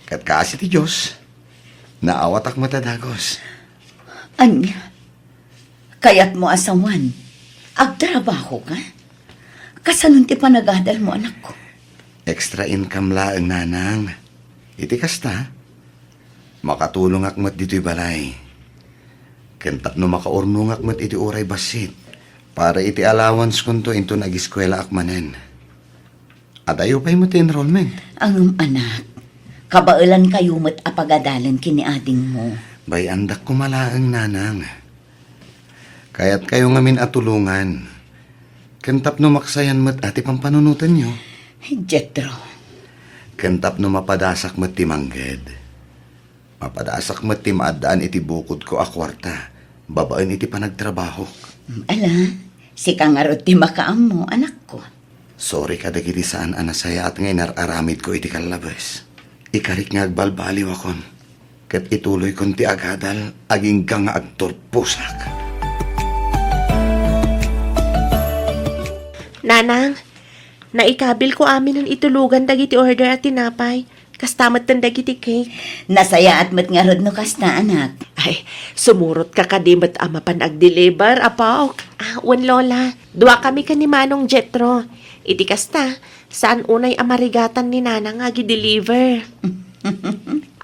Kat kaasi ti Diyos. Naawatak matadagos. Anya? Kaya't mo asawan. Agtrabaho ka? Kasanun ti panagadal mo, anak ko? Extra income laang nanang. Iti kasta. Makatulong akmat dito'y balay. Kentat no makaurnong akmat iti uray basit. Para iti allowance kunto into nag-eskwela akmanen. At ayaw pa'y mo ti enrollment. Ang anak, kabailan kayo mo't apagadalan kini ading mo. Bay andak kumalaang nanang. Kaya't kayo ngamin atulungan. Kentap no maksayan mat ati pampanunutan nyo. Jetro, Kentap no mapadasak mat ti mangged. Mapadasak mat ti maadaan iti bukod ko akwarta. Babaan iti panagtrabaho. ala, si kangarot ti makaam mo, anak ko. Sorry ka dagiti saan anasaya at ngay nararamid ko iti kalabas. Ikarik nga agbalbaliw akon. Kat ituloy kon ti agadal aging nga agturpusak. Nanang, naikabil ko amin ng itulugan dagiti order at tinapay. Kastamat ng dagiti cake. Nasaya at mat nga rod no kasta, anak. Ay, sumurot ka kadimat ama pan ag-deliver, apaw. Wan lola, dua kami ka ni Manong Jetro. Iti kasta, saan unay amarigatan ni Nanang agi-deliver?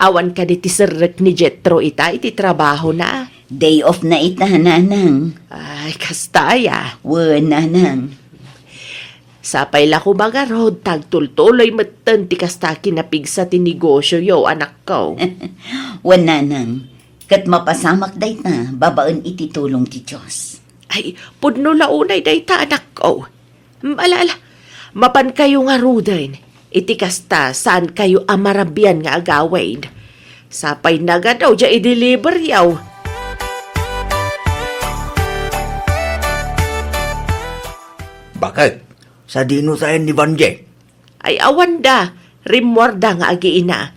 Awan ka di ti sirrek ni Jetro iti trabaho na. Day off na ita, nanang. Ay, kastaya. Nanang. Sapay la ko baga road, tagtultuloy matan ti kasta kinapig sa tinegosyo yo, anak ko. Nanang. Kat mapasamak day ta, babaan iti tulong ti Diyos. Ay, pudno launay day ta, anak ko. Alala, mapan kayo nga rudain. Iti kasta, saan kayo amarabian nga agawaid. Sapay naga daw, dya i-deliver yaw. Bakit? Sa dino tayo ni Vanje? Ay awan da, rimwarda nga agiina.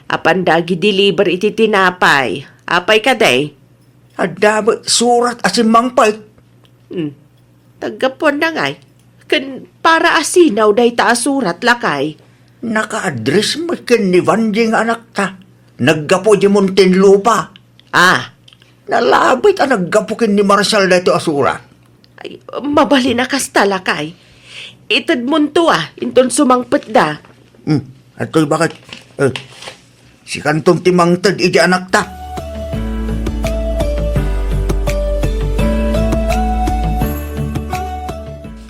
Apan da gi-deliver iti tinapay. Apay ka day. Adabot surat asimangpay. Tagapon na ngay. Kan para asinaw day ta surat lakay. Naka-address mo kin ni Vanje nga anak ta. Naggapo di Muntinlupa. Ah, Nalabit ang naggapo kin ni Marshall na ito asurat. ay, mabali na kasta lakay. Itad munto inton sumangpet da. Ato'y bakit? Si kantong timangtad iti anak ta.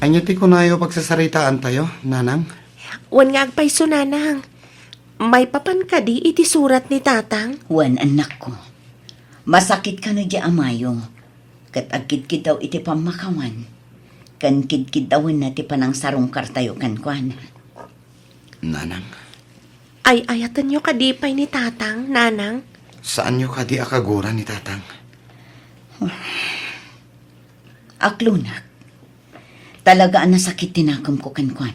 Anyo ti kunayo pagsasaritaan tayo, nanang? Wan nga agpayso nanang. May papan ka di iti surat ni tatang. Anak ko. Masakit ka na di amayo. Kat agkid-kid daw iti pamakawan. Kan kid-kid daw na ti panang sarong kartayo kan kuan. Nanang, Ay ayatan nyo kadipay ni tatang, nanang. saan nyo ka di akagura ni tatang? Aklunak. Talaga ang nasakit tinakam ko kan kuan.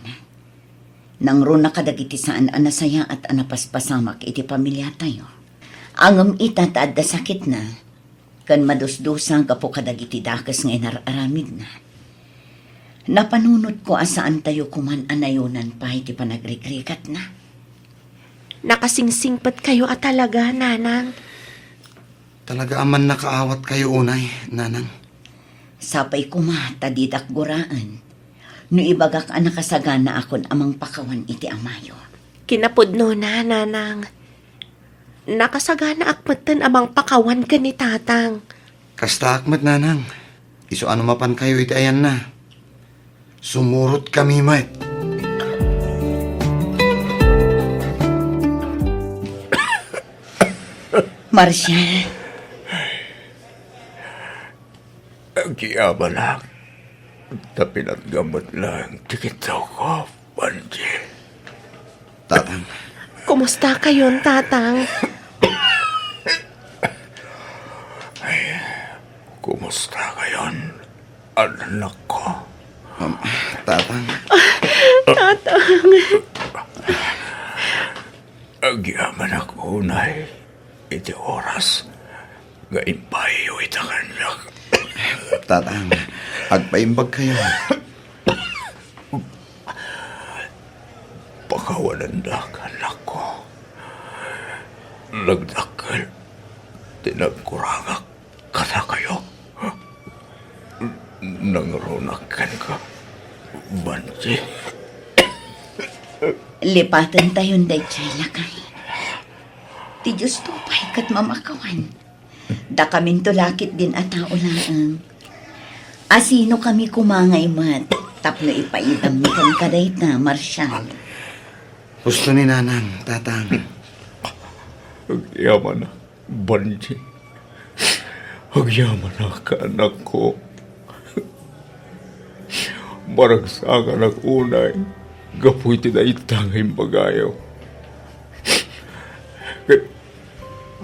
Nang runa kadagiti saan anasaya at anapaspasamak iti pamilya tayo. Angam itataad da sakit na, kan madusdusang kapo kadagiti dakas nga inararamid na. Napanunot ko asaan tayo kuman anayunan pa iti panagrikrikat na. Nakasingsingpat kayo at talaga, nanang. Talaga aman nakaawat kayo unay, nanang. Sapay kumata didak guraan. No ibagak ang nakasagana akon amang pakawan iti amayo. Kinapudno na, nanang. Nakasagana akmatan amang pakawan ka ni tatang. Kasta akmat, nanang. Iso ano mapan kayo iti ayan na. Sumurot kami, mat. Marshal, Agyaman lang. Tapinat gamot lang. Tikit daw ko, Banji. Tatang, Kumusta kayon, tatang? Kumusta ngayon, anak ko? tatang. Agyaman ako, unay. Iti oras. Gaimpayo ita kanyak. Tatang, agpaimbag kayo. Pakawalan na anak ko. Lagdakal. Tinagkurangak ka na kayo. Nangronakan ka, Banji. lipatan tayon day chay lakay. Ti Diyos tupay kat mamakawan. Da kamin tulakit din at tao laang. Asino kami kumangay mat, tapno ipaidam ni kan kadayt na, Marshal. Gusto ni nanang, tatang. Agyaman na, Banji. Agyaman na ka, anak ko. Maragsakan ang unay. Gapoy tinaitangay bagayo.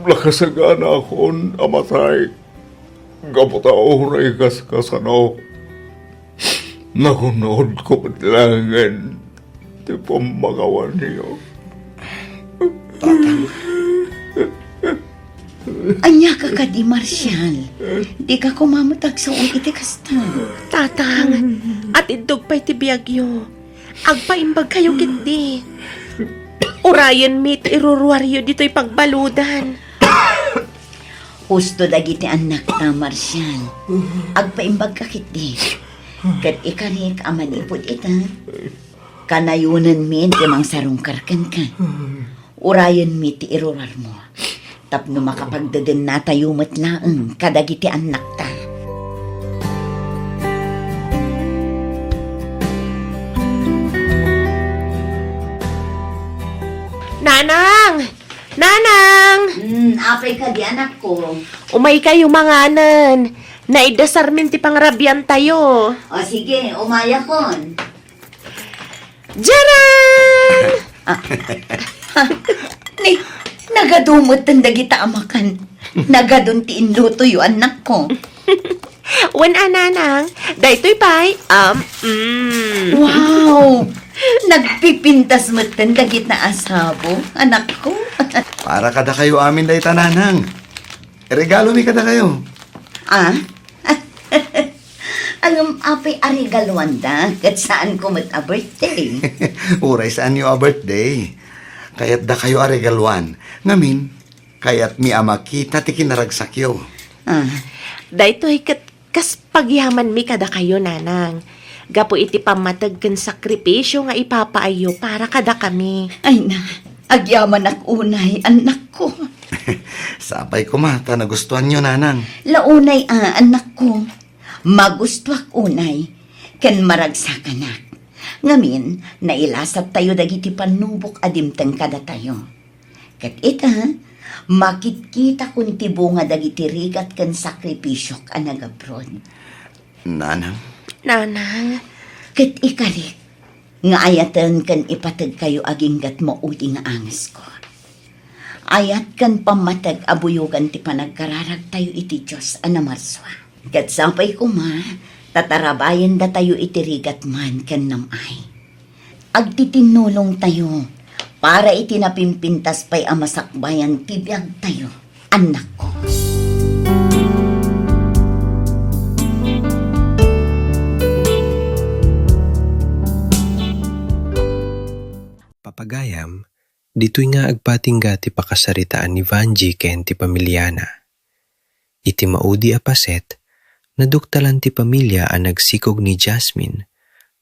Lakasagana akon amatay. Gapota oray kaskasano. Nakunood ko matlangan. Di pamagawan niyo. Anya ka ka di, Marshal. Di ka kumamatag sa iti kasta. Tatang, at idog pa'y tibiyagyo. Agpaimbag kayo kindi. Urayan mit iruruaryo dito'y pagbaludan. Husto dagiti anak na, Marshal. Agpaimbag ka kiti. Kat ikarik amanipod ita. Kanayunan min ti mang sarungkarkan ka. Urayan mi ti irurar mo. Tapno makapagdadan na tayo matlaang kadagiti anak ta. Nanang! Nanang! Apay ka di anak ko. Umay kayo manganan. Naidasar min ti pangrabian tayo. O sige, umaya kon. Diyaran! Ni, nagadumot ang dagita amakan. Nagadun ti inluto yu anak ko. Wan ananang, daytoy pay, Wow! Nagpipintas mo tan dagit na asabo, anak ko. Para kada kayo amin day tananang. Regalo mi kada kayo. Ah? Alam, apay arigalwanda, kat saan ko mat a birthday. Uray saan yung a birthday. Kayat da kayo aregalwan. Ngamin, kayat mi amakita ti kinaragsakyo. Ah, daytoy kas pagyaman mi kada kayo, nanang. Gapo iti pamatag kan sakripisyo nga ipapaayo para kada kami. ay na, agyaman ak unay, anak ko. Sapay kumata na gustuhan nyo, nanang. Launay anak ko. Magusto ak unay, ken maragsakan ngamin, nailasat tayo dagiti panubok adimteng kada tayo. Kat ita, makitkita kun tibunga dagiti rigat ken sakripisyok a nagabrod. Nanang, Nanang, Kat ikalik, nga ayatan kan ipatag kayo aginggat mo uti nga angas ko. Ayat kan pamatag abuyugan ti panagkararag tayo iti Diyos anamarswa. Kat sampay ko ma, tatarabayan da tayo iti rigat man kan namay. agtitinulong tayo para itinapimpintas pa'y amasakbayan tibiyag tayo, anak ko. Papagayam, dito'y nga agpatingga ti pakasaritaan ni Vanji ken ti pamilyana. Iti maudi a paset, naduktalan ti pamilya ang nagsikog ni Jasmine,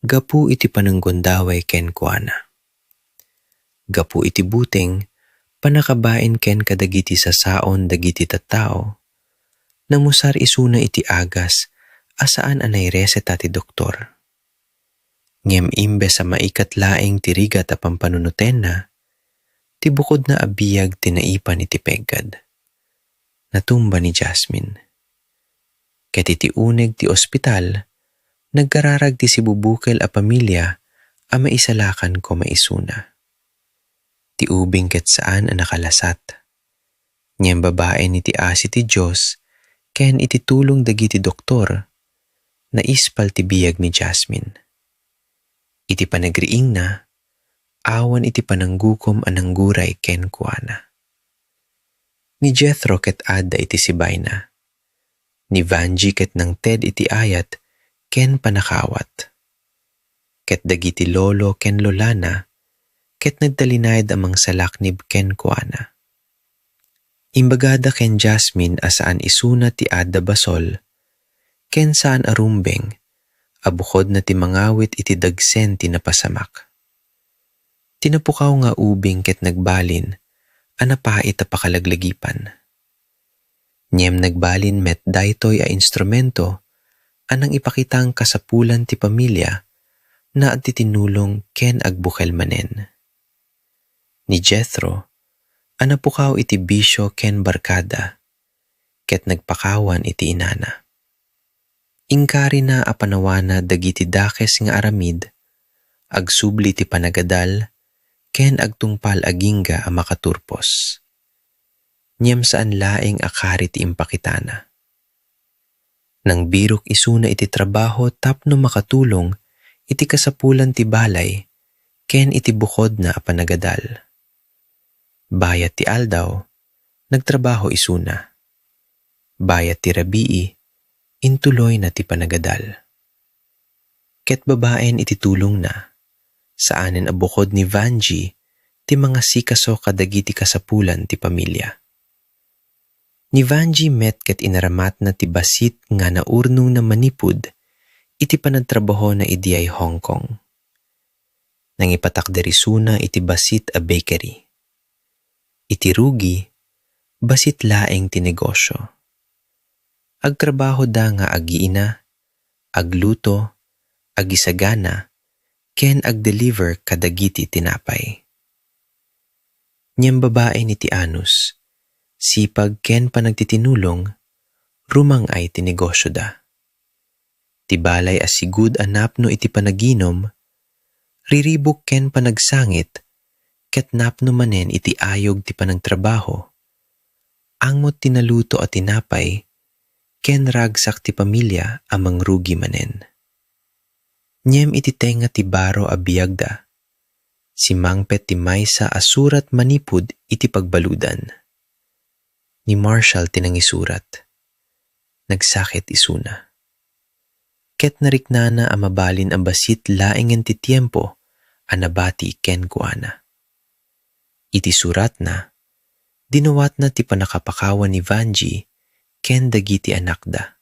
gapu iti pananggundaway ken kuana. Gapu iti buteng, panakabain ken kadagiti sasaon dagiti tattao, namusar isuna iti agas, asaan anay reseta ti doktor. Ngem imbe sa maikat laeng tirigat a pampanunuten na, ti bukod na abiyag tinaipan iti peggad. Natumba ni Jasmine. Ket iti uneg ti ospital, nagkararag ti sibubukel a pamilya a maisalakan ko maisuna. Ti ubing ket saan a nakalasat. Ngem babae ni ti asi ti Diyos, ken iti tulong dagiti doktor, naispal ti biyag ni Jasmine. Iti panagriing na, awan iti pananggukom anang guray ken kuana. Ni Jethro ket adda iti sibay na. Ni Vanji ket nang Ted iti ayat ken panakawat. Ket dagiti lolo ken lolana, ket nagtalinayad amang salaknib ken kuana. Imbagada ken Jasmine asaan isuna ti adda basol, ken saan arumbeng, abukod na ti mangawit iti dagsen ti napasamak. Tinapukaw nga ubing ket nagbalin, anapait a pakalaglagipan. Nyem nagbalin met daytoy a instrumento, anang ipakitang kasapulan ti pamilya, na at titinulong ken agbukel manen. Ni Jethro, anapukaw iti bisyo ken barkada, ket nagpakawan iti inana. Ingkari na apanawana dagiti dakes nga aramid, agsubli ti panagadal, ken agtungpal agingga a makaturpos. Nyem saan laeng akari ti impakitana. Nang birok isuna iti trabaho tapno makatulong, iti kasapulan ti balay, ken iti bukod na apanagadal. Bayat ti aldaw, nagtrabaho isuna. Bayat ti rabii, intuloy na ti panagadal. Ket babaen iti tulong na, saanen abukod ni Vanji, ti mga sikaso kadagiti kasapulan ti pamilya. Ni Vanji met ket inaramat na ti basit nga naurnong na manipud, iti panagtrabaho na idiyay Hong Kong. Nang ipatakderisuna iti basit a bakery. Iti rugi, basit laeng ti negosyo. Agtrabaho da nga agiina, agluto, agisagana, ken agdeliver kadagiti tinapay. Nyem babae ni ti Anus, sipag ken panagtitinulong, rumang ay tinegosyo da. Tibalay asigud anapno iti panaginom, riribok ken panagsangit, ket napno manen iti ayog ti panagtrabaho, angmot tinaluto at tinapay, ken ragsak ti pamilya amang rugi manen. Nyem iti tenga ti baro a biyagda, si mangpet ti maysa asurat manipud iti pagbaludan. Ni Marshall tinangisurat, nagsakit isuna. Ket nariknana a mabalin ang basit laengen ti tiempo, anabati ken kuana. Iti surat na, dinuwat na ti panakapakawan ni Vanji, ken dagiti anakda.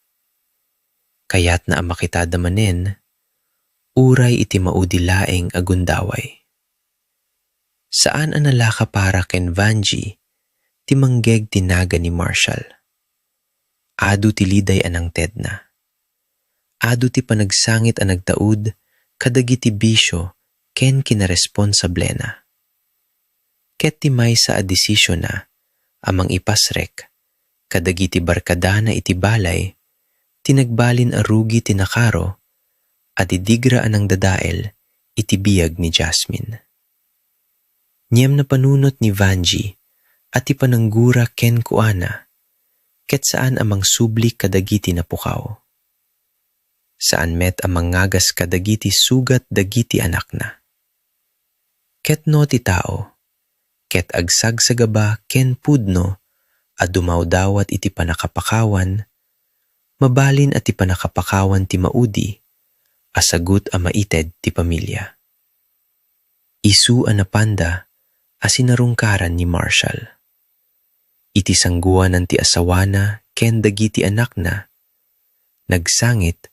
Kayat na ang makitada manen, uray iti maudi laeng agundaway. Saan ang nalaka para ken Vanji, ti manggeg tinaga ni Marshall. Adu ti liday anang Ted na. Adu ti panagsangit ang nagtaud, kadagiti bisyo, ken kinaresponsable na. Ket ti maysa a desisyon na, amang ipasrek, kadagiti barkada na iti balay, tinagbalin a rugi tinakaro, at idigra anang dadael, iti biyag ni Jasmine. Niyam na panunot ni Vanji, at ipananggura ken kuana, ket saan amang subli kadagiti napukaw. Saan met amang ngagas kadagiti sugat dagiti anak na. ket no ti tao, ket agsag sa gaba ken pudno, a dumawdawat iti panakapakawan, mabalin at ti panakapakawan ti maudi, asagut a maited ti pamilya. Isu a napanda, asinarungkaran ni Marshall. Iti sangguanan ti asawana ken dagiti anak na, nagsangit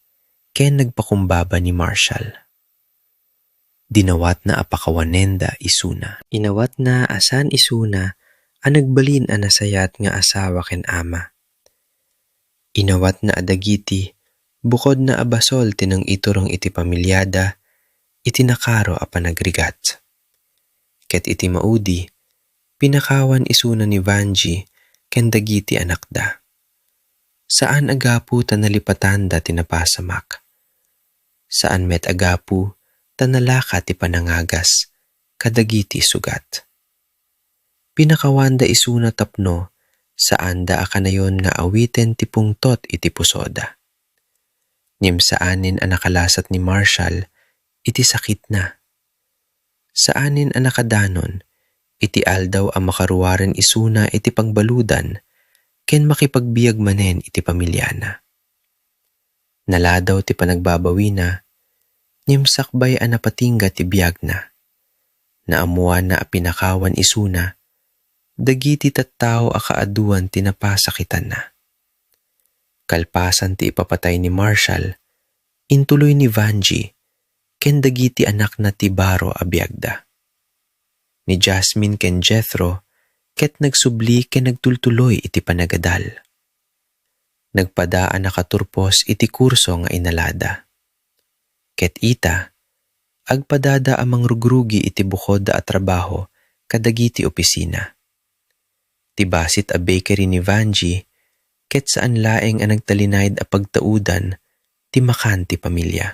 ken nagpakumbaba ni Marshall. Dinawat na apakawanenda isuna. Inawat na asan isuna a nagbalin a nasayat nga asawa ken ama. Inawat na adagiti bukod na abasol tinang iturong iti pamilyada, iti nakaro a panagrigat. Ket iti maudi, pinakawan isuna ni Vanji ken dagiti anak da. Saan agapu tanalipatan da tinapasamak? Saan met agapu tanalaka ti panangagas kadagiti sugat? Pinakawan da isuna tapno saan da akanayon nga awiten ti pungtot iti pusoda. Ngem saanin ang nakalasat ni Marshall iti sakit na. Saanin ang nakadanon iti aldaw ang makaruwaren isuna iti pagbaludan ken makipagbiag manen iti pamilyana. Naladaw ti panagbabawi na, ngem sakbay ang napatingga ti biag na. Naamuan na pinakawan isuna, dagiti tattao a kaaduan ti napasakitan na. Kalpasan ti ipapatay ni Marshall, intuloy ni Vanji, ken dagiti anak na ti baro a biagda. Ni Jasmine ken Jethro, ket nagsubli ken nagtultuloy iti panagadal. Nagpadaan nakaturpos iti kurso nga inalada. Ket ita, agpadada amang rugrugi iti bukod da a trabaho kadagiti opisina. Tibasit a bakery ni Vanji, ket saan laeng a nagtalinayd a pagtaudan, ti makan ti pamilya.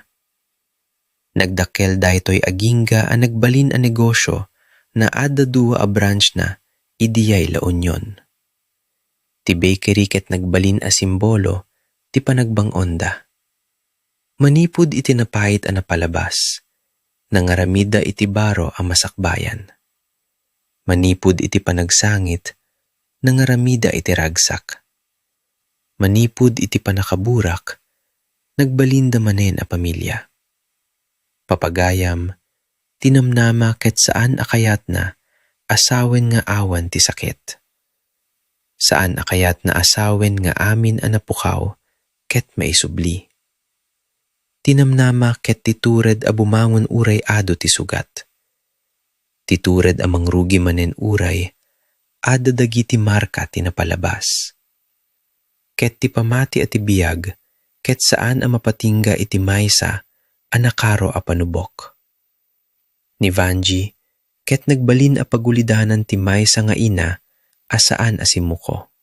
Nagdakkel daytoy agingga a nagbalin a negosyo na adda dua a branch na idiyay La Union. Ti bakery ket nagbalin a simbolo ti panagbangonda. Manipud iti napait a napalabas, nangaramida iti baro a masakbayan. Manipud iti panagsangit, nangaramida iti ragsak. Manipud iti panakaburak, nagbalinda manen a pamilya. Papagayam, tinamnama ket saan akayat na asawen nga awan ti sakit. Saan akayat na asawen nga amin a napukaw ket maisubli. Tinamnama ket titured a bumangon uray ado ti sugat. Titured a mangrugi manen uray, ada dagiti marka ti napalabas. Ket ti pamati ati biyag, ket saan a mapatingga iti maysa a nakaro a panubok. Ni Vanji, ket nagbalin a pagulidanan ti maysa nga ina, asaan asimuko.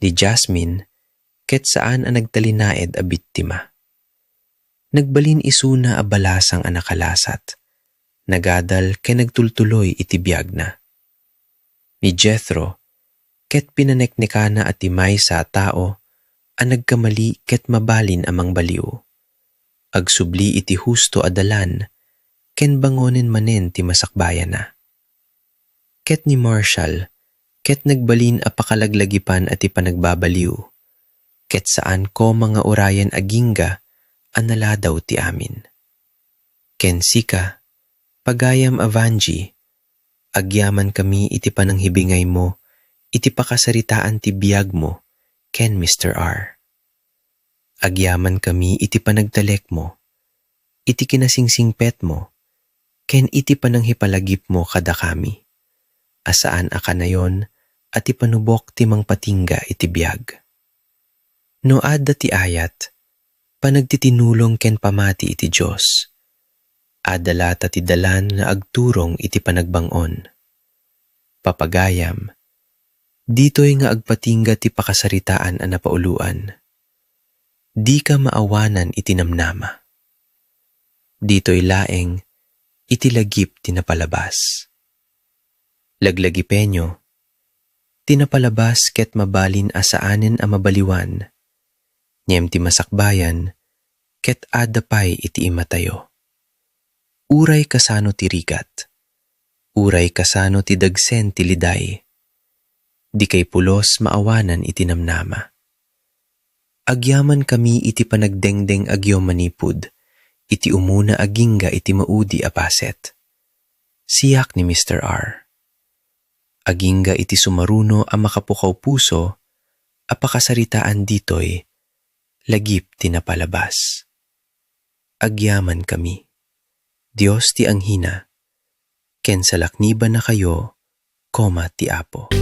Ni Jasmine, ket saan a nagtalinaed a bittima. Nagbalin isuna a balasang a nakalasat, nagadal ken nagtultuloy iti biag na. Ni Jethro, ket pinaneknekana at imay sa tao, a nagkamali ket mabalin amang baliw. Agsubli iti husto adalan, ken bangonin manen ti masakbayan na. Ket ni Marshall, ket nagbalin a pakalaglagipan at ipanagbabaliw, ket saan ko mga urayan agingga, analadaw ti amin. Ken sika, pagayam a Vanji, agyaman kami iti pananghibingay mo, iti pakasaritaan ti biyag mo, ken Mr. R. Agyaman kami iti panagtalek mo, iti kinasingsingpet mo, ken iti pananghipalagip mo kada kami, asaan akanayon at ipanubok ti mangpatingga iti biyag. No adda ti ayat, panagtitinulong ken pamati iti Diyos. Adalata ti dalan nga agturong iti panagbangon. Papagayam, ditoy nga agpatingga ti pakasaritaan a napauluan. Di ka maawanan iti namnama. Ditoy laeng iti lagip ti napalabas. Laglagipenyo, tinapalabas ket mabalin asaanen a mabaliwan, ngem ti masakbayan, ket adapay iti imatayo. Uray kasano ti rigat, Uray kasano ti dagsen ti liday. Di kay pulos maawanan iti namnama. Agyaman kami iti panagdengdeng agyo manipud, iti umuna agingga iti maudi a paset. Siyak ni Mr. R. Agingga iti sumaruno a makapukaw puso, apakasaritaan ditoy, lagip tinapalabas. Agyaman kami. Diyos ti anghina, ken salakniban na kayo, ti Apo.